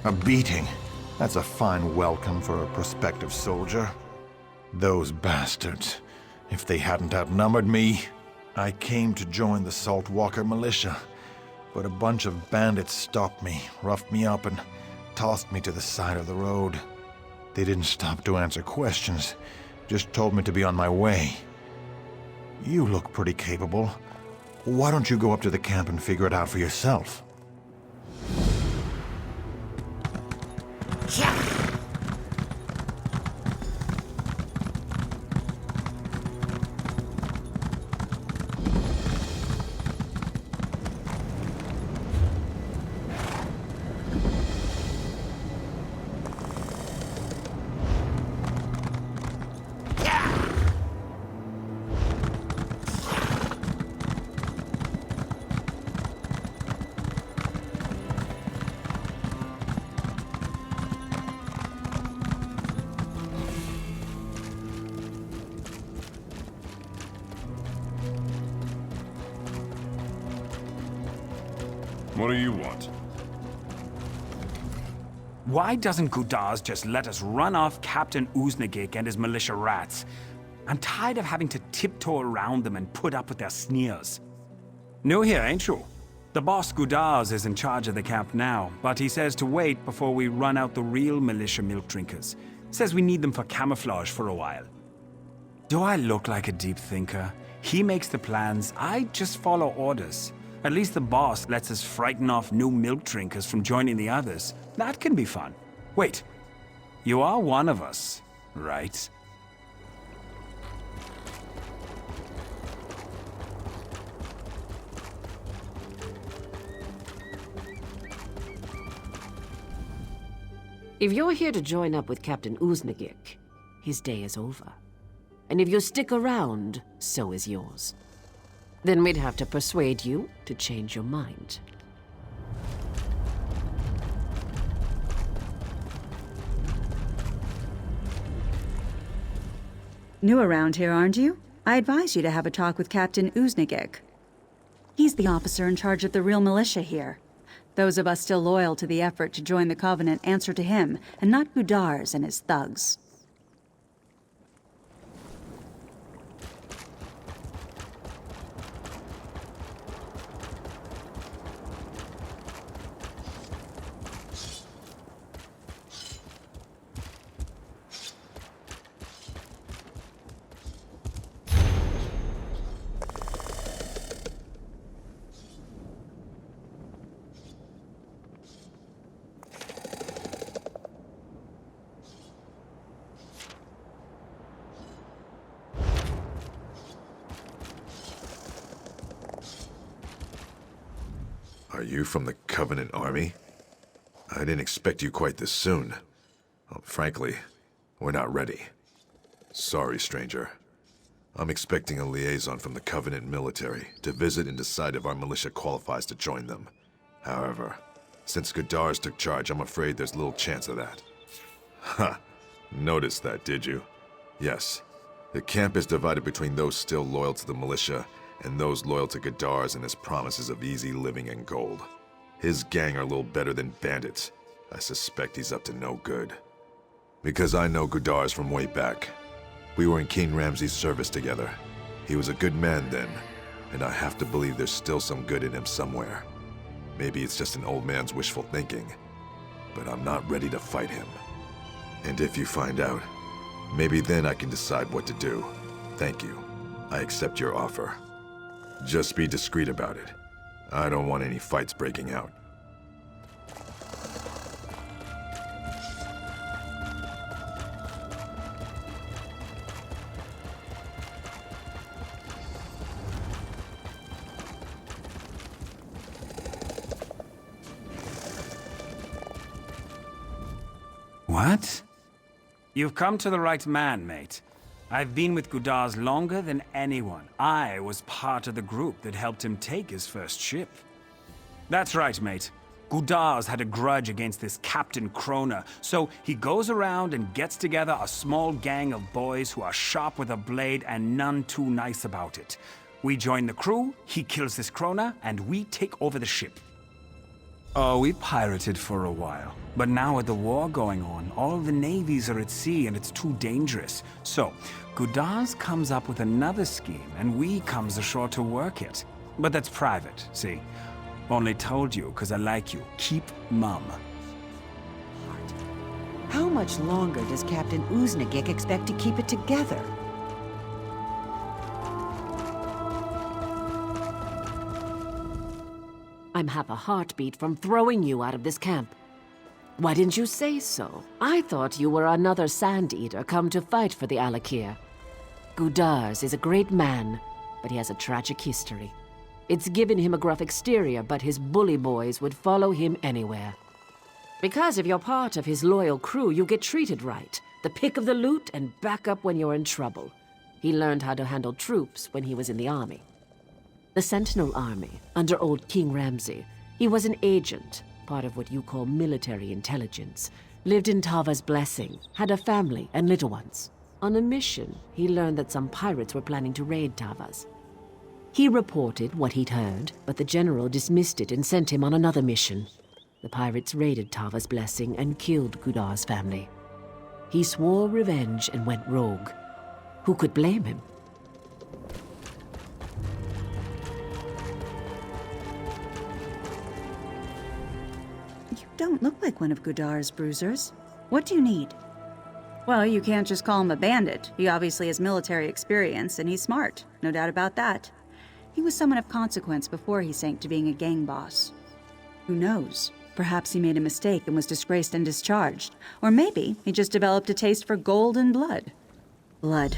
A beating? That's a fine welcome for a prospective soldier. Those bastards. If they hadn't outnumbered me, I came to join the Saltwalker militia. But a bunch of bandits stopped me, roughed me up, and tossed me to the side of the road. They didn't stop to answer questions, just told me to be on my way. You look pretty capable. Why don't you go up to the camp and figure it out for yourself? What do you want? Why doesn't Gudars just let us run off Captain Uznagik and his militia rats? I'm tired of having to tiptoe around them and put up with their sneers. New here, ain't you? The boss Gudars is in charge of the camp now, but he says to wait before we run out the real militia milk drinkers. Says we need them for camouflage for a while. Do I look like a deep thinker? He makes the plans, I just follow orders. At least the boss lets us frighten off new milk drinkers from joining the others. That can be fun. Wait, you are one of us, right? If you're here to join up with Captain Uznagik, his day is over. And if you stick around, so is yours. Then we'd have to persuade you to change your mind. New around here, aren't you? I advise you to have a talk with Captain Uznagik. He's the officer in charge of the real militia here. Those of us still loyal to the effort to join the Covenant answer to him, and not Gudars and his thugs. Are you from the Covenant Army? I didn't expect you quite this soon. Well, frankly, we're not ready. Sorry, stranger. I'm expecting a liaison from the Covenant military to visit and decide if our militia qualifies to join them. However, since Gudars took charge, I'm afraid there's little chance of that. Ha! Noticed that, did you? Yes. The camp is divided between those still loyal to the militia and those loyal to Gudars and his promises of easy living and gold. His gang are a little better than bandits. I suspect he's up to no good. Because I know Gudars from way back. We were in King Ramses' service together. He was a good man then, and I have to believe there's still some good in him somewhere. Maybe it's just an old man's wishful thinking, but I'm not ready to fight him. And if you find out, maybe then I can decide what to do. Thank you. I accept your offer. Just be discreet about it. I don't want any fights breaking out. What? You've come to the right man, mate. I've been with Gudars longer than anyone. I was part of the group that helped him take his first ship. That's right, mate. Gudars had a grudge against this Captain Krona, so he goes around and gets together a small gang of boys who are sharp with a blade and none too nice about it. We join the crew, he kills this Krona, and we take over the ship. Oh, we pirated for a while. But now with the war going on, all of the navies are at sea and it's too dangerous. So, Gudaz comes up with another scheme and we comes ashore to work it. But that's private, see? Only told you because I like you. Keep mum. How much longer does Captain Uznagik expect to keep it together? I'm half a heartbeat from throwing you out of this camp. Why didn't you say so? I thought you were another Sand Eater come to fight for the Alakir. Gudaz is a great man, but he has a tragic history. It's given him a gruff exterior, but his bully boys would follow him anywhere. Because if you're part of his loyal crew, you get treated right. The pick of the loot and back up when you're in trouble. He learned how to handle troops when he was in the army. The Sentinel Army, under old King Ramsay. He was an agent, part of what you call military intelligence. Lived in Tava's Blessing, had a family and little ones. On a mission, he learned that some pirates were planning to raid Tava's. He reported what he'd heard, but the general dismissed it and sent him on another mission. The pirates raided Tava's Blessing and killed Gudaz's family. He swore revenge and went rogue. Who could blame him? You don't look like one of Gudar's bruisers. What do you need? Well, you can't just call him a bandit. He obviously has military experience, and he's smart. No doubt about that. He was someone of consequence before he sank to being a gang boss. Who knows? Perhaps he made a mistake and was disgraced and discharged. Or maybe he just developed a taste for gold and blood. Blood.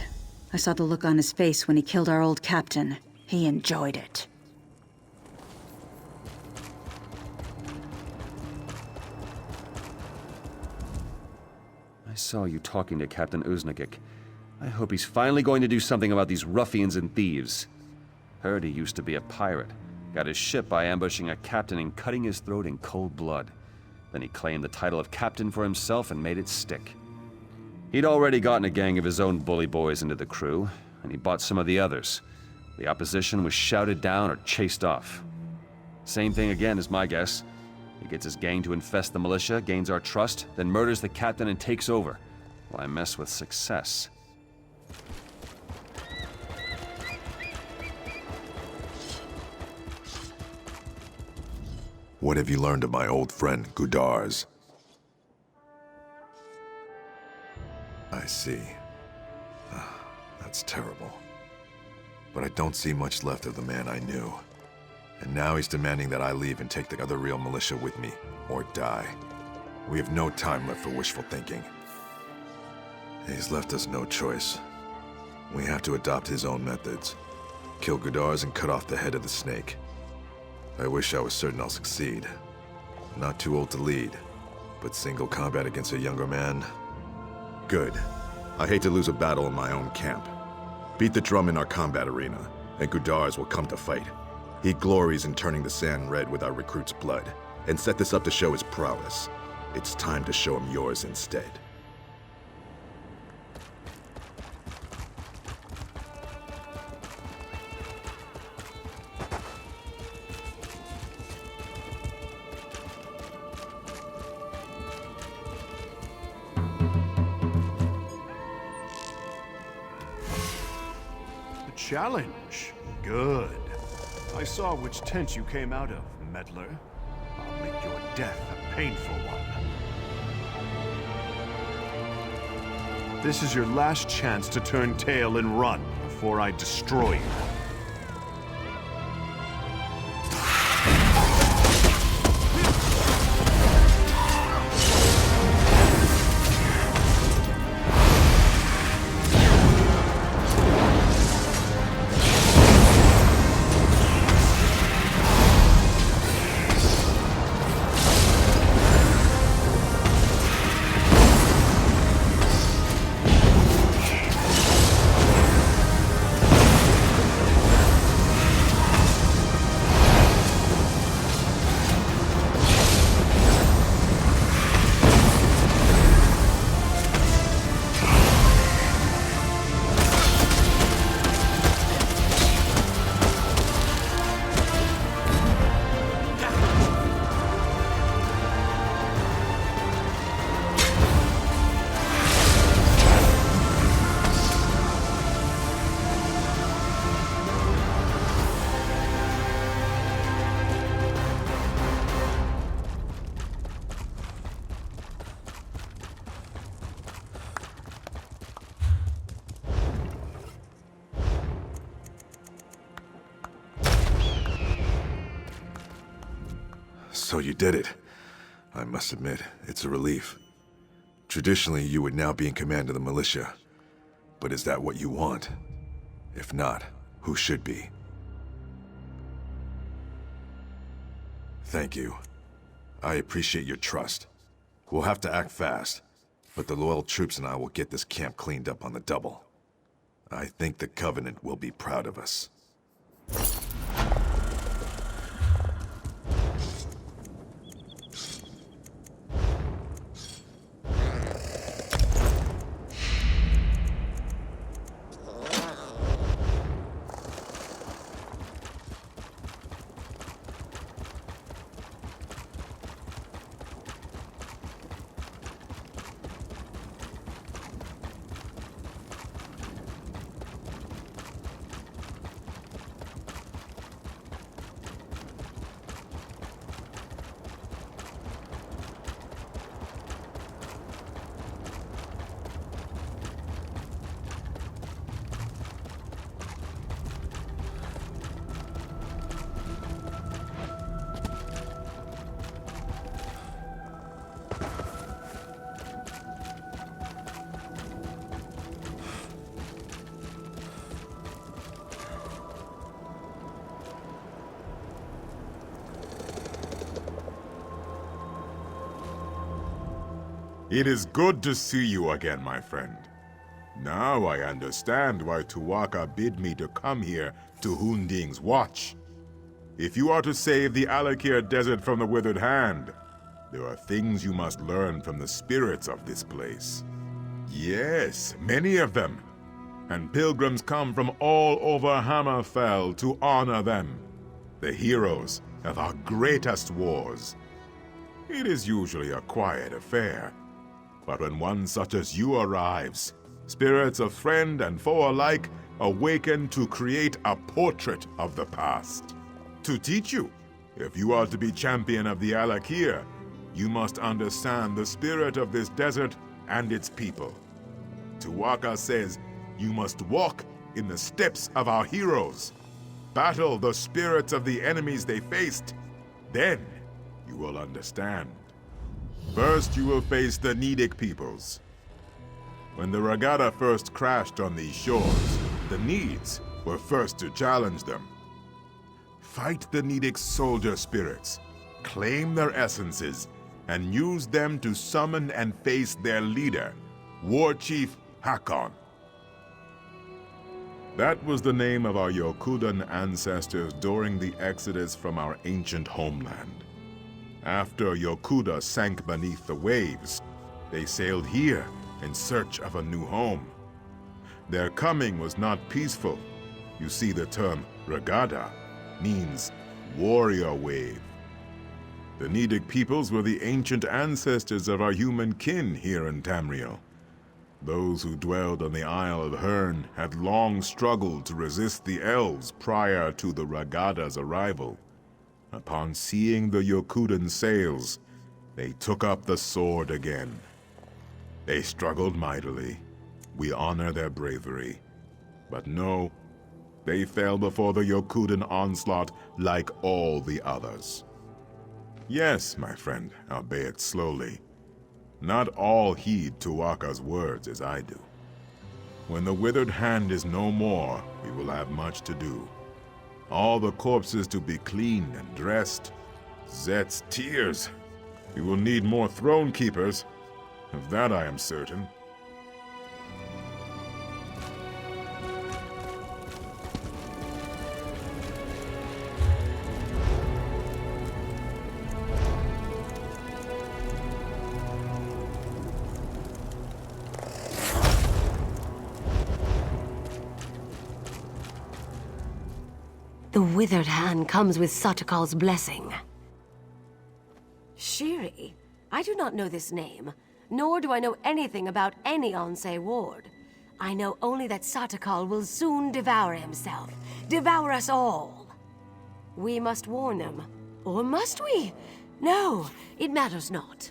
I saw the look on his face when he killed our old captain. He enjoyed it. I saw you talking to Captain Uznagik. I hope he's finally going to do something about these ruffians and thieves. Heard he used to be a pirate. Got his ship by ambushing a captain and cutting his throat in cold blood. Then he claimed the title of captain for himself and made it stick. He'd already gotten a gang of his own bully boys into the crew, and he bought some of the others. The opposition was shouted down or chased off. Same thing again is my guess. He gets his gang to infest the militia, gains our trust, then murders the captain and takes over. Well, I mess with success. What have you learned of my old friend, Gudaz? I see. That's terrible. But I don't see much left of the man I knew. And now he's demanding that I leave and take the other real militia with me, or die. We have no time left for wishful thinking. He's left us no choice. We have to adopt his own methods. Kill Gudaz and cut off the head of the snake. I wish I was certain I'll succeed. Not too old to lead, but single combat against a younger man? Good. I hate to lose a battle in my own camp. Beat the drum in our combat arena, and Gudaz will come to fight. He glories in turning the sand red with our recruits' blood, and set this up to show his prowess. It's time to show him yours instead. Challenge. Good. I saw which tent you came out of, meddler. I'll make your death a painful one. This is your last chance to turn tail and run before I destroy you. So you did it. I must admit, it's a relief. Traditionally, you would now be in command of the militia. But is that what you want? If not, who should be? Thank you. I appreciate your trust. We'll have to act fast, but the loyal troops and I will get this camp cleaned up on the double. I think the Covenant will be proud of us. It is good to see you again, my friend. Now I understand why Tuwaka bid me to come here to Hunding's watch. If you are to save the Alakir Desert from the Withered Hand, there are things you must learn from the spirits of this place. Yes, many of them. And pilgrims come from all over Hammerfell to honor them, the heroes of our greatest wars. It is usually a quiet affair. But when one such as you arrives, spirits of friend and foe alike awaken to create a portrait of the past. To teach you, if you are to be champion of the Alakir, you must understand the spirit of this desert and its people. Tuwaka says you must walk in the steps of our heroes, battle the spirits of the enemies they faced. Then you will understand. First, you will face the Nidic peoples. When the Regatta first crashed on these shores, the Needs were first to challenge them. Fight the Nidic soldier spirits, claim their essences, and use them to summon and face their leader, War Chief Hakon. That was the name of our Yokudan ancestors during the exodus from our ancient homeland. After Yokuda sank beneath the waves, they sailed here in search of a new home. Their coming was not peaceful. You see, the term Regatta means warrior wave. The Nidic peoples were the ancient ancestors of our human kin here in Tamriel. Those who dwelled on the Isle of Hern had long struggled to resist the elves prior to the Regatta's arrival. Upon seeing the Yokudan sails, they took up the sword again. They struggled mightily. We honor their bravery. But no, they fell before the Yokudan onslaught like all the others. Yes, my friend, albeit slowly. Not all heed Tuwaka's words as I do. When the Withered Hand is no more, we will have much to do. All the corpses to be cleaned and dressed. Zet's tears. We will need more throne keepers. Of that I am certain. The Withered Hand comes with Satakal's blessing. Shiri? I do not know this name, nor do I know anything about any Onse ward. I know only that Satakal will soon devour himself, devour us all. We must warn them. Or must we? No, it matters not.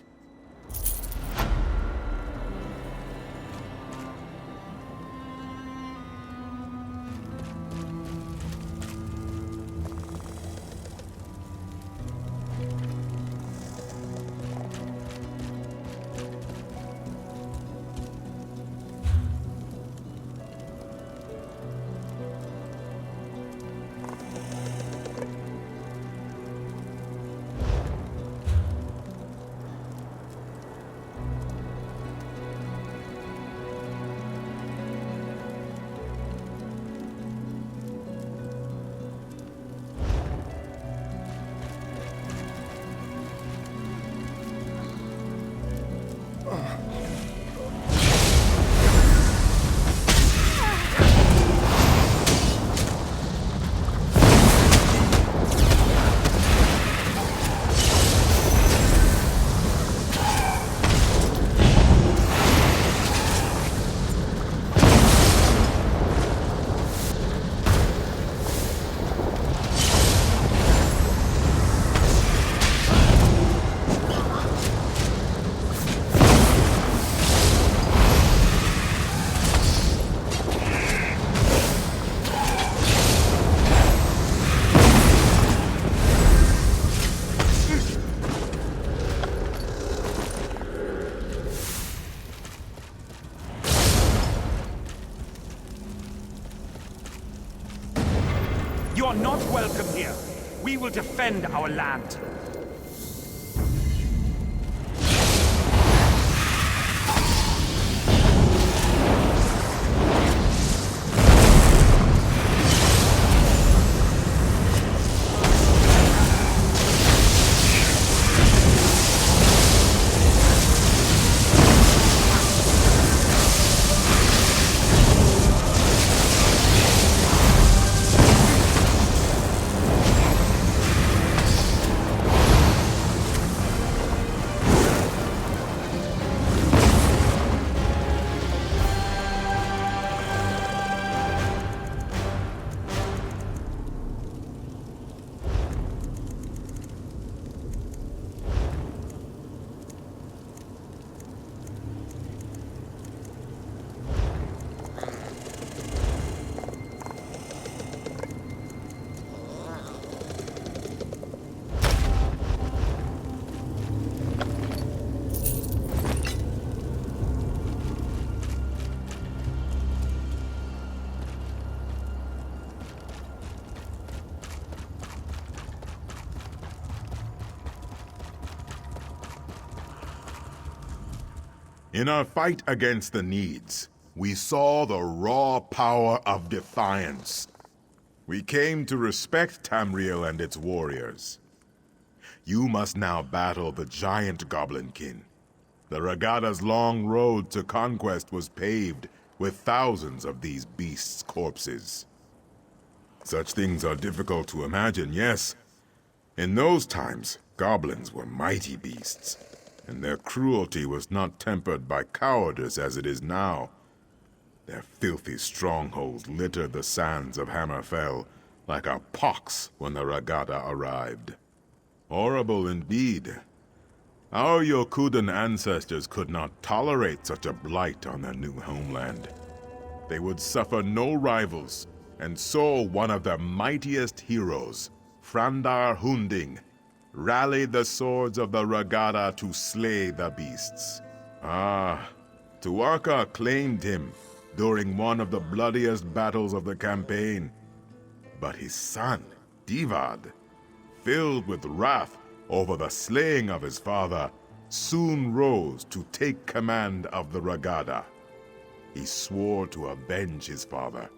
are not welcome here. We will defend our land. In our fight against the Needs, we saw the raw power of defiance. We came to respect Tamriel and its warriors. You must now battle the giant Goblinkin. The Regada's long road to conquest was paved with thousands of these beasts' corpses. Such things are difficult to imagine, yes. In those times, goblins were mighty beasts, and their cruelty was not tempered by cowardice as it is now. Their filthy strongholds littered the sands of Hammerfell like a pox when the Regada arrived. Horrible indeed. Our Yokudan ancestors could not tolerate such a blight on their new homeland. They would suffer no rivals, and so one of their mightiest heroes, Frandar Hunding, rallied the swords of the Regada to slay the beasts. Tuatha claimed him during one of the bloodiest battles of the campaign. But his son, Divad, filled with wrath over the slaying of his father, soon rose to take command of the Regada. He swore to avenge his father,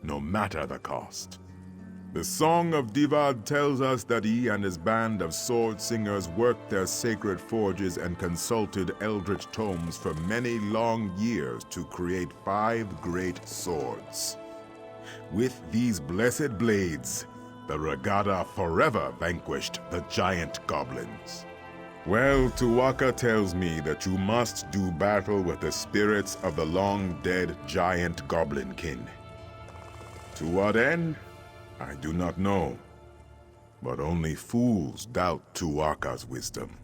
no matter the cost. The Song of Divad tells us that he and his band of sword singers worked their sacred forges and consulted eldritch tomes for many long years to create 5 great swords. With these blessed blades, the Regada forever vanquished the giant goblins. Well, Tuatha tells me that you must do battle with the spirits of the long-dead giant Goblinkin. To what end? I do not know, but only fools doubt Tuatha's wisdom.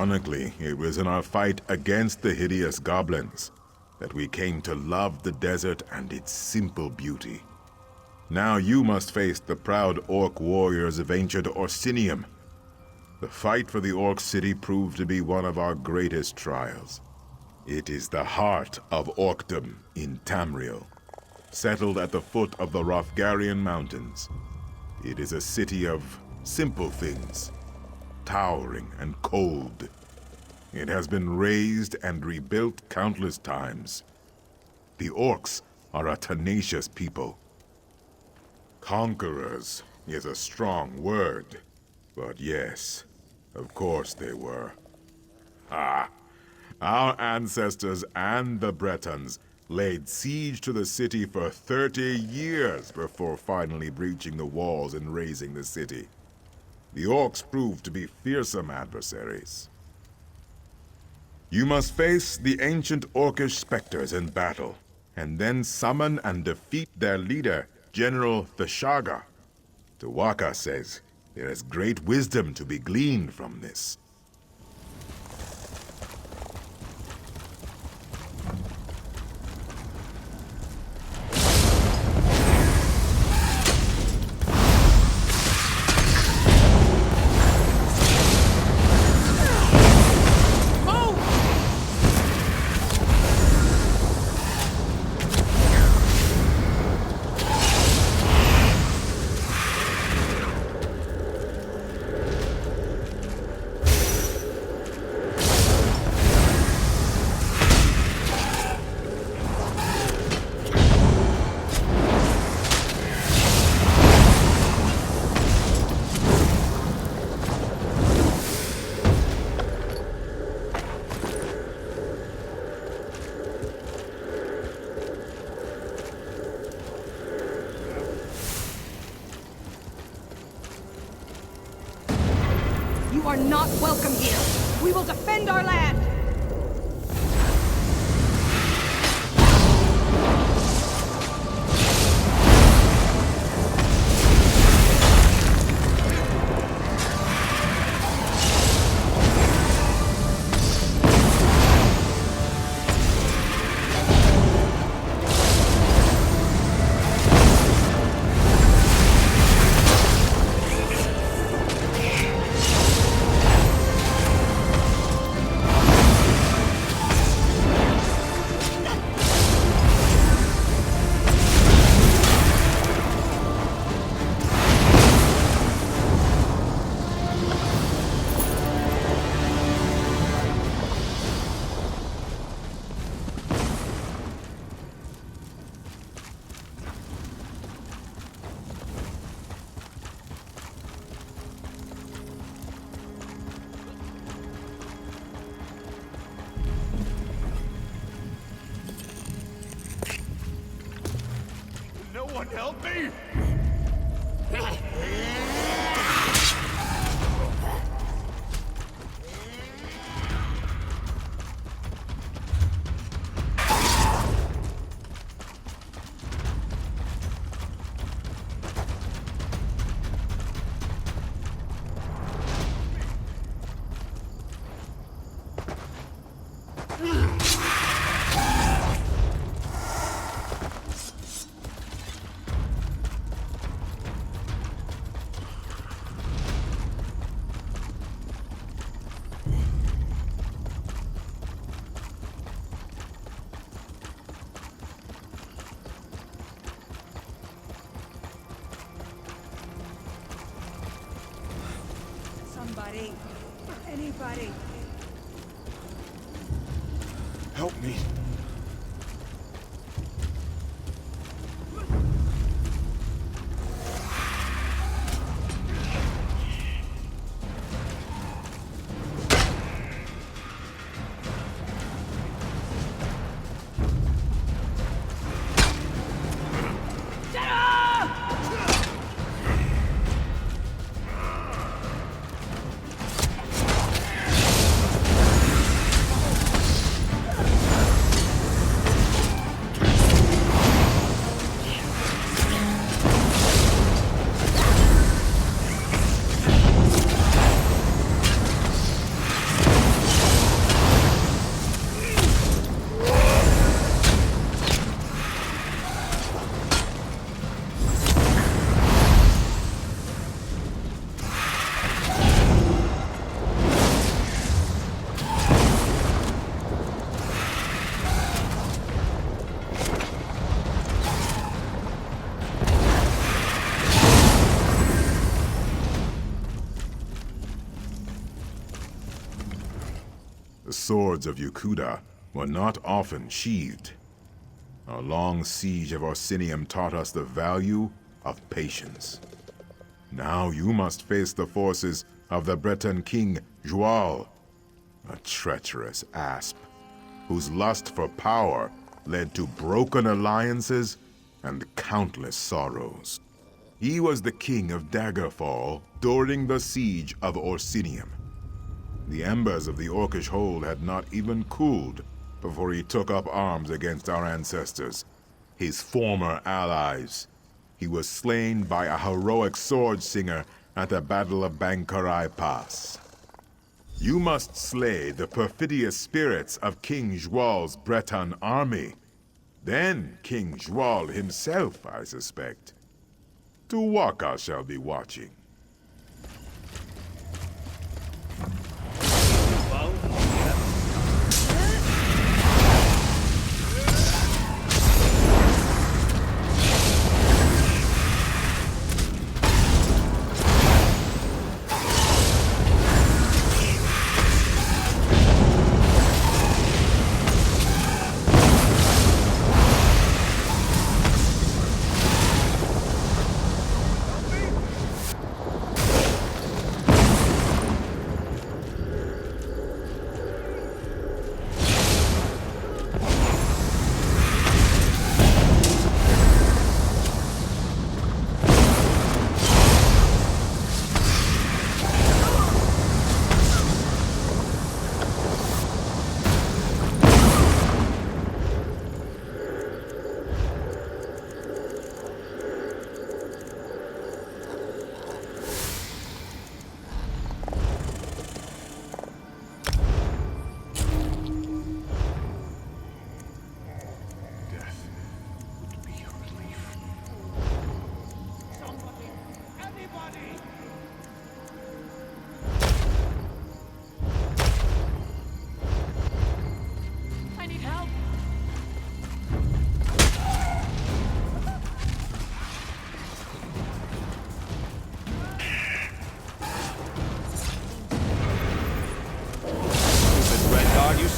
Ironically, it was in our fight against the hideous goblins that we came to love the desert and its simple beauty. Now you must face the proud orc warriors of ancient Orsinium. The fight for the orc city proved to be one of our greatest trials. It is the heart of orcdom in Tamriel, settled at the foot of the Rothgarian Mountains. It is a city of simple things, towering and cold. It has been razed and rebuilt countless times. The orcs are a tenacious people. Conquerors is a strong word, but yes, of course they were. Our ancestors and the Bretons laid siege to the city for 30 years before finally breaching the walls and razing the city. The orcs proved to be fearsome adversaries. You must face the ancient orcish specters in battle, and then summon and defeat their leader, General Thashaga. Tuwaka says there is great wisdom to be gleaned from this. You are not welcome here. We will defend our land. No one help me! Somebody. Anybody. Help me. swords of Yukuda were not often sheathed. A long siege of Orsinium taught us the value of patience. Now you must face the forces of the Breton king, Joal, a treacherous asp, whose lust for power led to broken alliances and countless sorrows. He was the king of Daggerfall during the siege of Orsinium. The embers of the Orcish hold had not even cooled before he took up arms against our ancestors, his former allies. He was slain by a heroic sword singer at the Battle of Bankarai Pass. You must slay the perfidious spirits of King Joal's Breton army. Then King Joal himself, I suspect. Tuwaka shall be watching.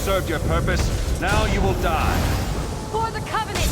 Served your purpose. Now you will die. For the Covenant!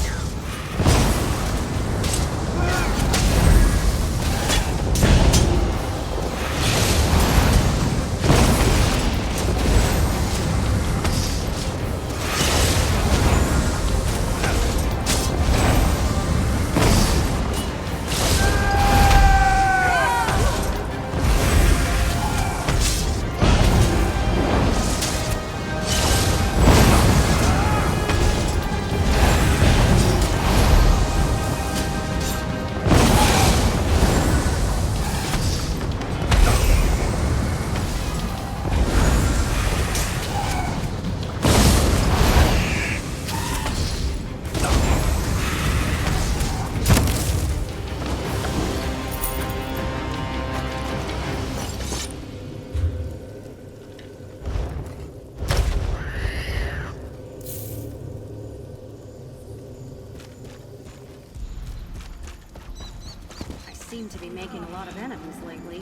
Seem to be making a lot of enemies lately.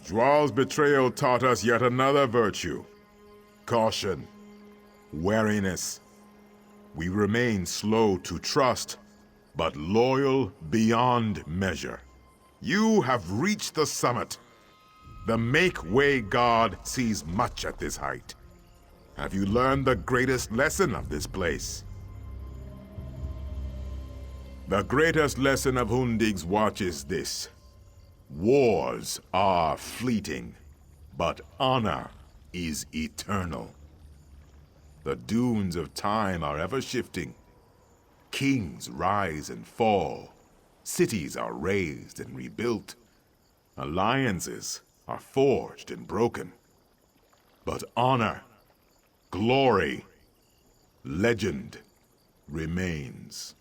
Joal's betrayal taught us yet another virtue. Caution. Wariness. We remain slow to trust, but loyal beyond measure. You have reached the summit. The Make-Way God sees much at this height. Have you learned the greatest lesson of this place? The greatest lesson of Hundig's watch is this. Wars are fleeting, but honor is eternal. The dunes of time are ever shifting. Kings rise and fall. Cities are raised and rebuilt. Alliances are forged and broken. But honor, glory, legend remains.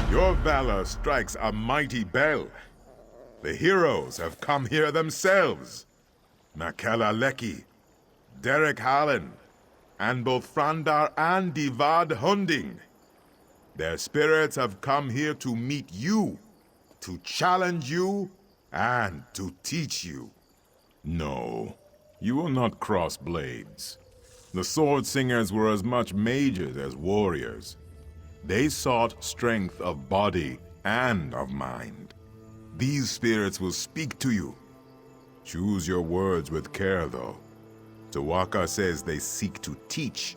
Your valor strikes a mighty bell. The heroes have come here themselves. Makela Leki, Derek Hallen, and both Frandar and Divad Hunding. Their spirits have come here to meet you, to challenge you, and to teach you. No, you will not cross blades. The Sword Singers were as much mages as warriors. They sought strength of body and of mind. These spirits will speak to you. Choose your words with care, though. Tawaka says they seek to teach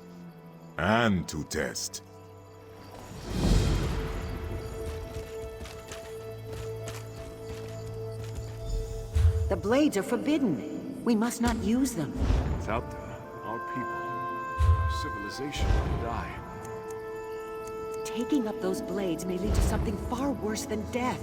and to test. The blades are forbidden. We must not use them. Without them, our people, our civilization will die. Taking up those blades may lead to something far worse than death.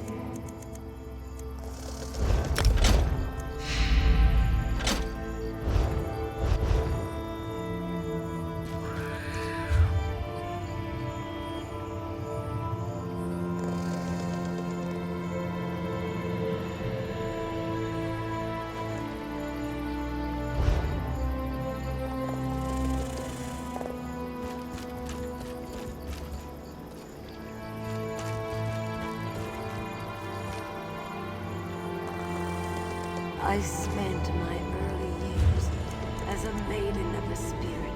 I spent my early years as a maiden of the spirit.